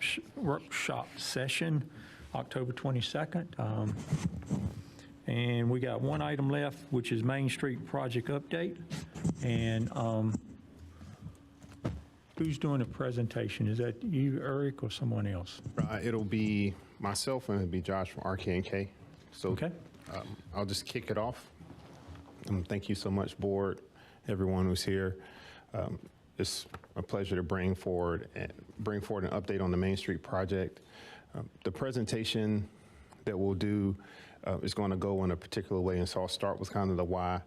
session, October 22nd. And we got one item left, which is Main Street project update. And who's doing the presentation? Is that you, Eric, or someone else? It'll be myself and it'll be Josh from RK&K. So Okay. I'll just kick it off. Thank you so much, board, everyone who's here. It's a pleasure to bring forward an update on the Main Street project. The presentation that we'll do is going to go in a particular way, and so I'll start with kind of the why.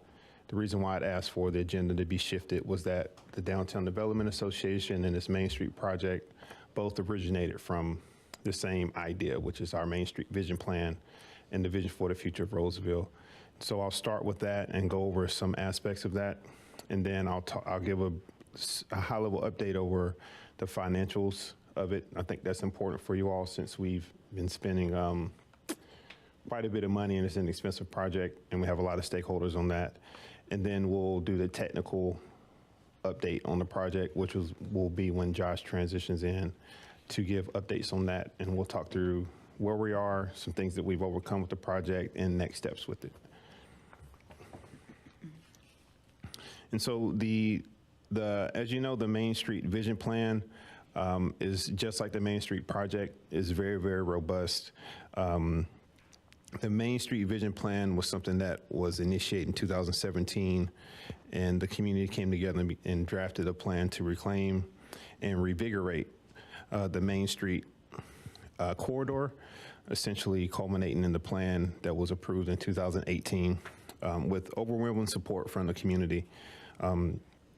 The reason why I'd asked for the agenda to be shifted was that the Downtown Development Association and this Main Street project both originated from the same idea, which is our Main Street vision plan and the vision for the future of Rolesville. So I'll start with that and go over some aspects of that, and then I'll give a high-level update over the financials of it. I think that's important for you all since we've been spending quite a bit of money and it's an expensive project, and we have a lot of stakeholders on that. And then we'll do the technical update on the project, which will be when Josh transitions in to give updates on that, and we'll talk through where we are, some things that we've overcome with the project, and next steps with it. And so as you know, the Main Street Vision Plan is just like the Main Street project, is very, very robust. The Main Street Vision Plan was something that was initiated in 2017, and the community came together and drafted a plan to reclaim and revigorate the Main Street corridor, essentially culminating in the plan that was approved in 2018 with overwhelming support from the community.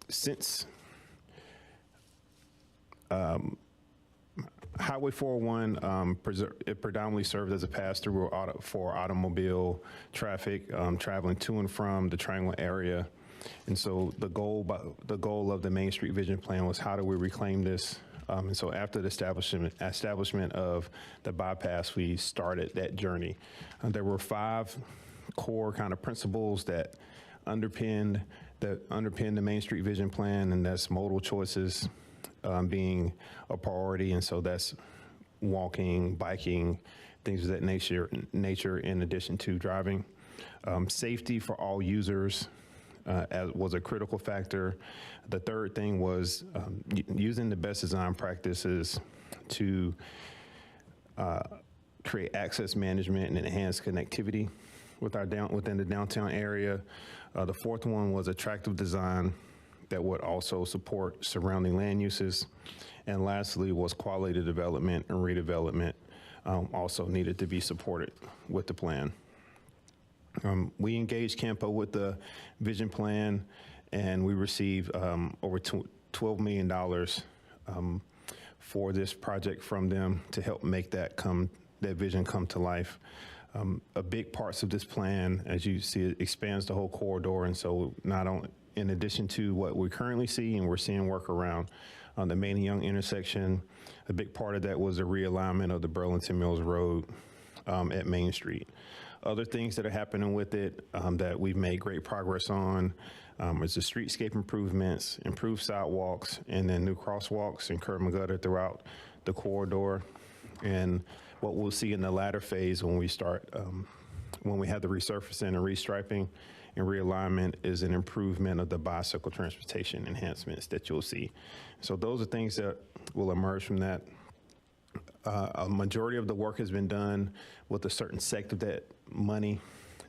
Since Highway 401 it predominantly served as a pass-through for automobile traffic traveling to and from the Triangle area. And so the goal of the Main Street Vision Plan was, how do we reclaim this? And so after the establishment of the bypass, we started that journey. There were 5 core kind of principles that underpinned the Main Street Vision Plan, and that's modal choices being a priority, and so that's walking, biking, things of that nature in addition to driving. Safety for all users was a critical factor. The third thing was using the best design practices to create access management and enhance connectivity within the downtown area. The fourth one was attractive design that would also support surrounding land uses. And lastly was quality development and redevelopment also needed to be supported with the plan. We engaged Campo with the vision plan, and we received over $12 million for this project from them to help make that vision come to life. A big parts of this plan, as you see, it expands the whole corridor, and so not only, in addition to what we currently see, and we're seeing work around the Main and Young intersection, a big part of that was a realignment of the Burlington Mills Road at Main Street. Other things that are happening with it that we've made great progress on is the streetscape improvements, improved sidewalks, and then new crosswalks and curb and gutter throughout the corridor. And what we'll see in the latter phase when we start, when we have the resurfacing and restriping and realignment, is an improvement of the bicycle transportation enhancements that you'll see. So those are things that will emerge from that. A majority of the work has been done with a certain sect of that money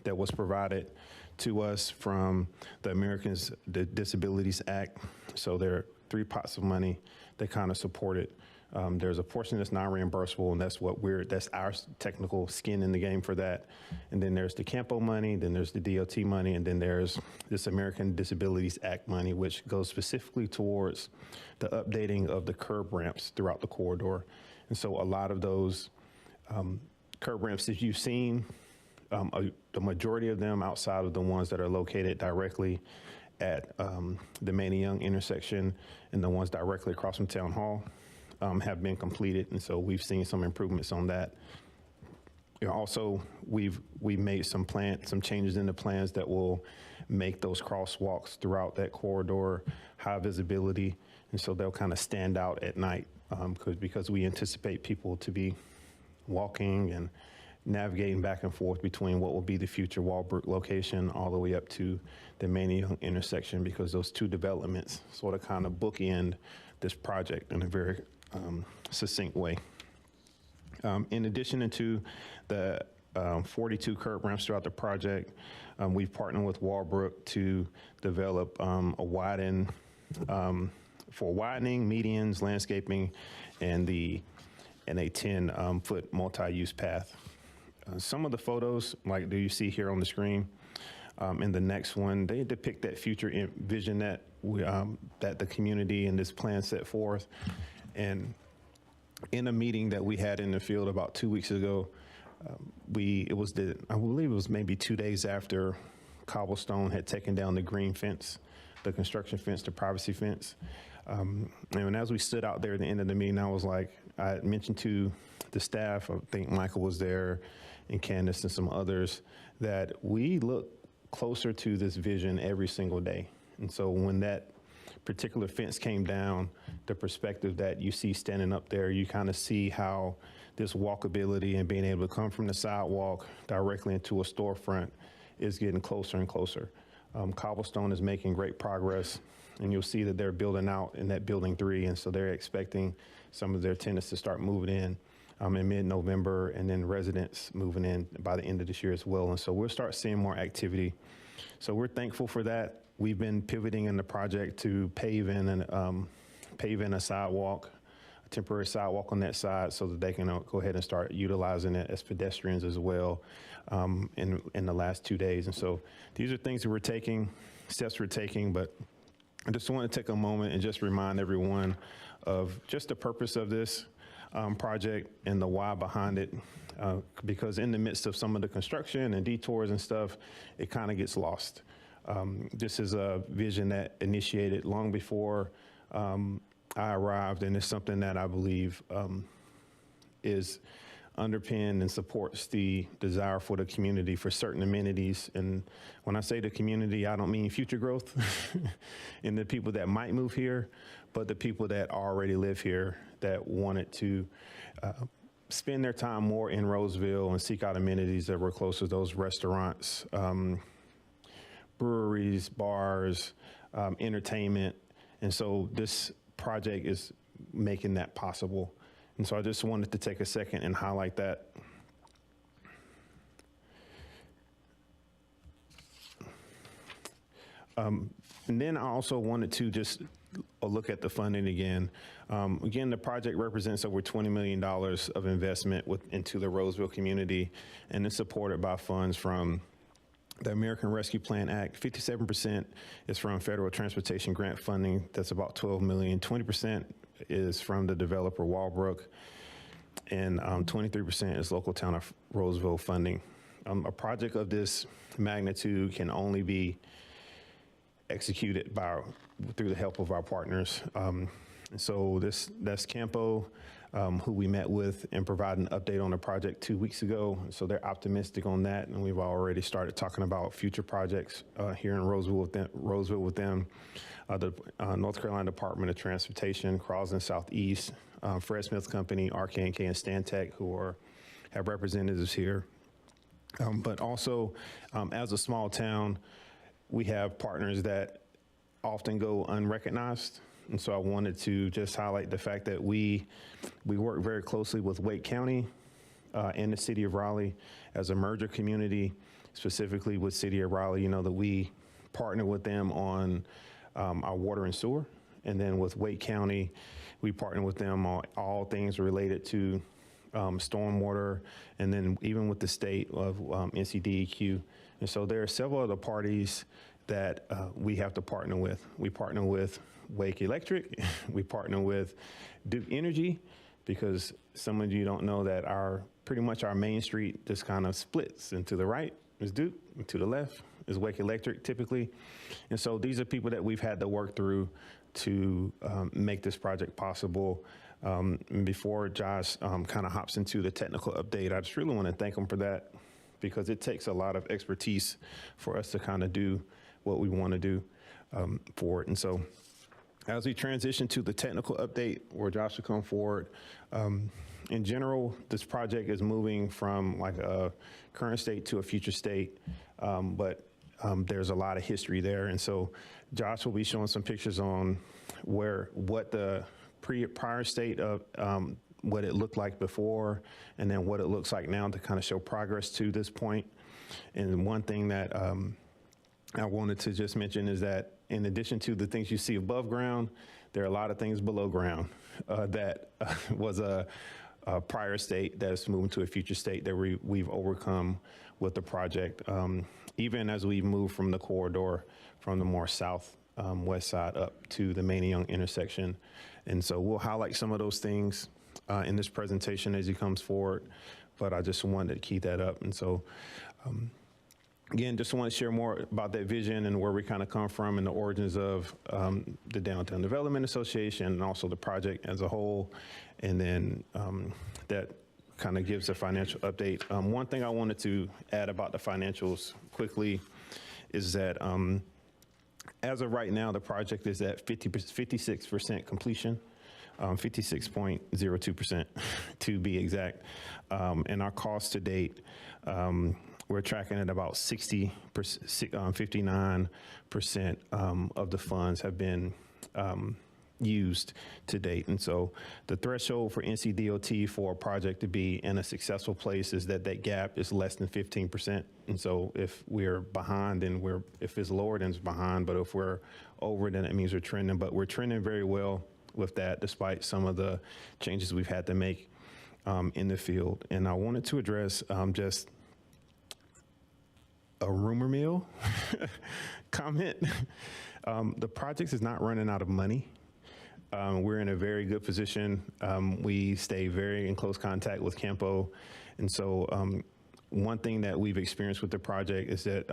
that was provided to us from the Americans with Disabilities Act. So there are 3 pots of money that kind of support it. There's a portion that's non-reimbursable, and that's our technical skin in the game for that. And then there's the Campo money, then there's the DOT money, and then there's this American Disabilities Act money, which goes specifically towards the updating of the curb ramps throughout the corridor. And so a lot of those curb ramps that you've seen, the majority of them, outside of the ones that are located directly at the Main and Young intersection and the ones directly across from Town Hall, have been completed, and so we've seen some improvements on that. Also, we made some changes in the plans that will make those crosswalks throughout that corridor high visibility, and so they'll kind of stand out at night because we anticipate people to be walking and navigating back and forth between what will be the future Walbrook location all the way up to the Manning intersection, because those two developments sort of kind of bookend this project in a very succinct way. In addition to the 42 curb ramps throughout the project, we've partnered with Walbrook to develop a widening, medians, landscaping, and a 10-foot multi-use path. Some of the photos, like do you see here on the screen, and the next one, they depict that future vision that that the community and this plan set forth. And in a meeting that we had in the field about 2 weeks ago, I believe it was maybe 2 days after Cobblestone had taken down the green fence, the construction fence, the privacy fence. And as we stood out there at the end of the meeting, I had mentioned to the staff, I think Michael was there, and Candace and some others, that we look closer to this vision every single day. And so when that particular fence came down, the perspective that you see standing up there, you kind of see how this walkability and being able to come from the sidewalk directly into a storefront is getting closer and closer. Cobblestone is making great progress, and you'll see that they're building out in that building 3, and so they're expecting some of their tenants to start moving in mid-November, and then residents moving in by the end of this year as well. And so we'll start seeing more activity. So we're thankful for that. We've been pivoting in the project to pave in a sidewalk, a temporary sidewalk on that side, so that they can go ahead and start utilizing it as pedestrians as well in the last 2 days. And so these are things that we're taking, steps we're taking, but I just want to take a moment and just remind everyone of just the purpose of this project and the why behind it, because in the midst of some of the construction and detours and stuff, it kind of gets lost. This is a vision that initiated long before I arrived, and it's something that I believe is underpinned and supports the desire for the community for certain amenities. And when I say the community, I don't mean future growth and the people that might move here, but the people that already live here that wanted to spend their time more in Rolesville and seek out amenities that were close to those restaurants, breweries, bars, entertainment. And so this project is making that possible. And so I just wanted to take a second and highlight that. And then I also wanted to just look at the funding again. Again, the project represents over $20 million of investment into the Rolesville community, and it's supported by funds from the American Rescue Plan Act. 57% is from federal transportation grant funding. That's about $12 million. 20% is from the developer Walbrook, and 23% is local town of Rolesville funding. A project of this magnitude can only be executed through the help of our partners. So that's Campo, who we met with and provided an update on the project 2 weeks ago. So they're optimistic on that, and we've already started talking about future projects here in Rolesville with them. The North Carolina Department of Transportation, Crosland Southeast, Fred Smith Company, RK&K, and Stantec, who have representatives here. But also, as a small town, we have partners that often go unrecognized. And so I wanted to just highlight the fact that we work very closely with Wake County and the city of Raleigh as a merger community, specifically with city of Raleigh, that we partner with them on our water and sewer. And then with Wake County, we partner with them on all things related to stormwater, and then even with the state of NCDEQ. And so there are several other parties that we have to partner with. We partner with Wake Electric, we partner with Duke Energy, because some of you don't know that pretty much our main street just kind of splits, and to the right is Duke, and to the left is Wake Electric typically. And so these are people that we've had to work through to make this project possible. And before Josh kind of hops into the technical update, I just really want to thank him for that, because it takes a lot of expertise for us to kind of do what we want to do for it. And so as we transition to the technical update, where Josh will come forward, in general, this project is moving from like a current state to a future state, but there's a lot of history there. And so Josh will be showing some pictures on what the prior state of what it looked like before, and then what it looks like now, to kind of show progress to this point. And one thing that I wanted to just mention is that in addition to the things you see above ground, there are a lot of things below ground that was a prior state that's moving to a future state that we've overcome with the project, even as we move from the corridor from the more south west side up to the Main and Young intersection. And so we'll highlight some of those things in this presentation as he comes forward, but I just wanted to keep that up. And so again, just want to share more about that vision and where we kind of come from and the origins of the Downtown Development Association and also the project as a whole. And then that kind of gives a financial update. One thing I wanted to add about the financials quickly is that as of right now, the project is at 56% completion, 56.02% to be exact. And our cost to date, we're tracking at about 59% of the funds have been used to date. And so the threshold for NCDOT for a project to be in a successful place is that gap is less than 15%. And so if we're behind, then if it's lower, then it's behind. But if we're over, then it means we're trending. But we're trending very well with that, despite some of the changes we've had to make in the field. And I wanted to address just a rumor mill comment. The project is not running out of money. We're in a very good position. We stay very in close contact with Campo. And so one thing that we've experienced with the project is that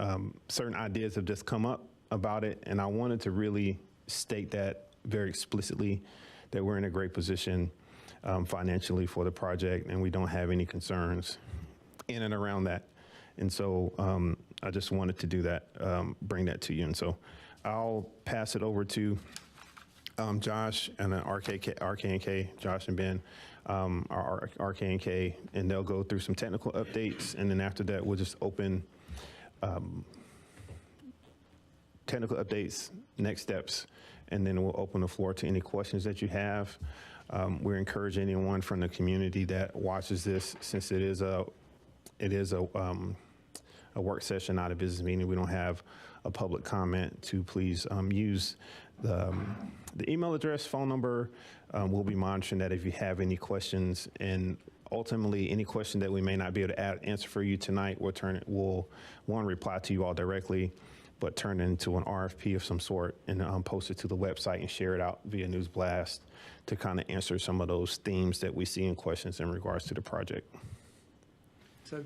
certain ideas have just come up about it. And I wanted to really state that very explicitly, that we're in a great position financially for the project, and we don't have any concerns in and around that. And so I just wanted to do that, bring that to you. And so I'll pass it over to Josh and RK&K, Josh and Ben, our RK&K, and they'll go through some technical updates. And then after that, we'll just open technical updates, next steps, and then we'll open the floor to any questions that you have. We're encouraging anyone from the community that watches this, since it is a work session, not a business meeting. We don't have a public comment, to please use the email address, phone number. We'll be monitoring that if you have any questions, and ultimately any question that we may not be able to answer for you tonight, we'll reply to you all directly, but turn it into an RFP of some sort and post it to the website and share it out via News Blast to kind of answer some of those themes that we see in questions in regards to the project. So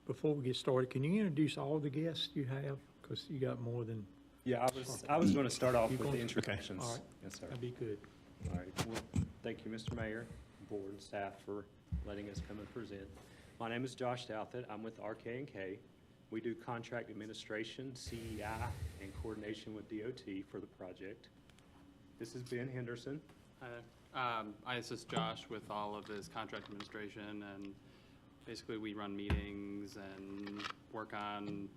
before we get started, can you introduce all the guests you have? Because you got more than. Yeah, I was going to start off with the introductions. Okay. All right. Yes, sir. That'd be good. All right. Well, thank you, Mr. Mayor, board, and staff for letting us come and present. My name is Josh Douthit. I'm with RK&K. We do contract administration, CEI, and coordination with DOT for the project. This is Ben Henderson. I assist Josh with all of his contract administration, and basically we run meetings and work on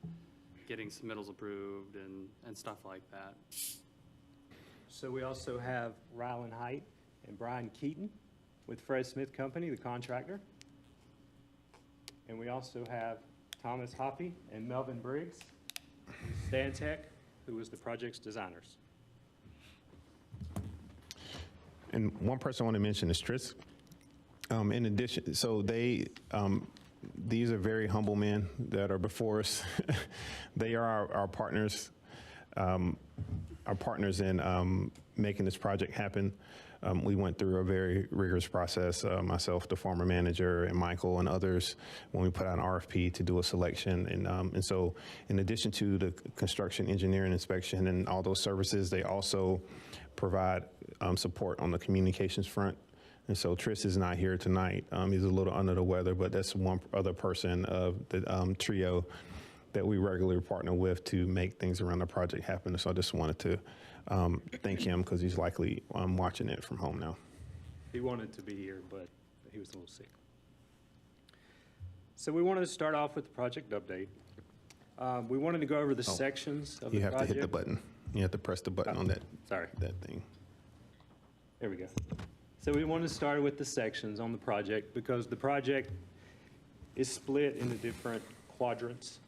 getting submittals approved and stuff like that. So we also have Rylan Height and Brian Keaton with Fred Smith Company, the contractor. And we also have Thomas Hoppy and Melvin Briggs, Stantec, who was the project's designers. And one person I want to mention is Tris. In addition, so these are very humble men that are before us. They are our partners, in making this project happen. We went through a very rigorous process, myself, the former manager, and Michael and others, when we put out an RFP to do a selection. And so in addition to the construction, engineering, inspection, and all those services, they also provide support on the communications front. And so Tris is not here tonight. He's a little under the weather, but that's one other person of the trio that we regularly partner with to make things around the project happen. So I just wanted to thank him because he's likely watching it from home now. He wanted to be here, but he was a little sick. So we wanted to start off with the project update. We wanted to go over the sections of the You have project. to hit the button. You have to press the button on that. Sorry. That thing. There we go. So we wanted to start with the sections on the project because the project is split into different quadrants.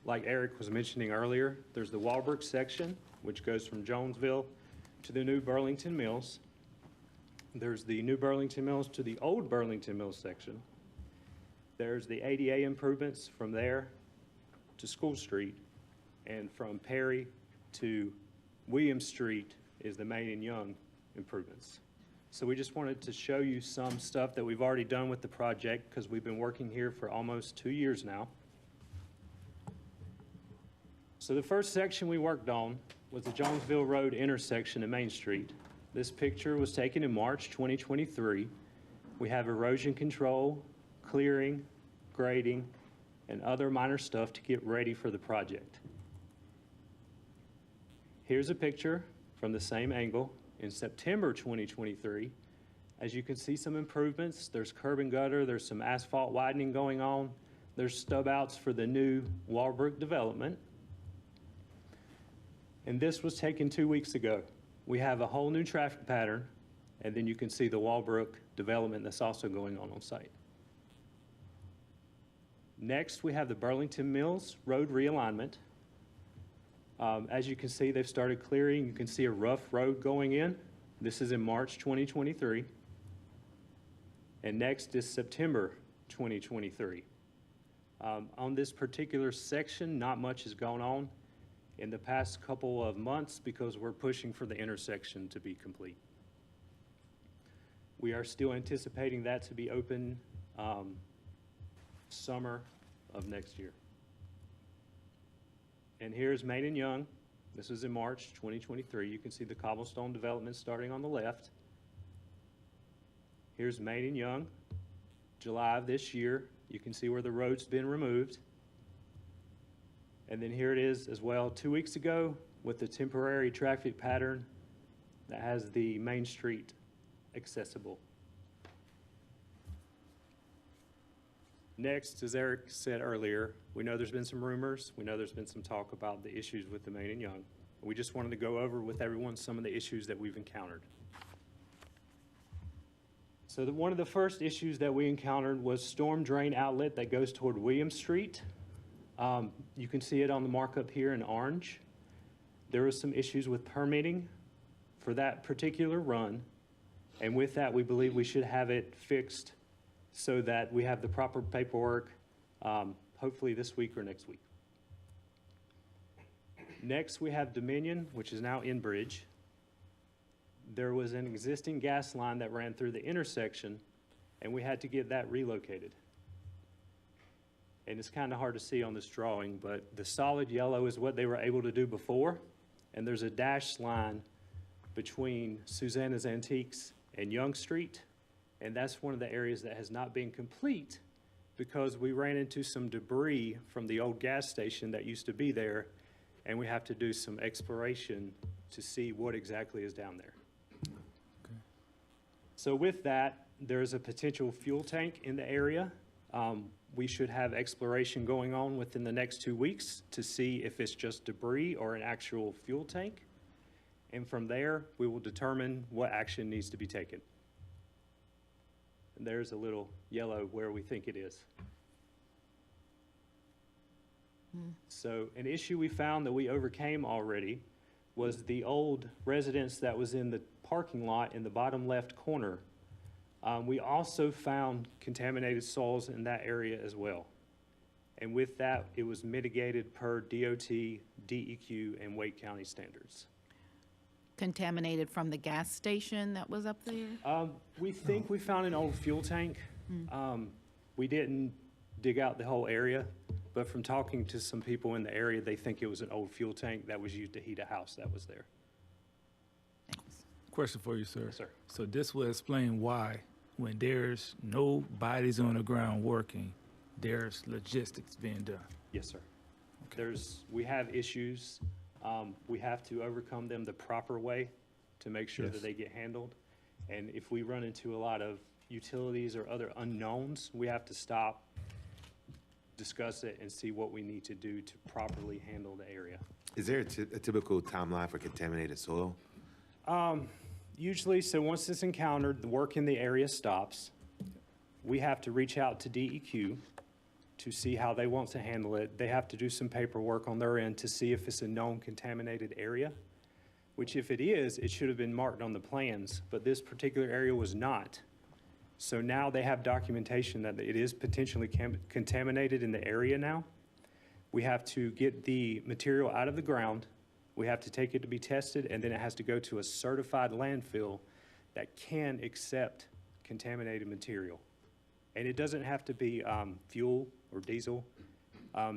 Like Eric was mentioning earlier, there's the Walbrook section, which goes from Jonesville to the new Burlington Mills. There's the new Burlington Mills to the old Burlington Mills section. There's the ADA improvements from there to School Street, and from Perry to William Street is the Main and Young improvements. So we just wanted to show you some stuff that we've already done with the project because we've been working here for almost 2 years now. So the first section we worked on was the Jonesville Road intersection at Main Street. This picture was taken in March 2023. We have erosion control, clearing, grading, and other minor stuff to get ready for the project. Here's a picture from the same angle in September 2023. As you can see some improvements. There's curb and gutter, there's some asphalt widening going on. There's stub outs for the new Walbrook development. And this was taken 2 weeks ago. We have a whole new traffic pattern, and then you can see the Walbrook development that's also going on site. Next, we have the Burlington Mills Road realignment. As you can see, they've started clearing. You can see a rough road going in. This is in March 2023. And next is September 2023. On this particular section, not much has gone on in the past couple of months because we're pushing for the intersection to be complete. We are still anticipating that to be open summer of next year. And here's Main and Young. This was in March 2023. You can see the cobblestone development starting on the left. Here's Main and Young, July of this year. You can see where the road's been removed. And then here it is as well 2 weeks ago with the temporary traffic pattern that has the Main Street accessible. Next, as Eric said earlier, we know there's been some rumors. We know there's been some talk about the issues with the Main and Young. We just wanted to go over with everyone some of the issues that we've encountered. So one of the first issues that we encountered was storm drain outlet that goes toward William Street. You can see it on the markup here in orange. There was some issues with permitting for that particular run. And with that, we believe we should have it fixed so that we have the proper paperwork, hopefully this week or next week. Next, we have Dominion, which is now in Bridge. There was an existing gas line that ran through the intersection, and we had to get that relocated. And it's kind of hard to see on this drawing, but the solid yellow is what they were able to do before, and there's a dash line between Susanna's Antiques and Young Street. And that's one of the areas that has not been complete because we ran into some debris from the old gas station that used to be there, and we have to do some exploration to see what exactly is down there. Okay. So with that, there's a potential fuel tank in the area. We should have exploration going on within the next 2 weeks to see if it's just debris or an actual fuel tank. And from there, we will determine what action needs to be taken. And there's a little yellow where we think it is. So an issue we found that we overcame already was the old residence that was in the parking lot in the bottom left corner. We also found contaminated soils in that area as well. And with that, it was mitigated per DOT, DEQ, and Wake County standards. Contaminated from the gas station that was up there? We think we found an old fuel tank. We didn't dig out the whole area, but from talking to some people in the area, they think it was an old fuel tank that was used to heat a house that was there. Question for you, sir. Yes, sir. So this will explain why when there's no bodies on the ground working, there's logistics being done. Yes, sir. We have issues. We have to overcome them the proper way to make sure that they get handled. And if we run into a lot of utilities or other unknowns, we have to stop, discuss it, and see what we need to do to properly handle the area. Is there a typical timeline for contaminated soil? Usually, so once it's encountered, the work in the area stops. We have to reach out to DEQ to see how they want to handle it. They have to do some paperwork on their end to see if it's a known contaminated area, which if it is, it should have been marked on the plans, but this particular area was not. So now they have documentation that it is potentially contaminated in the area now. We have to get the material out of the ground. We have to take it to be tested, and then it has to go to a certified landfill that can accept contaminated material. And it doesn't have to be fuel or diesel.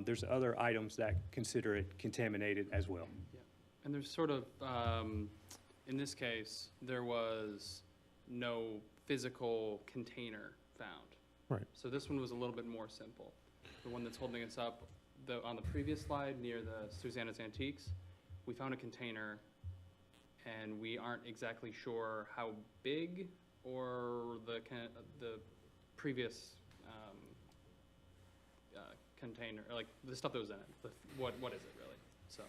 There's other items that consider it contaminated as well. Yeah. And there's sort of, in this case, there was no physical container found. Right. So this one was a little bit more simple. The one that's holding us up, on the previous slide near the Susanna's Antiques, we found a container, and we aren't exactly sure how big or the previous container, like the stuff that was in it. What is it really? So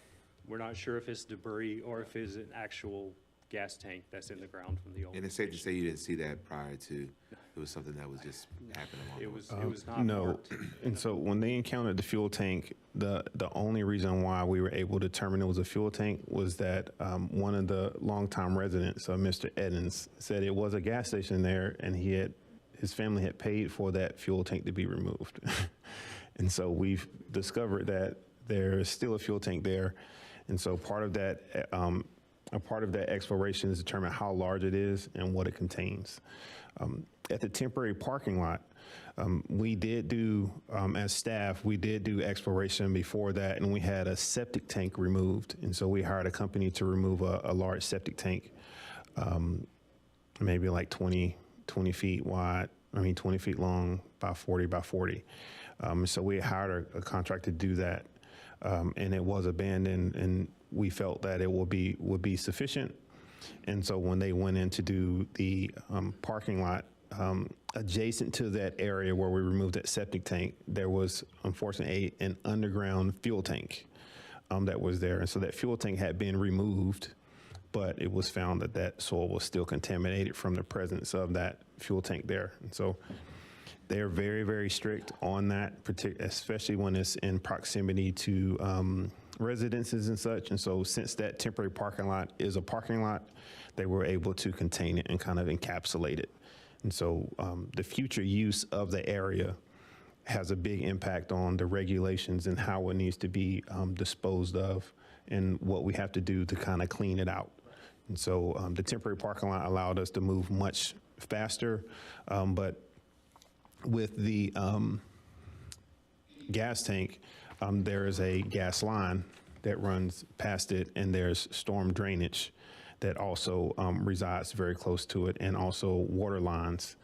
We're not sure if it's debris or if it's an actual gas tank that's in the ground from the old. And it's safe to say you didn't see that prior to, it was something that was just happening along It the way. was not No, marked. and so when they encountered the fuel tank, the only reason why we were able to determine it was a fuel tank was that one of the longtime residents, Mr. Edens, said it was a gas station there, and his family had paid for that fuel tank to be removed. And so we've discovered that there is still a fuel tank there, and so part of that exploration is to determine how large it is and what it contains. At the temporary parking lot, we did do, as staff, we did do exploration before that, and we had a septic tank removed. And so we hired a company to remove a large septic tank, maybe like 20 feet wide, 20 feet long by 40 by 40. So we hired a contractor to do that, and it was abandoned, and we felt that it would be sufficient. And so when they went in to do the parking lot adjacent to that area where we removed that septic tank, there was unfortunately an underground fuel tank that was there. And so that fuel tank had been removed, but it was found that that soil was still contaminated from the presence of that fuel tank there. And so they're very, very strict on that, especially when it's in proximity to residences and such. And so since that temporary parking lot is a parking lot, they were able to contain it and kind of encapsulate it. And so the future use of the area has a big impact on the regulations and how it needs to be disposed of and what we have to do to kind of clean it out. And so the temporary parking lot allowed us to move much faster, but with the gas tank, there is a gas line that runs past it, and there's storm drainage that also resides very close to it, and also water lines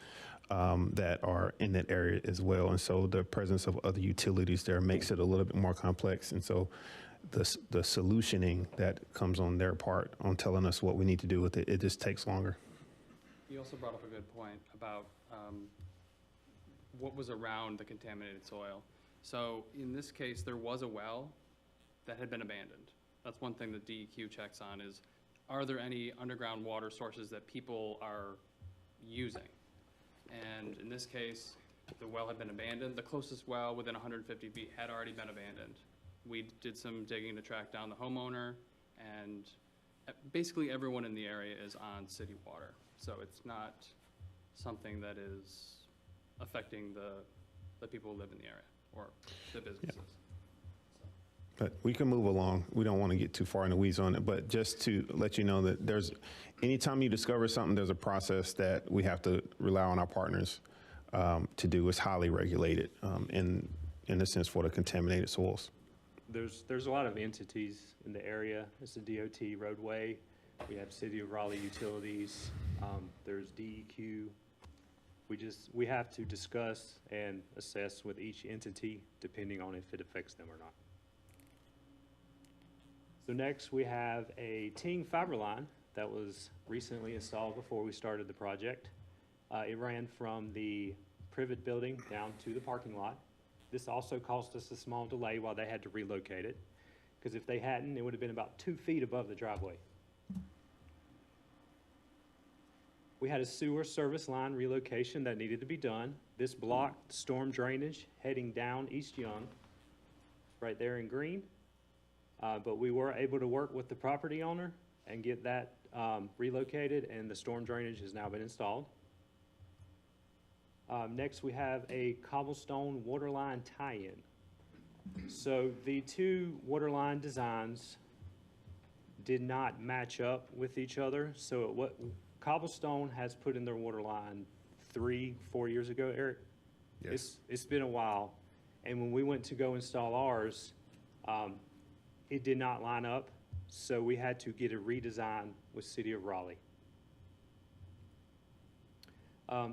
that are in that area as well. And so the presence of other utilities there makes it a little bit more complex. And so the solutioning that comes on their part on telling us what we need to do with it, it just takes longer. you also brought up a good point about what was around the contaminated soil. So in this case, there was a well that had been abandoned. That's one thing that DEQ checks on is, are there any underground water sources that people are using? And in this case, the well had been abandoned. The closest well within 150 feet had already been abandoned. We did some digging to track down the homeowner, and basically everyone in the area is on city water. So it's not something that is affecting the people who live in the area or the businesses. But we can move along. We don't want to get too far in the weeds on it, but just to let you know that there's, anytime you discover something, there's a process that we have to rely on our partners to do. It's highly regulated in the sense for the contaminated soils. There's a lot of entities in the area. It's a DOT roadway. We have City of Raleigh Utilities. There's DEQ. We have to discuss and assess with each entity depending on if it affects them or not. So next, we have a Ting fiber line that was recently installed before we started the project. It ran from the Privet building down to the parking lot. This also cost us a small delay while they had to relocate it, because if they hadn't, it would have been about 2 feet above the driveway. We had a sewer service line relocation that needed to be done. This blocked storm drainage heading down East Young, right there in green. But we were able to work with the property owner and get that relocated, and the storm drainage has now been installed. Next, we have a cobblestone water line tie-in. So the two water line designs did not match up with each other. So what Cobblestone has put in their water line 3-4 years ago, Eric? Yes. It's been a while. And when we went to go install ours, it did not line up. So we had to get a redesign with City of Raleigh.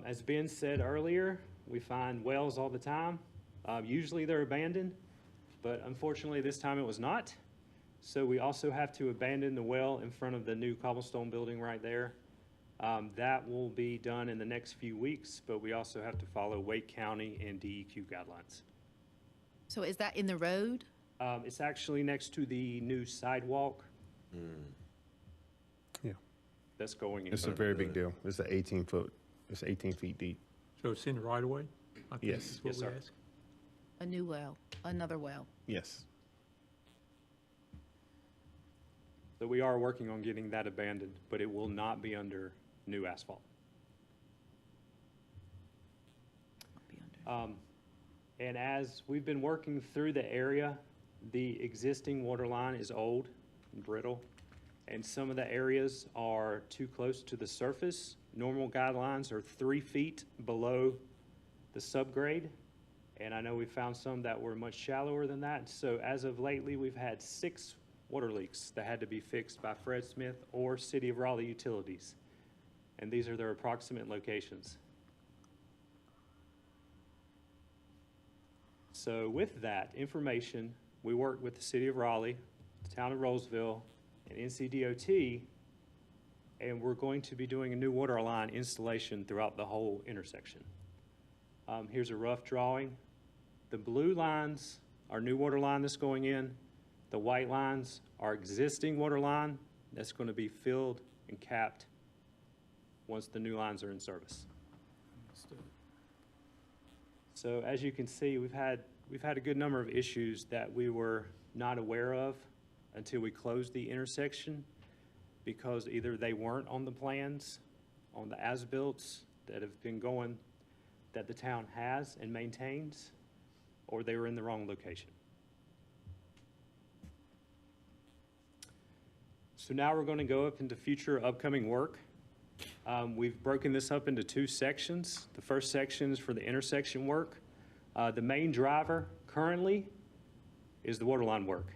As Ben said earlier, we find wells all the time. Usually they're abandoned, but unfortunately this time it was not. So we also have to abandon the well in front of the new cobblestone building right there. That will be done in the next few weeks, but we also have to follow Wake County and DEQ guidelines. So is that in the road? It's actually next to the new sidewalk. Yeah. That's going in. It's a very big deal. It's 18 feet deep. So it's in the right of way? I think Yes. is what Yes, we sir. asked. A new well, another well. Yes. So we are working on getting that abandoned, but it will not be under new asphalt. And as we've been working through the area, the existing water line is old and brittle, and some of the areas are too close to the surface. Normal guidelines are 3 feet below the subgrade, and I know we found some that were much shallower than that. So as of lately, we've had 6 water leaks that had to be fixed by Fred Smith or City of Raleigh Utilities, and these are their approximate locations. So with that information, we worked with the City of Raleigh, the Town of Rolesville, and NCDOT, and we're going to be doing a new water line installation throughout the whole intersection. Here's a rough drawing. The blue lines are new water line that's going in. The white lines are existing water line that's going to be filled and capped once the new lines are in service. So as you can see, we've had a good number of issues that we were not aware of until we closed the intersection, because either they weren't on the plans, on the as-builts that have been going, that the town has and maintains, or they were in the wrong location. So now we're going to go up into future upcoming work. We've broken this up into 2 sections. The first section is for the intersection work. The main driver currently is the water line work.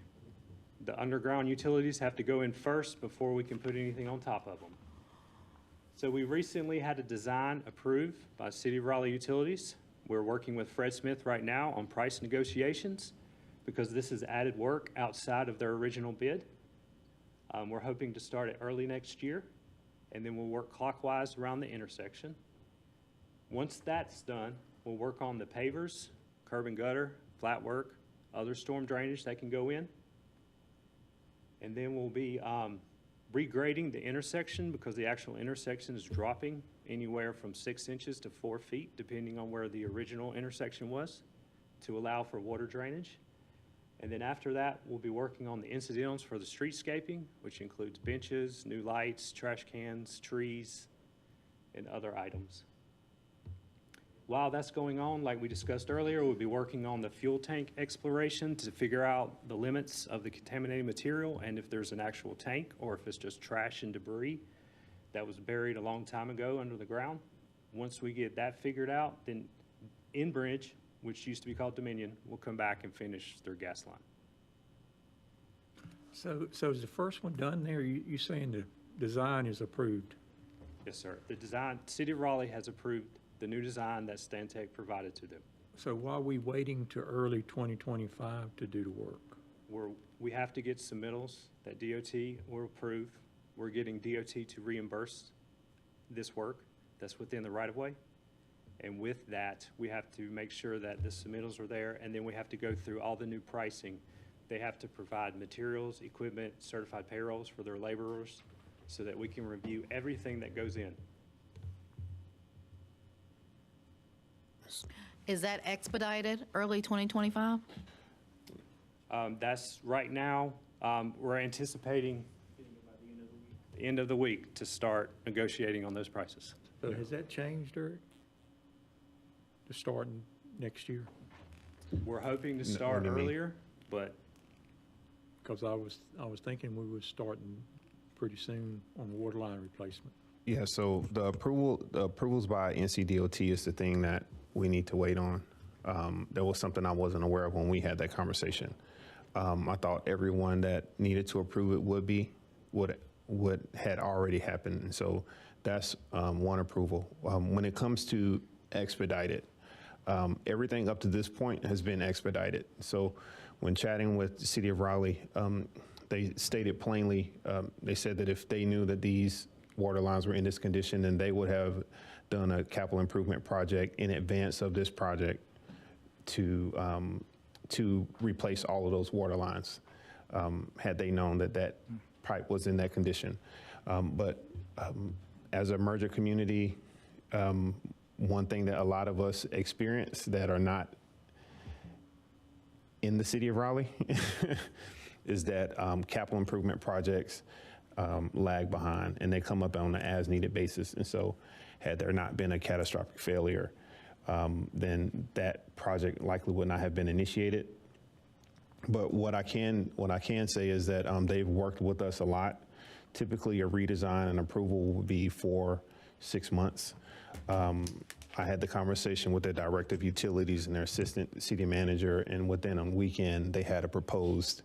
The underground utilities have to go in first before we can put anything on top of them. So we recently had a design approved by City of Raleigh Utilities. We're working with Fred Smith right now on price negotiations, because this is added work outside of their original bid. We're hoping to start it early next year, and then we'll work clockwise around the intersection. Once that's done, we'll work on the pavers, curb and gutter, flat work, other storm drainage that can go in. And then we'll be regrading the intersection, because the actual intersection is dropping anywhere from 6 inches to 4 feet, depending on where the original intersection was, to allow for water drainage. And then after that, we'll be working on the incidentals for the streetscaping, which includes benches, new lights, trash cans, trees, and other items. While that's going on, like we discussed earlier, we'll be working on the fuel tank exploration to figure out the limits of the contaminated material, and if there's an actual tank or if it's just trash and debris that was buried a long time ago under the ground. Once we get that figured out, then Enbridge, which used to be called Dominion, will come back and finish their gas line. So is the first one done there? You saying the design is approved? Yes, sir. The design, City of Raleigh has approved the new design that Stantec provided to them. So why are we waiting to early 2025 to do the work? We have to get submittals that DOT will approve. We're getting DOT to reimburse this work that's within the right-of-way. And with that, we have to make sure that the submittals are there, and then we have to go through all the new pricing. They have to provide materials, equipment, certified payrolls for their laborers so that we can review everything that goes in. Is that expedited, early 2025? That's right now, we're anticipating the end of the week to start negotiating on those prices. So has that changed, Eric? To start next year? We're hoping to what start do you mean? earlier, but Because I was thinking we were starting pretty soon on the water line replacement. Yeah, so the approvals by NCDOT is the thing that we need to wait on. That was something I wasn't aware of when we had that conversation. I thought everyone that needed to approve it would had already happened. And so that's one approval. When it comes to expedited, everything up to this point has been expedited. So when chatting with the city of Raleigh, they stated plainly, they said that if they knew that these water lines were in this condition, then they would have done a capital improvement project in advance of this project to replace all of those water lines, had they known that that pipe was in that condition. But as a merger community, one thing that a lot of us experience that are not in the city of Raleigh is that capital improvement projects lag behind, and they come up on an as-needed basis. And so had there not been a catastrophic failure, then that project likely would not have been initiated. But what I can say is that they've worked with us a lot. Typically, a redesign and approval would be 4-6 months. I had the conversation with their director of utilities and their assistant city manager, and within a weekend, they had a proposed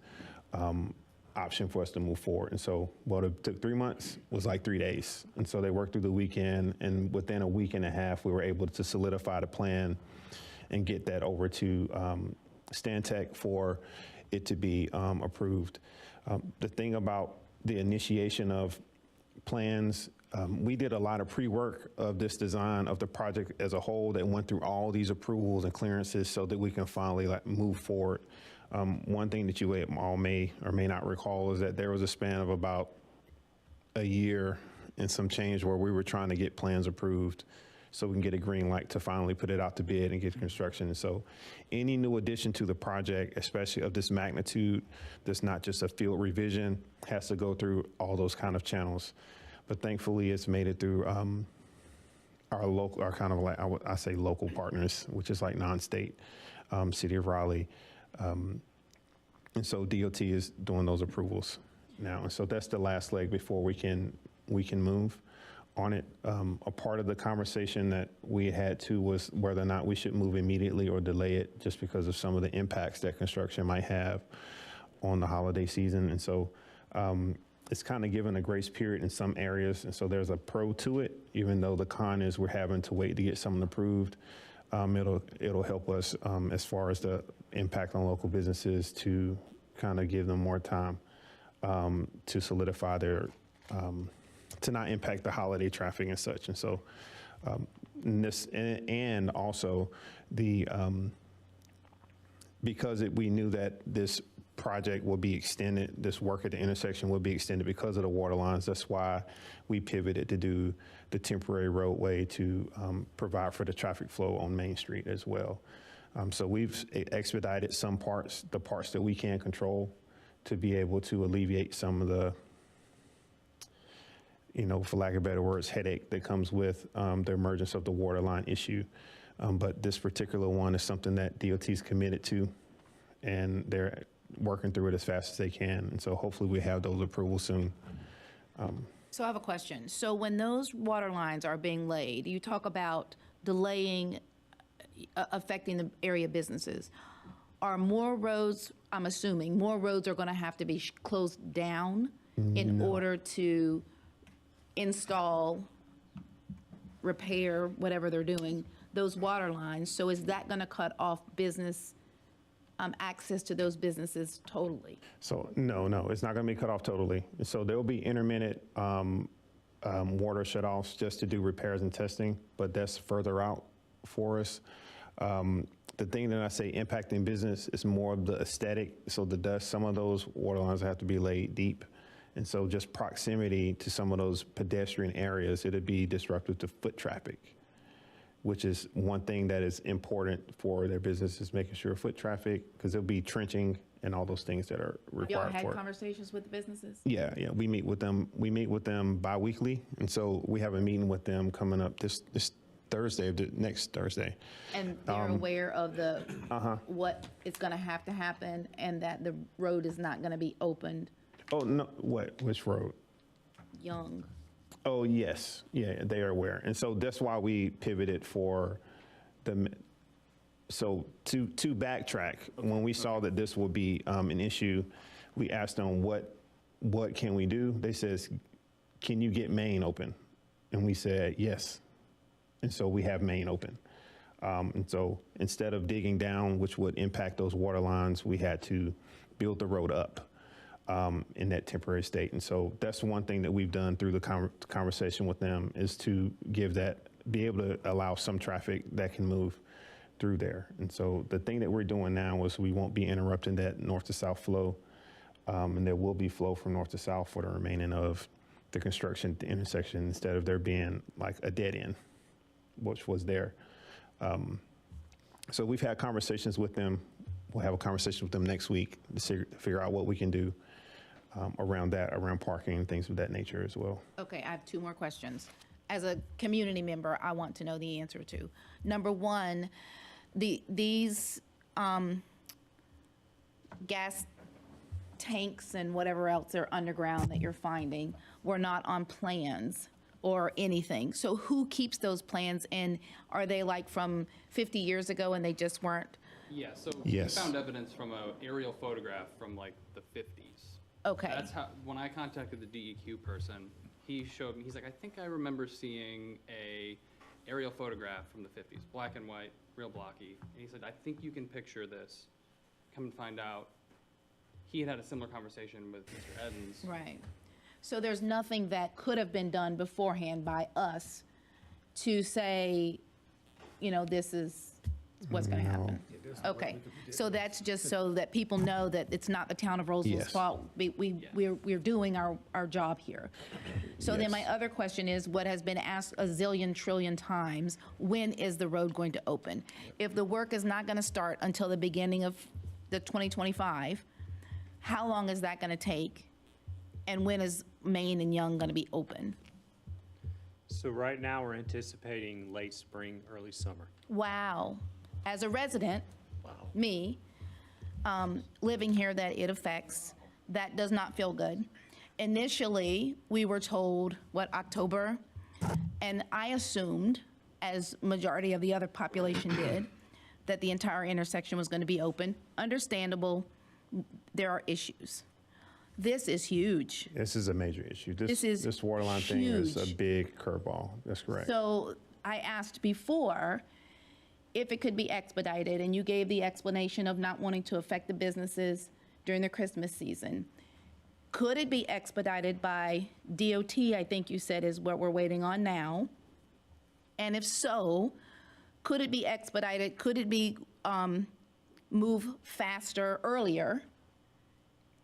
option for us to move forward. And so what it took 3 months was like 3 days. And so they worked through the weekend, and within a week and a half, we were able to solidify the plan and get that over to Stantec for it to be approved. The thing about the initiation of plans, we did a lot of pre-work of this design of the project as a whole that went through all these approvals and clearances so that we can finally move forward. One thing that you all may or may not recall is that there was a span of about a year and some change where we were trying to get plans approved so we can get a green light to finally put it out to bid and get construction. And so any new addition to the project, especially of this magnitude, that's not just a field revision, has to go through all those kind of channels. But thankfully, it's made it through our kind of like, I say local partners, which is like non-state, City of Raleigh. And so DOT is doing those approvals now. And so that's the last leg before we can move on it. A part of the conversation that we had too was whether or not we should move immediately or delay it just because of some of the impacts that construction might have on the holiday season. And so it's kind of given a grace period in some areas. And so there's a pro to it, even though the con is we're having to wait to get something approved. It'll help us as far as the impact on local businesses to kind of give them more time to solidify their, to not impact the holiday traffic and such. And so and also the, because we knew that this project will be extended, this work at the intersection will be extended because of the water lines. That's why we pivoted to do the temporary roadway to provide for the traffic flow on Main Street as well. So we've expedited some parts, the parts that we can control, to be able to alleviate some of the, for lack of better words, headache that comes with the emergence of the water line issue. But this particular one is something that DOT's committed to, and they're working through it as fast as they can. And so hopefully we have those approvals soon. So I have a question. So when those water lines are being laid, you talk about delaying, affecting the area businesses. Are more roads, I'm assuming, more roads are going to have to be closed down in order to install repair, whatever they're doing, those water lines. So is that going to cut off business, access to those businesses totally? So no, it's not going to be cut off totally. So there'll be intermittent water shutoffs just to do repairs and testing, but that's further out for us. The thing that I say impacting business is more of the aesthetic. So the dust, some of those water lines have to be laid deep. And so just proximity to some of those pedestrian areas, it'd be disruptive to foot traffic, which is one thing that is important for their business, is making sure foot traffic, because there'll be trenching and all those things that are Y'all required had for it. conversations with the businesses? Yeah, we meet with them. We meet with them bi-weekly. And so we have a meeting with them coming up this Thursday, next Thursday. And they're aware of the, what is going to happen and that the road is not going to be opened? Oh, no, which road? Young. Oh, yes. Yeah, they are aware. And so that's why we pivoted for so to backtrack, when we saw that this would be an issue, we asked them what can we do? They says, can you get Main open? And we said, yes. And so we have Main open. And so instead of digging down, which would impact those water lines, we had to build the road up in that temporary state. And so that's one thing that we've done through the conversation with them, is to be able to allow some traffic that can move through there. And so the thing that we're doing now is we won't be interrupting that north to south flow. And there will be flow from north to south for the remaining of the construction at the intersection, instead of there being like a dead end, which was there. So we've had conversations with them. We'll have a conversation with them next week to figure out what we can do around that, around parking and things of that nature as well. Okay, I have two more questions. As a community member, I want to know the answer to. Number one, these gas tanks and whatever else are underground that you're finding were not on plans or anything. So who keeps those plans, and are they like from 50 years ago and they just weren't? Yeah, so Yes. we found evidence from an aerial photograph from like the 50s. Okay. That's how, when I contacted the DEQ person, he showed me, he's like, I think I remember seeing a aerial photograph from the 50s, black and white, real blocky. And he said, I think you can picture this. Come and find out. He had a similar conversation with Mr. Edens. Right. So there's nothing that could have been done beforehand by us to say, this is what's going to happen? Okay. So that's just so that people know that it's not the town of Rolesville's Yes. fault. We're doing our job here. So then my other question is, what has been asked a zillion trillion times, when is the road going to open? If the work is not going to start until the beginning of the 2025, how long is that going to take? And when is Main and Young going to be open? So right now, we're anticipating late spring, early summer. Wow. As a resident, me, living here that it affects, that does not feel good. Initially, we were told, October? And I assumed, as majority of the other population did, that the entire intersection was going to be open. Understandable, there are issues. This is huge. This is a major issue. This water line thing is a huge. big curveball. That's correct. So I asked before if it could be expedited, and you gave the explanation of not wanting to affect the businesses during the Christmas season. Could it be expedited by DOT, I think you said is what we're waiting on now? And if so, could it be expedited? Could it be move faster earlier?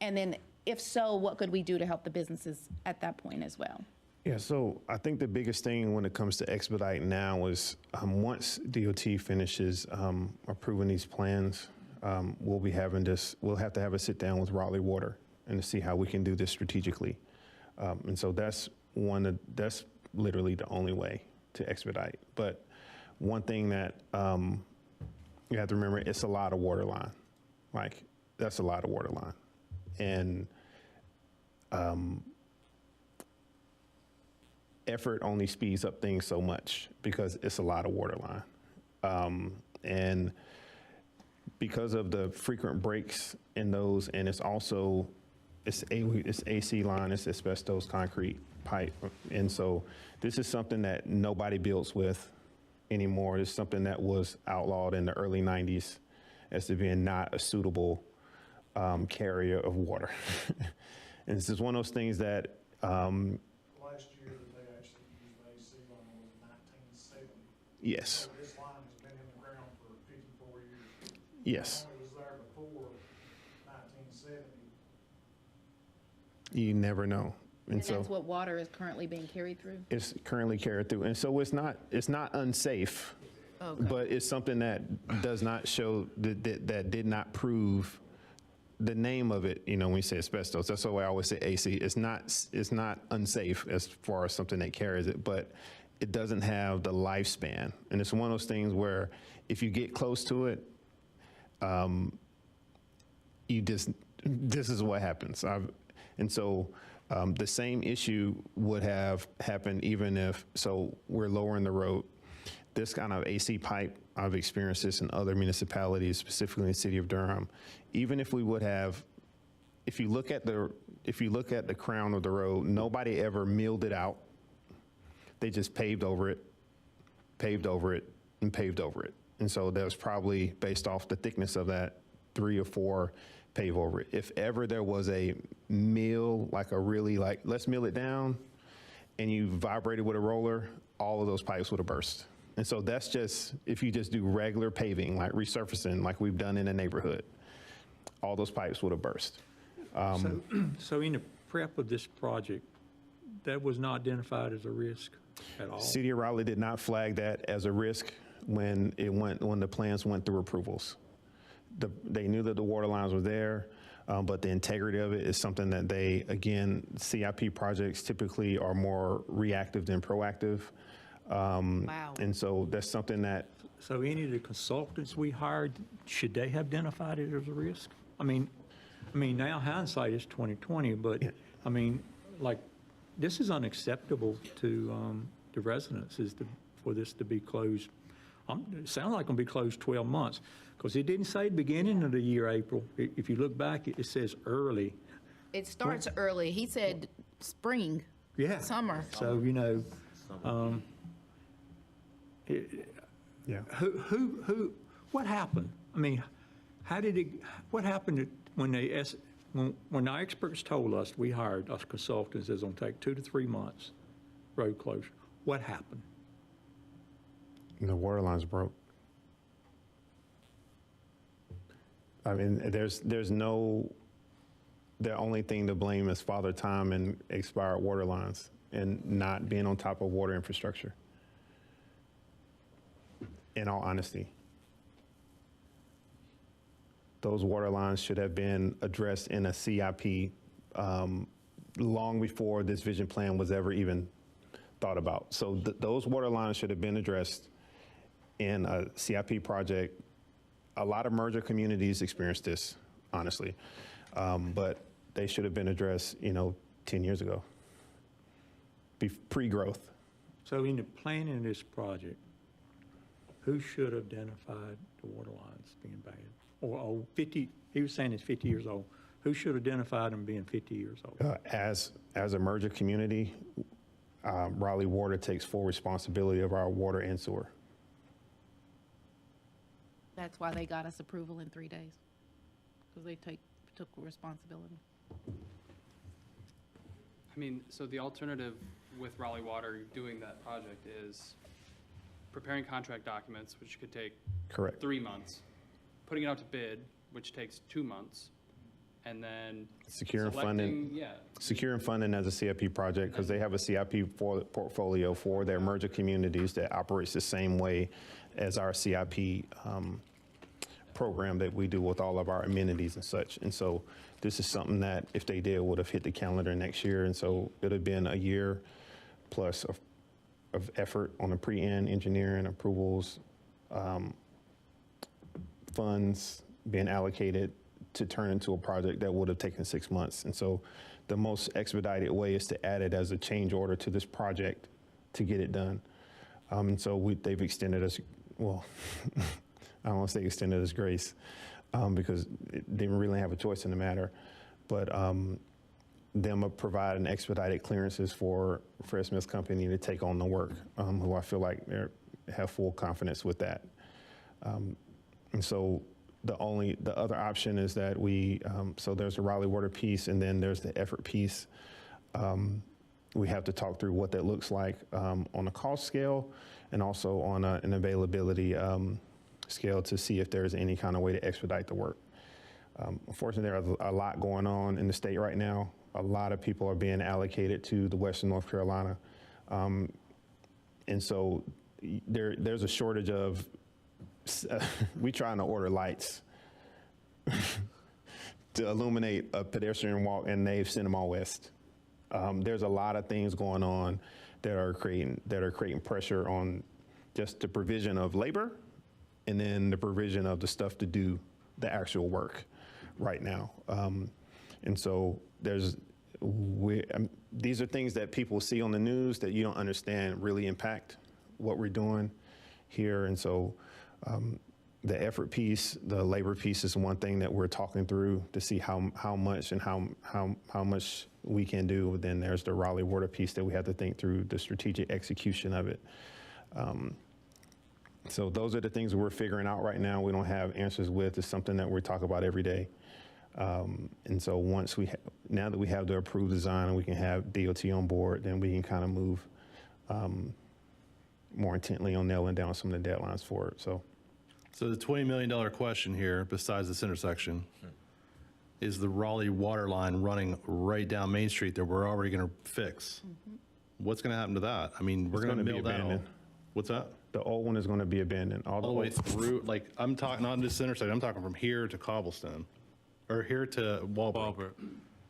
And then if so, what could we do to help the businesses at that point as well? Yeah, so I think the biggest thing when it comes to expedite now is once DOT finishes approving these plans, we'll have to have a sit down with Raleigh Water and to see how we can do this strategically. And so that's literally the only way to expedite. But one thing that you have to remember, it's a lot of water line. Like, that's a lot of water line. And effort only speeds up things so much because it's a lot of water line. And because of the frequent breaks in those, and it's AC line, it's asbestos concrete. pipe. And so this is something that nobody builds with anymore. It's something that was outlawed in the early 90s as to being not a suitable carrier of water. And this is one of those things that Last year that they actually used the AC line was 1970. yes, So this line has been in the ground for 54 years. yes, It was there before 1970. you never know. And so that's what water is currently being carried through? it's currently carried through. And so it's not unsafe, Okay. but it's something that does not show, that did not prove the name of it, when we say asbestos. That's why I always say AC. It's not unsafe as far as something that carries it, but it doesn't have the lifespan. And it's one of those things where if you get close to it, this is what happens. The same issue would have happened even if, so we're lowering the road. This kind of AC pipe, I've experienced this in other municipalities, specifically in the city of Durham. Even if we would have, if you look at the crown of the road, nobody ever milled it out. They just paved over it, and paved over it. And so there's probably, based off the thickness of that, 3 or 4 pave over it. If ever there was a mill, like a really let's mill it down, and you vibrated with a roller, all of those pipes would have burst. And so that's just, if you just do regular paving, like resurfacing, like we've done in the neighborhood, all those pipes would have burst. So in the prep of this project, that was not identified as a risk at all? City of Raleigh did not flag that as a risk when the plans went through approvals. They knew that the water lines were there, but the integrity of it is something that CIP projects typically are more reactive than proactive. Wow. And so that's something that. So any of the consultants we hired, should they have identified it as a risk? I mean, now hindsight is 20/20, but this is unacceptable to the residents, for this to be closed. It sounds like it'll be closed 12 months, because it didn't say beginning of the year, April. If you look back, it says early. It starts early. He said spring. Yeah. Summer. So, Yeah. What happened? What happened when our experts told us, we hired us consultants, it's going to take 2 to 3 months road closure? What happened? The water lines broke. The only thing to blame is Father Time and expired water lines and not being on top of water infrastructure. In all honesty, those water lines should have been addressed in a CIP long before this vision plan was ever even thought about. So those water lines should have been addressed in a CIP project. A lot of merger communities experience this, honestly, but they should have been addressed, 10 years ago, pre-growth. So in the planning of this project, who should have identified the water lines being bad? Or 50, he was saying it's 50 years old. Who should identify them being 50 years old? As a merger community, Raleigh Water takes full responsibility of our water and sewer. That's why they got us approval in 3 days, because they took responsibility. So the alternative with Raleigh Water doing that project is preparing contract documents, which could take Correct. 3 months, putting it out to bid, which takes 2 months, and then Securing funding. Yeah. Securing funding as a CIP project, because they have a CIP portfolio for their merger communities that operates the same way as our CIP program that we do with all of our amenities and such. And so this is something that, if they did, would have hit the calendar next year. And so it would have been a year plus of effort on the pre-end engineering approvals, funds being allocated to turn into a project that would have taken 6 months. And so the most expedited way is to add it as a change order to this project to get it done. And so they've extended us, well, I don't want to say extended us grace, because they didn't really have a choice in the matter. But them providing expedited clearances for Fred Smith's company to take on the work, who I feel like they have full confidence with that. And so the other option is that so there's a Raleigh water piece, and then there's the effort piece. We have to talk through what that looks like on a cost scale and also on an availability scale to see if there's any kind of way to expedite the work. Unfortunately, there's a lot going on in the state right now. A lot of people are being allocated to the Western North Carolina. And so there's a shortage of, we trying to order lights to illuminate a pedestrian walk, and they've sent them all west. There's a lot of things going on that are creating pressure on just the provision of labor and then the provision of the stuff to do the actual work right now. And so these are things that people see on the news that you don't understand really impact what we're doing here. And so the effort piece, the labor piece is one thing that we're talking through to see how much and how much we can do. Then there's the Raleigh water piece that we have to think through the strategic execution of it. So those are the things we're figuring out right now. We don't have answers with. It's something that we talk about every day. And so now that we have the approved design and we can have DOT on board, then we can kind of move more intently on nailing down some of the deadlines for it. So the $20 million question here, besides this intersection, is the Raleigh water line running right down Main Street that we're already going to fix. What's going to happen to that? I mean, we're going to mill that all. What's that? The old one is going to be abandoned. All the way through, like, I'm talking, not this intersection, I'm talking from here to Cobblestone, or here to Walbrook.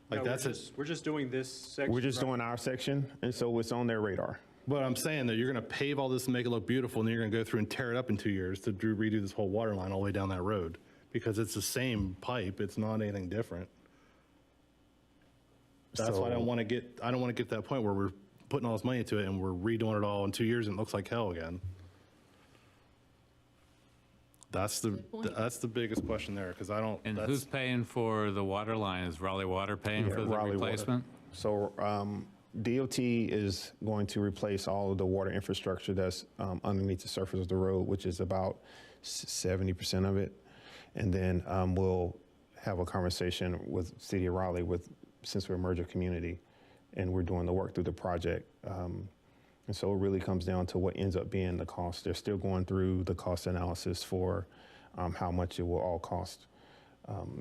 Like, No, we're just doing this section. We're just doing our section, and so it's on their radar. But I'm saying that you're going to pave all this and make it look beautiful, and then you're going to go through and tear it up in 2 years to redo this whole water line all the way down that road, because it's the same pipe. It's not anything different. That's why I don't want to get to that point where we're putting all this money into it and we're redoing it all in 2 years and it looks like hell again. That's the biggest question there, because I don't. And who's paying for the water line? Is Raleigh Water paying for the Raleigh replacement? Water. So DOT is going to replace all of the water infrastructure that's underneath the surface of the road, which is about 70% of it. And then we'll have a conversation with City of Raleigh since we're a merger community and we're doing the work through the project. And so it really comes down to what ends up being the cost. They're still going through the cost analysis for how much it will all cost.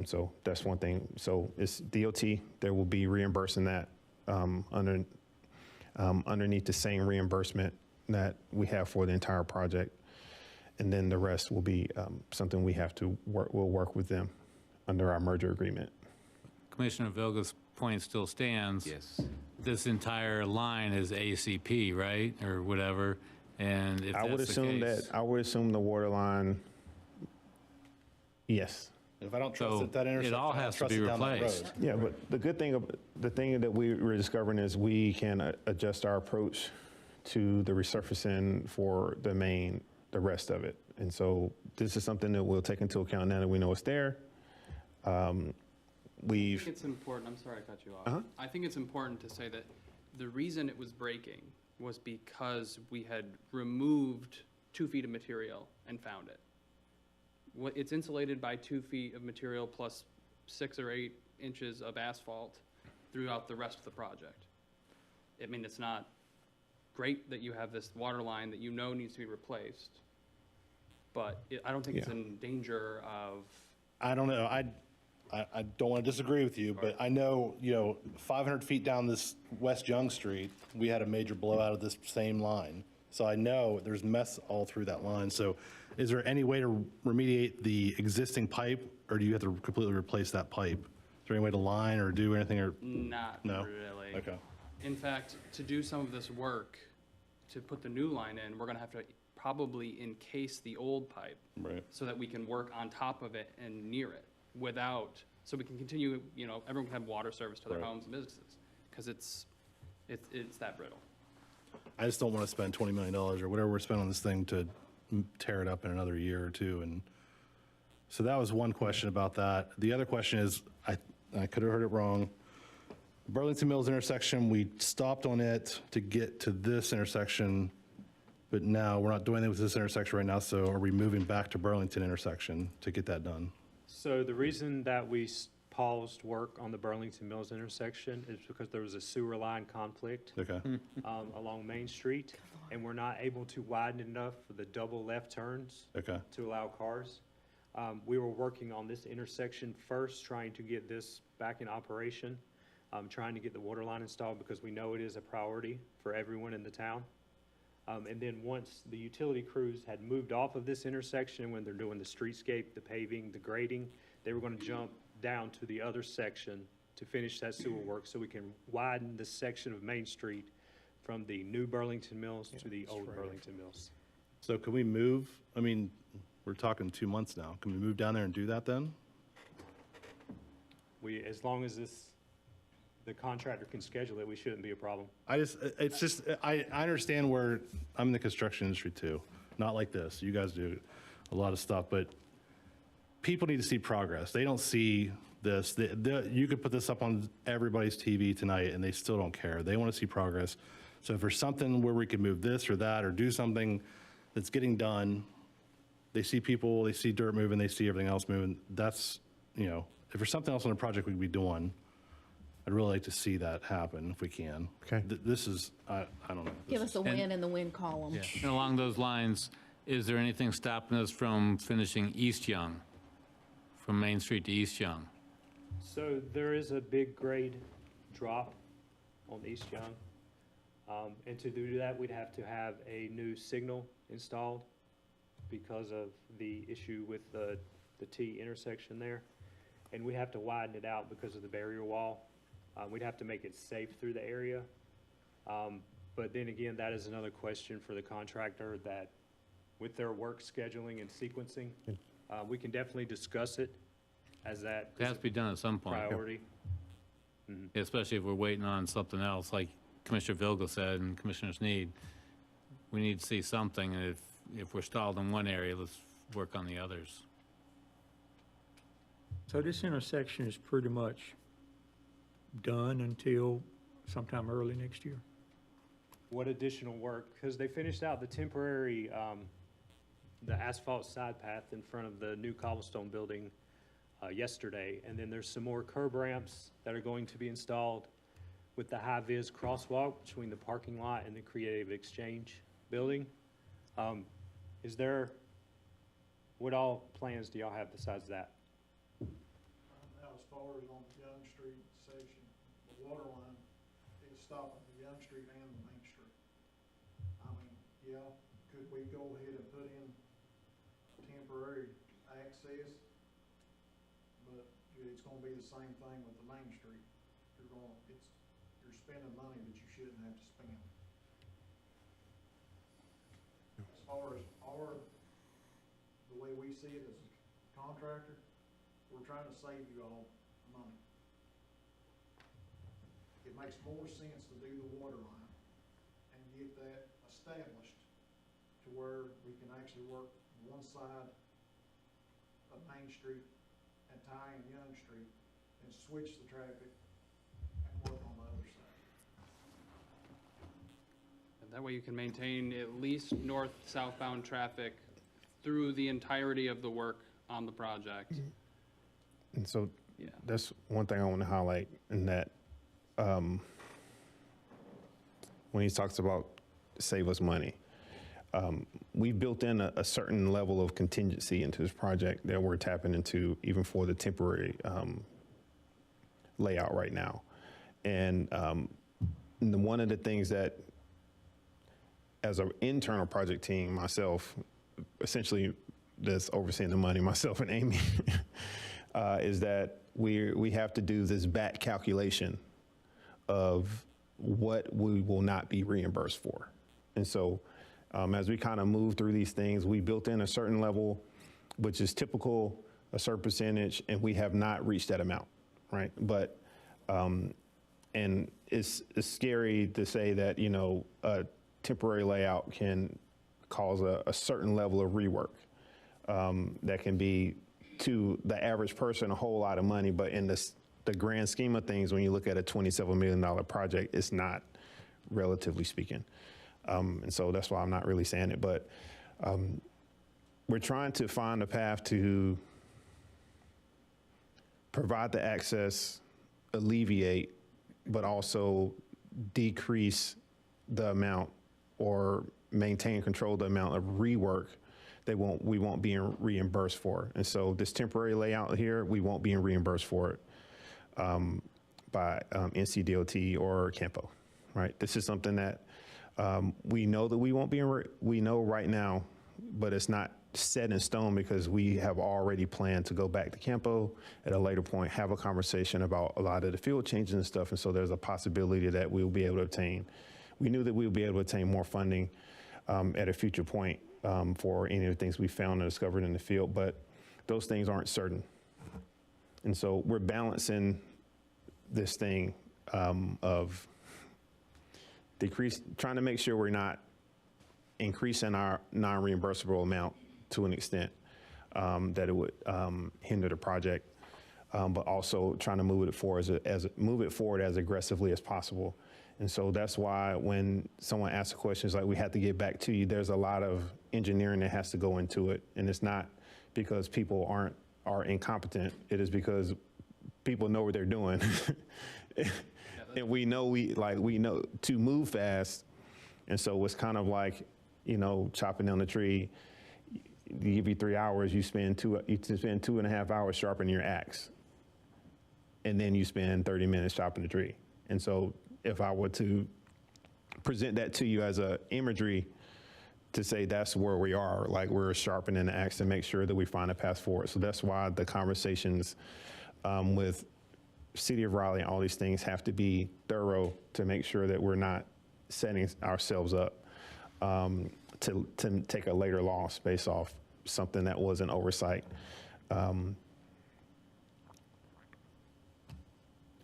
So that's one thing. So it's DOT. There will be reimbursing that underneath the same reimbursement that we have for the entire project. And then the rest will be something we have to we'll work with them under our merger agreement. Commissioner Vilga's point still stands. Yes. This entire line is ACP, right, or whatever, and if I would that's the assume case- I would assume the water line, yes. If I don't trust So it, that intersection, it all I don't has to trust be it down that replaced. road. Yeah, but the thing that we're discovering is we can adjust our approach to the resurfacing for the rest of it. And so this is something that we'll take into account now that we know it's there. I think it's important, I'm sorry I cut you off. I think it's important to say that the reason it was breaking was because we had removed 2 feet of material and found it. It's insulated by 2 feet of material plus 6 or 8 inches of asphalt throughout the rest of the project. I mean, it's not great that you have this water line that you know needs to be replaced, but I don't think it's in danger of. I don't know. I don't want to disagree with you, but I know, 500 feet down this West Young Street, we had a major blowout of this same line. So I know there's mess all through that line. So is there any way to remediate the existing pipe, or do you have to completely replace that pipe? Is there any way to line or do anything? Or Not really. Okay. In fact, to do some of this work, to put the new line in, we're gonna have to probably encase the old pipe. Right. So that we can work on top of it and near it without, so we can continue, everyone can have water service to their homes and businesses, because it's that brittle. I just don't want to spend $20 million or whatever we're spending on this thing to tear it up in another year or two. And so that was one question about that. The other question is, I could have heard it wrong. Burlington Mills intersection, we stopped on it to get to this intersection, but now we're not doing it with this intersection right now, so are we moving back to Burlington intersection to get that done? So the reason that we paused work on the Burlington Mills intersection is because there was a sewer line conflict Okay. along Main Street, and we're not able to widen enough for the double left turns Okay. to allow cars. We were working on this intersection first, trying to get this back in operation, trying to get the water line installed because we know it is a priority for everyone in the town. And then once the utility crews had moved off of this intersection, when they're doing the streetscape, the paving, the grading, they were going to jump down to the other section to finish that sewer work so we can widen the section of Main Street from the new Burlington Mills to the old Burlington Mills. So can we move, I mean, we're talking 2 months now. Can we move down there and do that then? As long as the contractor can schedule it, we shouldn't be a problem. I understand where, I'm in the construction industry too. Not like this. You guys do a lot of stuff, but people need to see progress. They don't see this. You could put this up on everybody's TV tonight and they still don't care. They want to see progress. So if there's something where we could move this or that or do something that's getting done, they see people, they see dirt moving, they see everything else moving. That's, if there's something else on the project we could be doing, I'd really like to see that happen if we can. Okay. This is, I don't know. Give us a win in the win column. Yeah. And along those lines, is there anything stopping us from finishing East Young, from Main Street to East Young? So there is a big grade drop on East Young. And to do that, we'd have to have a new signal installed because of the issue with the T intersection there. And we have to widen it out because of the barrier wall. We'd have to make it safe through the area. But then again, that is another question for the contractor that with their work scheduling and sequencing, we can definitely discuss it as that It has to be done at some point. priority. Especially if we're waiting on something else, like Commissioner Vilga said and Commissioners Need. We need to see something, and if we're stalled in one area, let's work on the others. So this intersection is pretty much done until sometime early next year? What additional work? Because they finished out the temporary, the asphalt side path in front of the new cobblestone building yesterday. And then there's some more curb ramps that are going to be installed with the high-vis crosswalk between the parking lot and the Creative Exchange building. What all plans do y'all have besides that? Now, as far as on Young Street section, the water line is stopping the Young Street and the Main Street. I mean, yeah, could we go ahead and put in temporary access? But it's gonna be the same thing with the Main Street. You're spending money that you shouldn't have to spend. As far as the way we see it as a contractor, we're trying to save you all money. It makes more sense to do the water line and get that established to where we can actually work one side of Main Street and tie in Young Street and switch the traffic and work on the other side. And that way you can maintain at least north-southbound traffic through the entirety of the work on the project. And so Yeah. that's one thing I want to highlight in that when he talks about save us money, we've built in a certain level of contingency into this project that we're tapping into even for the temporary layout right now. And one of the things that as an internal project team, myself, essentially that's overseeing the money, myself and Amy, is that we have to do this back calculation of what we will not be reimbursed for. And so as we kind of move through these things, we built in a certain level, which is typical, a certain percentage, and we have not reached that amount, right? But, and it's scary to say that, a temporary layout can cause a certain level of rework that can be to the average person a whole lot of money, but in this the grand scheme of things, when you look at a $27 million project, it's not, relatively speaking. And so that's why I'm not really saying it. But we're trying to find a path to provide the access, alleviate, but also decrease the amount or maintain control of the amount of rework that we won't be reimbursed for. And so this temporary layout here, we won't be reimbursed for it by NCDOT or Campo, right? This is something that we know that we won't be, we know right now, but it's not set in stone because we have already planned to go back to Campo at a later point, have a conversation about a lot of the field changes and stuff. And so there's a possibility that we'll be able to obtain, we knew that we'll be able to obtain more funding at a future point for any of the things we found and discovered in the field, but those things aren't certain. And so we're balancing this thing of trying to make sure we're not increasing our non-reimbursable amount to an extent that it would hinder the project, but also trying to move it forward as aggressively as possible. And so that's why when someone asks a question, it's like, we have to get back to you. There's a lot of engineering that has to go into it. And it's not because people are incompetent. It is because people know what they're doing. And we know to move fast. And so it's kind of like, chopping down the tree. You give you 3 hours, you spend 2.5 hours sharpening your axe. And then you spend 30 minutes chopping the tree. And so if I were to present that to you as a imagery to say that's where we are, like we're sharpening the axe to make sure that we find a path forward. So that's why the conversations with City of Raleigh and all these things have to be thorough to make sure that we're not setting ourselves up to take a later loss based off something that was an oversight on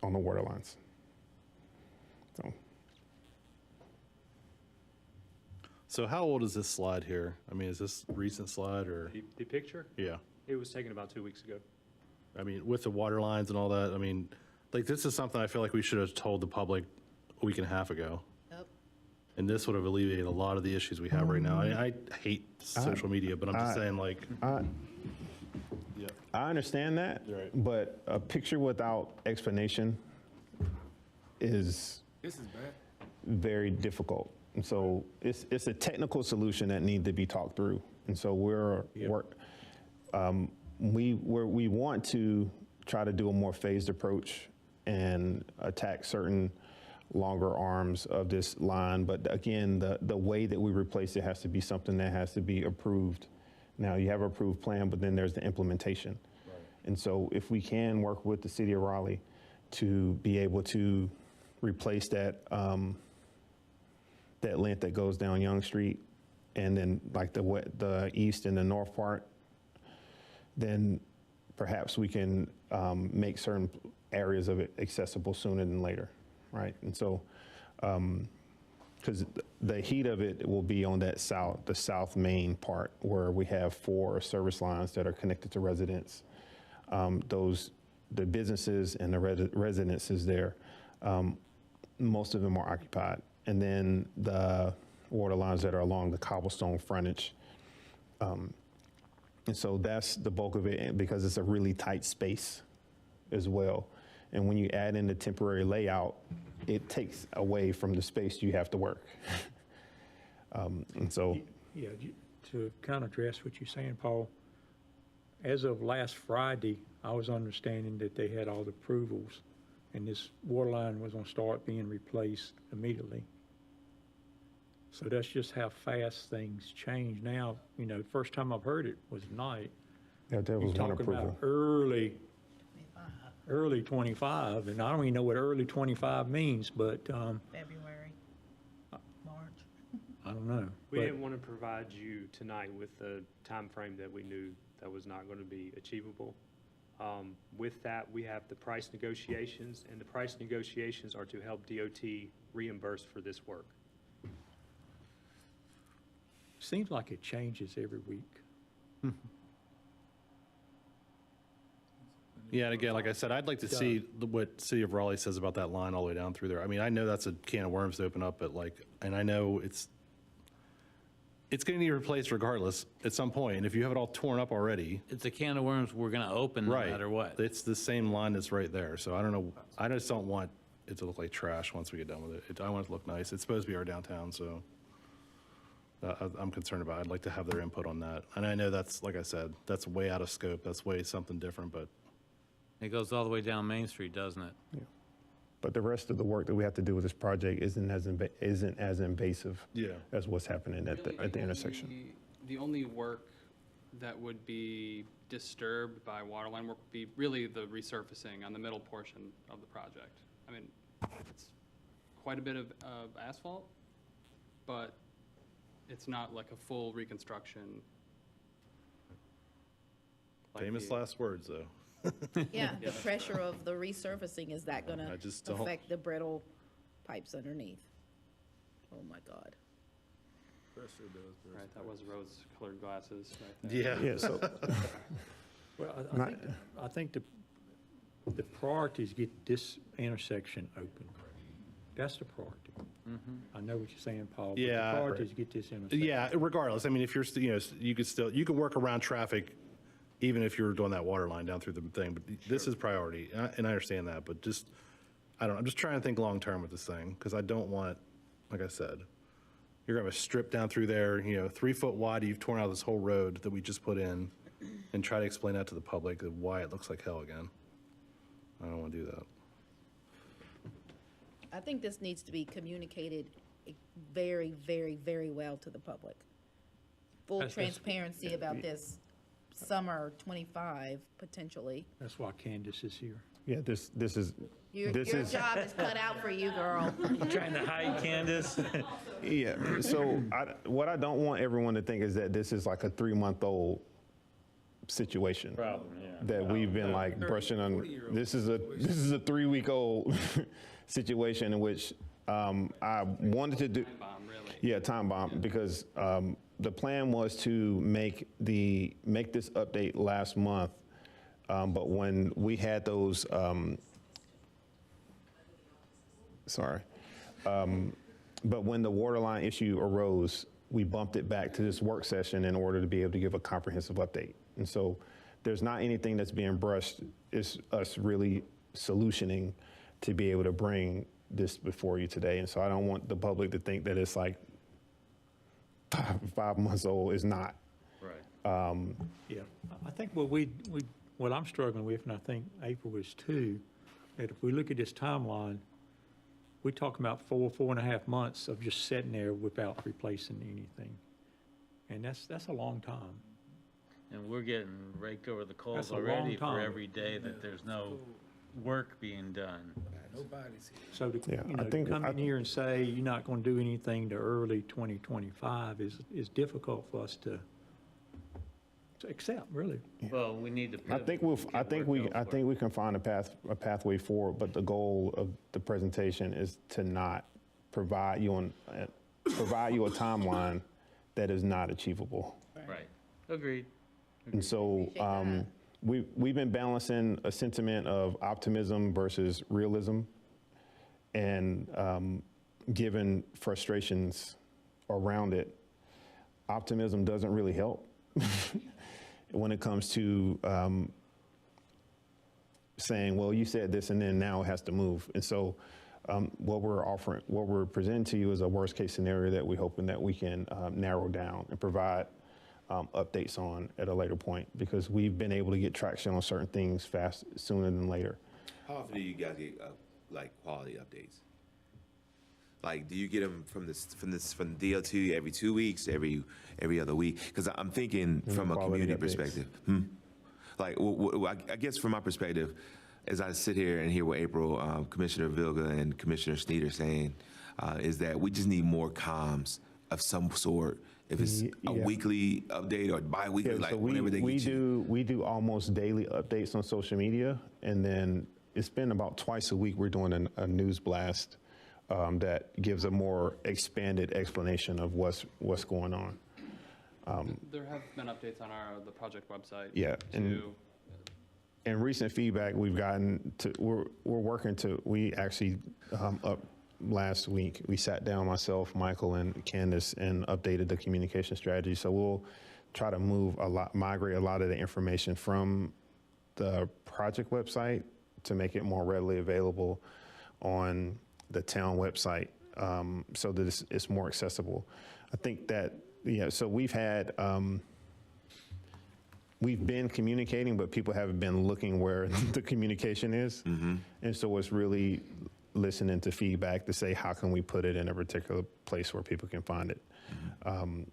the water lines. So how old is this slide here? I mean, is this a recent slide or? The picture? Yeah. It was taken about 2 weeks ago. I mean, with the water lines and all that, I mean, like, this is something I feel like we should have told the public a week and a half ago. Yep. And this would have alleviated a lot of the issues we have right now. I hate social media, but I'm just saying, like. I understand that, Right. but a picture without explanation is This is bad. very difficult. And so it's a technical solution that needs to be talked through. And so we want to try to do a more phased approach and attack certain longer arms of this line. But again, the way that we replace it has to be something that has to be approved. Now, you have an approved plan, but then there's the implementation. Right. And so if we can work with the City of Raleigh to be able to replace that that length that goes down Young Street, and then like the east and the north part, then perhaps we can make certain areas of it accessible sooner than later, right? And so, because the heat of it will be on that the south main part where we have 4 service lines that are connected to residents. The businesses and the residences there, most of them are occupied. And then the water lines that are along the cobblestone frontage. And so that's the bulk of it, because it's a really tight space as well. And when you add in the temporary layout, it takes away from the space you have to work. And so. Yeah, to kind of address what you're saying, Paul, as of last Friday, I was understanding that they had all the approvals and this water line was going to start being replaced immediately. So that's just how fast things change now. First time I've heard it was tonight. Yeah, that was You're one talking approval. about early 25, and I don't even know what early 25 means, but February, March. I don't know. We But didn't want to provide you tonight with a time frame that we knew that was not going to be achievable. With that, we have the price negotiations, and the price negotiations are to help DOT reimburse for this work. Seems like it changes every week. Yeah, and again, like I said, I'd like to see what City of Raleigh says about that line all the way down through there. I mean, I know that's a can of worms to open up, but like, and I know it's going to need replaced regardless at some point. And if you have it all torn up already, It's a can of worms we're going to open no right, matter what. it's the same line that's right there. So I don't know. I just don't want it to look like trash once we get done with it. I want it to look nice. It's supposed to be our downtown, so I'm concerned about it. I'd like to have their input on that. And I know that's, like I said, that's way out of scope. That's way something different, but It goes all the way down Main Street, doesn't it? But the rest of the work that we have to do with this project isn't as invasive as what's happening at the intersection. The only work that would be disturbed by waterline work would be really the resurfacing on the middle portion of the project. I mean, it's quite a bit of asphalt, but it's not like a full reconstruction. famous last words, though. Yeah, the pressure of the resurfacing, is that going I to just don't- affect the brittle pipes underneath? Oh, my God. Right, that was rose-colored glasses right there. Yeah. Yeah, so, Well, Not- I think the priority is get this intersection open. That's the priority. I know what you're saying, Paul, but the Yeah. priority is to get this intersection. Yeah, regardless, I mean, if you're, you can work around traffic even if you're doing that water line down through the thing, but this is priority, and I understand that, but just, I'm just trying to think long-term with this thing, because I don't want, like I said, you're gonna have a strip down through there, 3 foot wide, you've torn out this whole road that we just put in, and try to explain that to the public of why it looks like hell again. I don't want to do that. I think this needs to be communicated very, very, very well to the public. Full That's- transparency about this summer 25, potentially. That's why Candace is here. yeah, this is, Your this is, job is cut out for you, girl. Trying to hide Candace? yeah, so what I don't want everyone to think is that this is like a 3-month-old situation. Problem, yeah. That we've been like brushing on. This is a 3-week-old situation in which I wanted to do. Time bomb, really. Yeah, time bomb, because the plan was to make this update last month, but when we had those, but when the water line issue arose, we bumped it back to this work session in order to be able to give a comprehensive update. And so there's not anything that's being brushed. It's us really solutioning to be able to bring this before you today. And so I don't want the public to think that it's like 5 months old. It's not. Right. Yeah, I think what I'm struggling with, and I think April is too, that if we look at this timeline, we're talking about 4.5 months of just sitting there without replacing anything. And that's a long time. And we're getting raked over the coals That's a long already for time. every day that there's no work being done. Nobody's here. So to, Yeah, I to think- come in here and say you're not going to do anything to early 2025 is difficult for us to accept, really. Well, we need to. I think we can find a pathway forward, but the goal of the presentation is to not provide you a timeline that is not achievable. Right. Agreed. And so we've been balancing a sentiment of optimism versus realism, and given frustrations around it, optimism doesn't really help when it comes to saying, well, you said this and then now it has to move. And so what we're presenting to you is a worst case scenario that we're hoping that we can narrow down and provide updates on at a later point, because we've been able to get traction on certain things sooner than later. How often do you guys get like quality updates? Like, do you get them from the DOT every 2 weeks, every other week? Because I'm thinking from a Quality community updates. perspective. Like, I guess from my perspective, as I sit here and hear what April, Commissioner Vilga and Commissioner Sneed are saying, is that we just need more comms of some sort. If it's a weekly update or bi-weekly, like so whenever they get you. we do almost daily updates on social media, and then it's been about twice a week we're doing a news blast that gives a more expanded explanation of what's going on. There have been updates on the project website. Yeah, and- To in recent feedback we've gotten to, we're working to, we actually, up last week, we sat down, myself, Michael, and Candace, and updated the communication strategy. So we'll try to migrate a lot of the information from the project website to make it more readily available on the town website, so that it's more accessible. I think that, so we've had, we've been communicating, but people haven't been looking where the communication is. And so it's really listening to feedback to say, how can we put it in a particular place where people can find it? And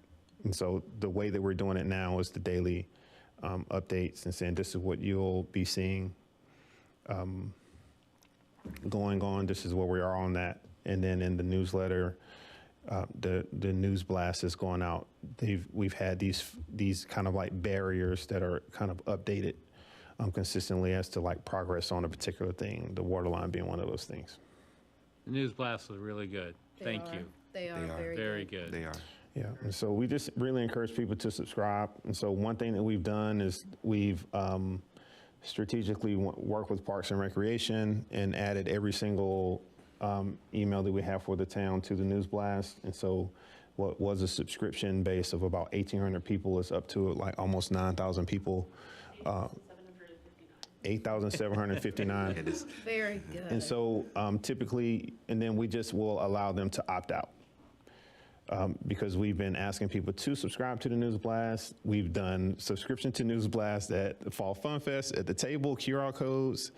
so the way that we're doing it now is the daily updates and saying, this is what you'll be seeing going on. This is where we are on that. And then in the newsletter, the news blast is going out. We've had these kind of like barriers that are kind of updated consistently as to like progress on a particular thing, the water line being one of those things. The news blasts are really good. Thank you. They are Very good. They are. Yeah, and so we just really encourage people to subscribe. And so one thing that we've done is we've strategically worked with Parks and Recreation and added every single email that we have for the town to the news blast. And so what was a subscription base of about 1,800 people is up to like almost 9,000 people. 8,759. Very good. And so typically, and then we just will allow them to opt out. Because we've been asking people to subscribe to the News Blast. We've done subscription to News Blast at the Fall Fun Fest, at the table, QR codes.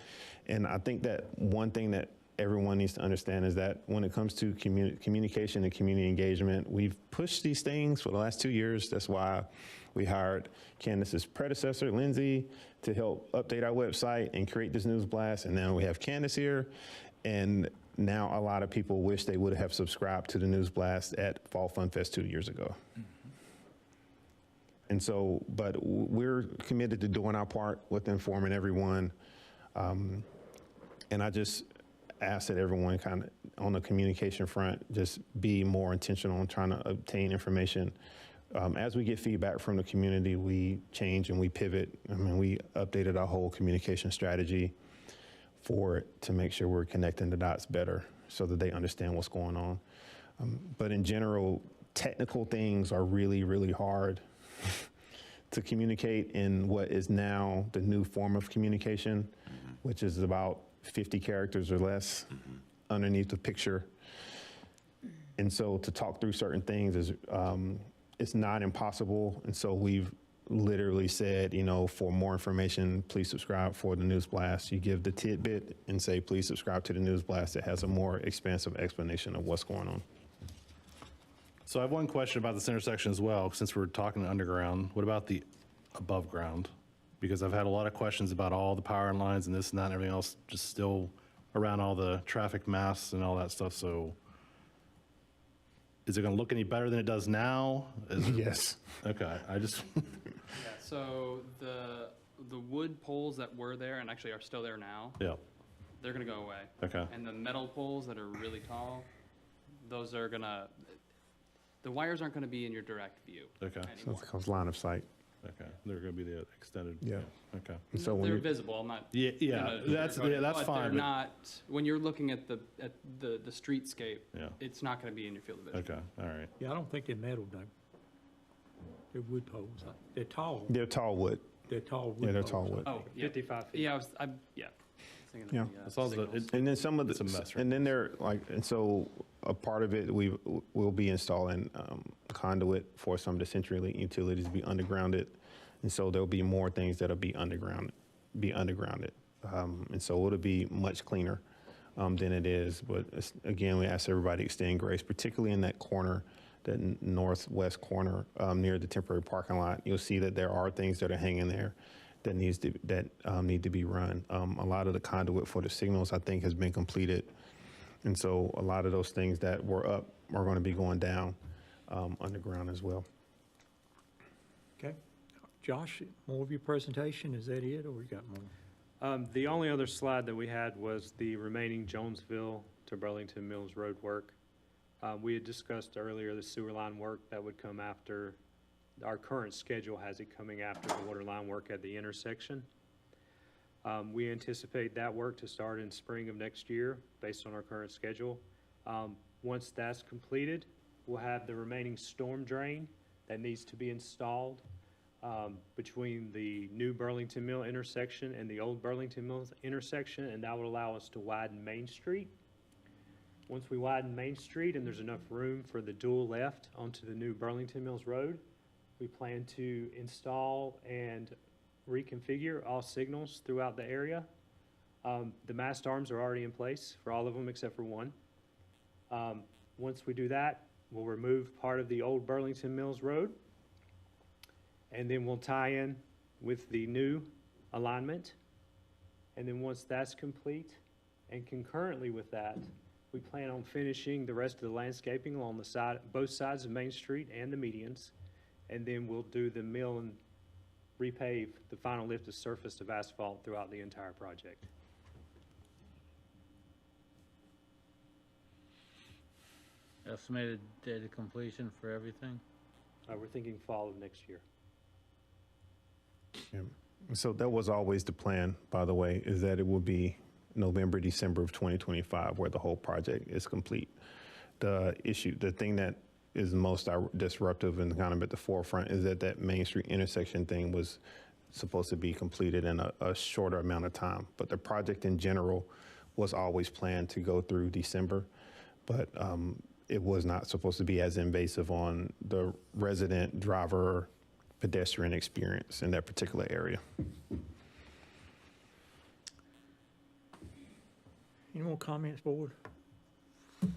And I think that one thing that everyone needs to understand is that when it comes to communication and community engagement, we've pushed these things for the last 2 years. That's why we hired Candace's predecessor, Lindsay, to help update our website and create this News Blast. And now we have Candace here. And now a lot of people wish they would have subscribed to the News Blast at Fall Fun Fest 2 years ago. And so, but we're committed to doing our part with informing everyone. And I just ask that everyone kind of on the communication front, just be more intentional in trying to obtain information. As we get feedback from the community, we change and we pivot. I mean, we updated our whole communication strategy for it to make sure we're connecting the dots better so that they understand what's going on. But in general, technical things are really, really hard to communicate in what is now the new form of communication, which is about 50 characters or less underneath the picture. And so to talk through certain things is, it's not impossible. And so we've literally said, you know, for more information, please subscribe for the News Blast. You give the tidbit and say, please subscribe to the News Blast. It has a more expansive explanation of what's going on. So I have one question about this intersection as well, since we're talking underground. What about the above ground? Because I've had a lot of questions about all the power lines and this and that and everything else, just still around all the traffic mass and all that stuff. So is it going to look any better than it does now? Yes. Okay, I just. Yeah, so the wood poles that were there and actually are still there now, Yeah. they're gonna go away. Okay. And the metal poles that are really tall, those are gonna, the wires aren't gonna be in your direct view Okay. So it becomes line of sight. Okay, they're going to be the extended. Yeah. Okay. And so when They're you- visible, I'm not. Yeah, gonna that's sugarcoat it, that's but fine. They're but- not, when you're looking at the streetscape, Yeah. it's not gonna be in your field of vision. Okay, all right. Yeah, I don't think they're metal, though. They're wood poles. They're tall. They're tall wood. They're tall wood Yeah, they're poles. tall wood. Oh, yeah. 55 feet. Yeah, yeah. Thinking Yeah. of the, It's also, signals. And then some of It's a the, mess, right? and then they're like, and so a part of it, we'll be installing conduit for some of the CenturyLink utilities to be undergrounded. And so there'll be more things that'll be undergrounded. And so it'll be much cleaner than it is. But again, we ask everybody to extend grace, particularly in that corner, that northwest corner near the temporary parking lot. You'll see that there are things that are hanging there that need to be run. A lot of the conduit for the signals, I think, has been completed. And so a lot of those things that were up are going to be going down underground as well. Okay. Josh, more of your presentation, is that it, or you got more? The only other slide that we had was the remaining Jonesville to Burlington Mills Road work. We had discussed earlier the sewer line work that would come after, our current schedule has it coming after the water line work at the intersection. We anticipate that work to start in spring of next year, based on our current schedule. Once that's completed, we'll have the remaining storm drain that needs to be installed between the new Burlington Mill intersection and the old Burlington Mills intersection, and that will allow us to widen Main Street. Once we widen Main Street and there's enough room for the dual left onto the new Burlington Mills Road, we plan to install and reconfigure all signals throughout the area. The mast arms are already in place for all of them except for one. Once we do that, we'll remove part of the old Burlington Mills Road, and then we'll tie in with the new alignment. And then once that's complete, and concurrently with that, we plan on finishing the rest of the landscaping along the side, both sides of Main Street and the medians. And then we'll do the mill and repave the final lift of surface of asphalt throughout the entire project. Estimated date of completion for everything? We're thinking fall of next year. Yeah. So that was always the plan, by the way, is that it will be November, December of 2025 where the whole project is complete. The thing that is most disruptive and kind of at the forefront is that Main Street intersection thing was supposed to be completed in a shorter amount of time. But the project in general was always planned to go through December, but it was not supposed to be as invasive on the resident, driver, pedestrian experience in that particular area. Any more comments, board? I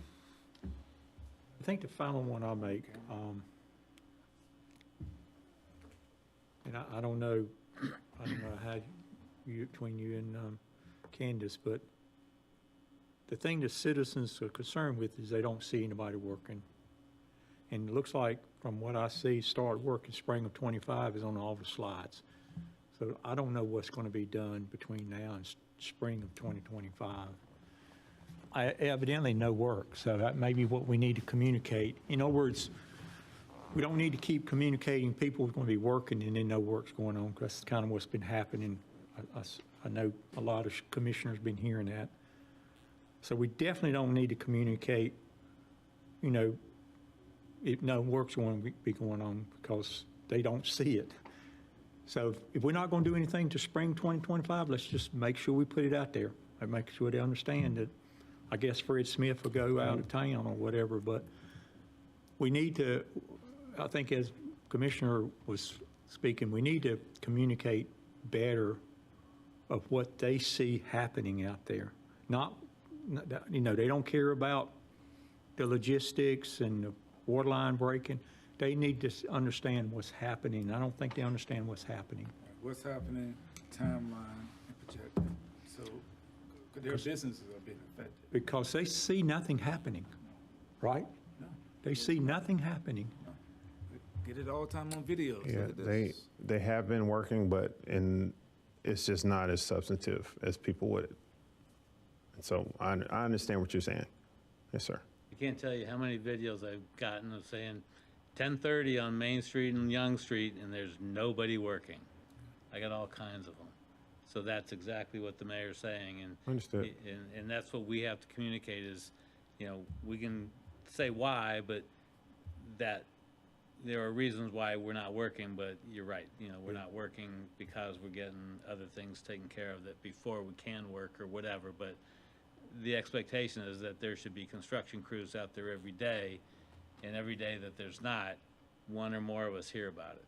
think the final one I'll make, and I don't know how between you and Candace, but the thing that citizens are concerned with is they don't see anybody working. And it looks like, from what I see, start work in spring of '25 is on all the slides. So I don't know what's going to be done between now and spring of 2025. Evidently no work, so that may be what we need to communicate. In other words, we don't need to keep communicating people are going to be working and then no work's going on, because that's kind of what's been happening. I know a lot of commissioners been hearing that. So we definitely don't need to communicate, if no work's going to be going on, because they don't see it. So if we're not going to do anything to spring 2025, let's just make sure we put it out there and make sure they understand that. I guess Fred Smith will go out of town or whatever, but we need to, I think as Commissioner was speaking, we need to communicate better of what they see happening out there. They don't care about the logistics and the water line breaking. They need to understand what's happening. I don't think they understand what's happening. What's happening, timeline, and projected. So their businesses are being affected. Because they see nothing happening, right? No. They see nothing happening. Get it all the time on video. Yeah, they have been working, but it's just not as substantive as people would. And so I understand what you're saying. Yes, sir. I can't tell you how many videos I've gotten of saying 10:30 on Main Street and Young Street, and there's nobody working. I got all kinds of them. So that's exactly what the mayor's saying, and Understood. And that's what we have to communicate is, we can say why, but that there are reasons why we're not working. But you're right, we're not working because we're getting other things taken care of that before we can work or whatever. But the expectation is that there should be construction crews out there every day, and every day that there's not, one or more of us hear about it.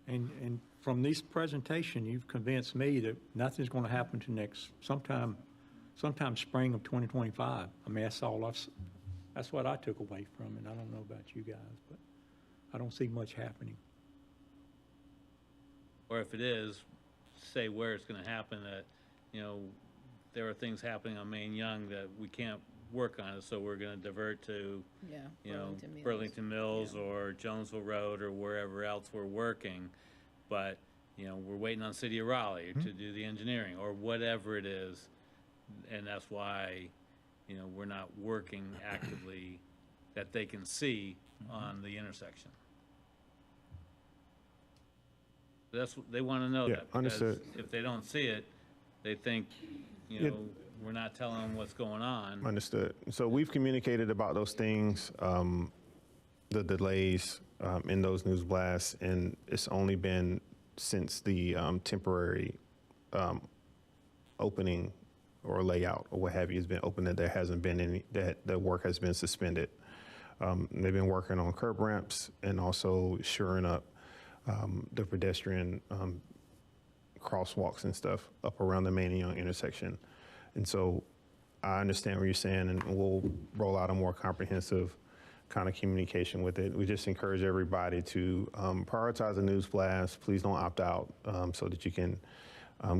And from this presentation, you've convinced me that nothing's going to happen to sometime spring of 2025. I mean, that's what I took away from it. I don't know about you guys, but I don't see much happening. Or if it is, say where it's going to happen, that, there are things happening on Main Young that we can't work on, so we're going to divert to, Burlington Mills or Jonesville Road or wherever else we're working. But, we're waiting on City of Raleigh to do the engineering or whatever it is. And that's why, we're not working actively that they can see on the intersection. They want to know Yeah, that. because understood. If they don't see it, they think, Yeah. we're not telling them what's going on. Understood. So we've communicated about those things, the delays in those news blasts, and it's only been since the temporary opening or layout or what have you has been open that there hasn't been any, that the work has been suspended. They've been working on curb ramps and also shoring up the pedestrian crosswalks and stuff up around the Main and Young intersection. And so I understand what you're saying, and we'll roll out a more comprehensive kind of communication with it. We just encourage everybody to prioritize the news blast. Please don't opt out so that you can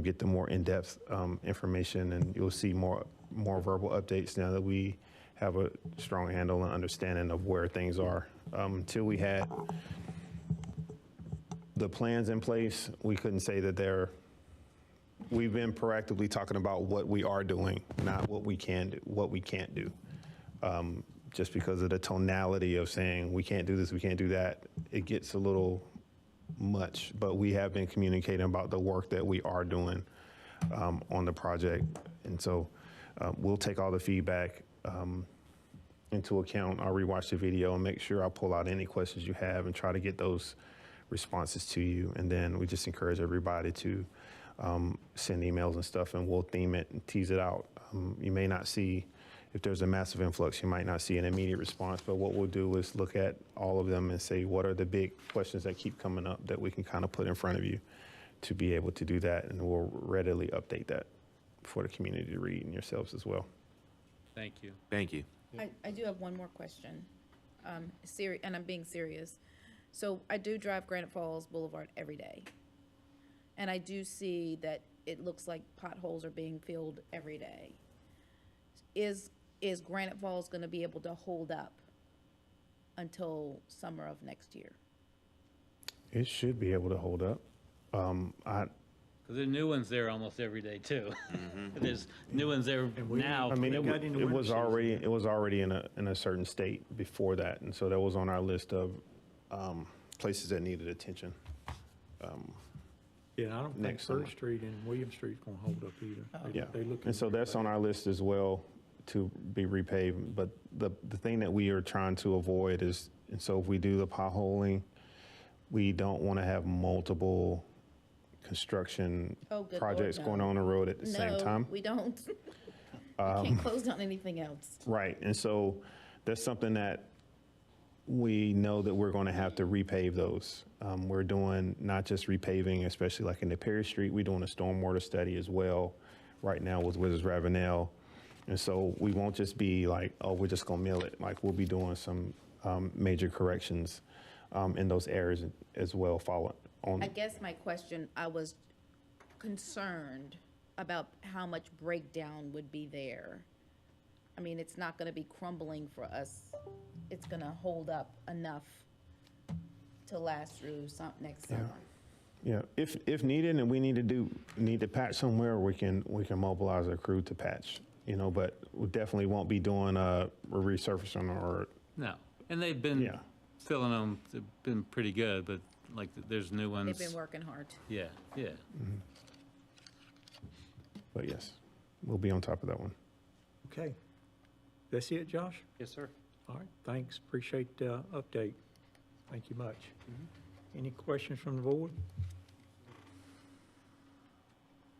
get the more in-depth information, and you'll see more verbal updates now that we have a strong handle and understanding of where things are. Until we had the plans in place, we couldn't say that we've been proactively talking about what we are doing, not what we can do, what we can't do. Just because of the tonality of saying we can't do this, we can't do that, it gets a little much. But we have been communicating about the work that we are doing on the project. And so we'll take all the feedback into account. I'll rewatch the video and make sure I pull out any questions you have and try to get those responses to you. And then we just encourage everybody to send emails and stuff, and we'll theme it and tease it out. You may not see, if there's a massive influx, you might not see an immediate response, but what we'll do is look at all of them and say, what are the big questions that keep coming up that we can kind of put in front of you to be able to do that, and we'll readily update that for the community to read and yourselves as well. Thank you. Thank you. I do have one more question, and I'm being serious. So I do drive Granite Falls Boulevard every day, and I do see that it looks like potholes are being filled every day. Is Granite Falls going to be able to hold up until summer of next year? It should be able to hold up. Because there are new ones there almost every day, too. There's new ones there now. I mean, it was already in a certain state before that, and so that was on our list of places that needed attention. Yeah, I don't think Next summer. First Street and William Street's gonna hold up either. Yeah, They look. and so that's on our list as well to be repaved. But the thing that we are trying to avoid is, and so if we do the potholing, we don't want to have multiple construction projects going on the road at the same time. No, we don't. We can't close down anything else. Right, and so that's something that we know that we're going to have to repave those. We're doing not just repaving, especially like in the Perry Street, we're doing a stormwater study as well right now with Wizards Ravenel. And so we won't just be like, oh, we're just going to mill it. Like, we'll be doing some major corrections in those areas as well. I guess my question, I was concerned about how much breakdown would be there. I mean, it's not going to be crumbling for us. It's going to hold up enough to last through next summer. Yeah, if needed, and we need to patch somewhere, we can mobilize a crew to patch. But we definitely won't be doing a resurfacing or. No, and they've been filling them. They've been pretty good, but like there's new ones. They've been working hard. Yeah. Mm-hmm. But yes, we'll be on top of that one. Okay. That's it, Josh? Yes, sir. All right, thanks. Appreciate the update. Thank you much. Any questions from the board?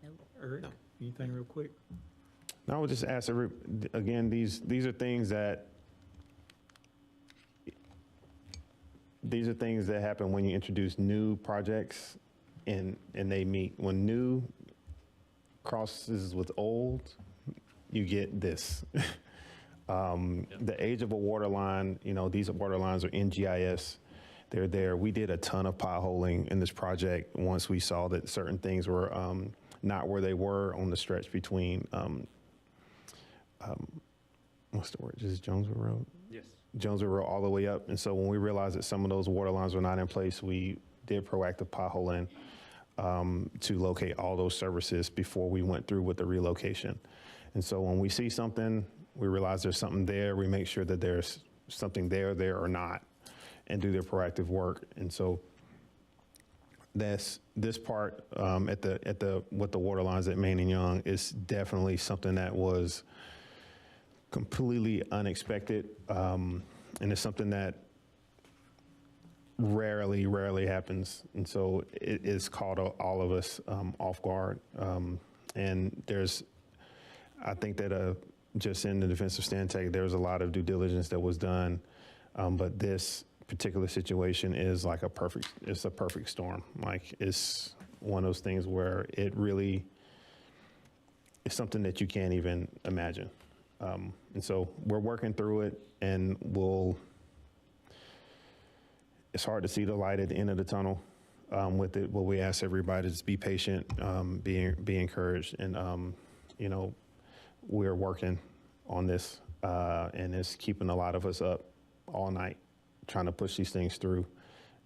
Nope. Eric, anything real quick? No, I would just ask again, these are things that happen when you introduce new projects and they meet. When new crosses with old, you get this. The age of a water line, these water lines are in GIS. They're there. We did a ton of potholing in this project once we saw that certain things were not where they were on the stretch between, what's the word, just Jonesville Road? Yes. Jonesville Road all the way up. And so when we realized that some of those water lines were not in place, we did proactive potholing to locate all those services before we went through with the relocation. And so when we see something, we realize there's something there, we make sure that there's something there or not, and do their proactive work. And so this part with the water lines at Main and Young is definitely something that was completely unexpected, and it's something that rarely happens, and so it's caught all of us off guard. And I think that just in the defense of Stantec, there was a lot of due diligence that was done, but this particular situation is like it's a perfect storm. Like, it's one of those things where it really is something that you can't even imagine. And so we're working through it, and it's hard to see the light at the end of the tunnel with it. But we ask everybody to just be patient, be encouraged, and we're working on this, and it's keeping a lot of us up all night trying to push these things through.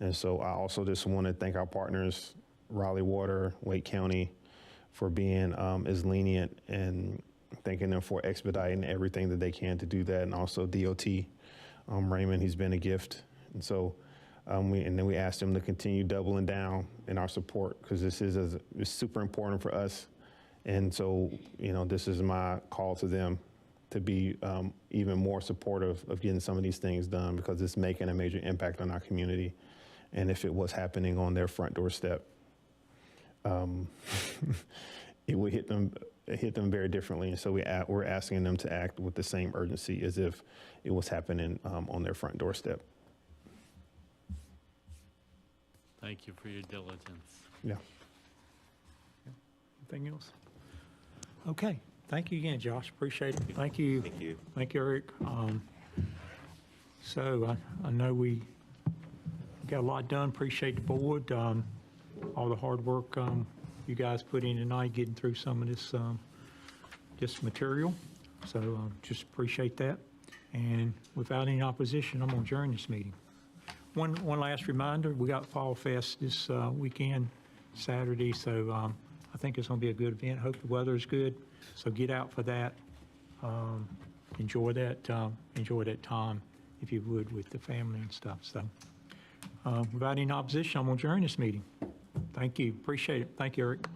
And so I also just want to thank our partners, Raleigh Water, Wake County, for being as lenient, and thanking them for expediting everything that they can to do that, and also DOT, Raymond, he's been a gift. And so we asked them to continue doubling down in our support, because it's super important for us. And so, this is my call to them to be even more supportive of getting some of these things done, because it's making a major impact on our community. And if it was happening on their front doorstep, it would hit them very differently. And so we're asking them to act with the same urgency as if it was happening on their front doorstep. Thank you for your diligence. Yeah. Anything else? Okay. Thank you again, Josh. Appreciate it. Thank you. Thank you. Thank you, Eric. So I know we got a lot done. Appreciate the board, all the hard work you guys put in tonight, getting through some of this material. So just appreciate that. And without any opposition, I'm going to adjourn this meeting. One last reminder, we got Fall Fest this weekend, Saturday, so I think it's going to be a good event. Hope the weather is good, so get out for that. Enjoy that time, if you would, with the family and stuff. So without any opposition, I'm going to adjourn this meeting. Thank you. Appreciate it. Thank you, Eric.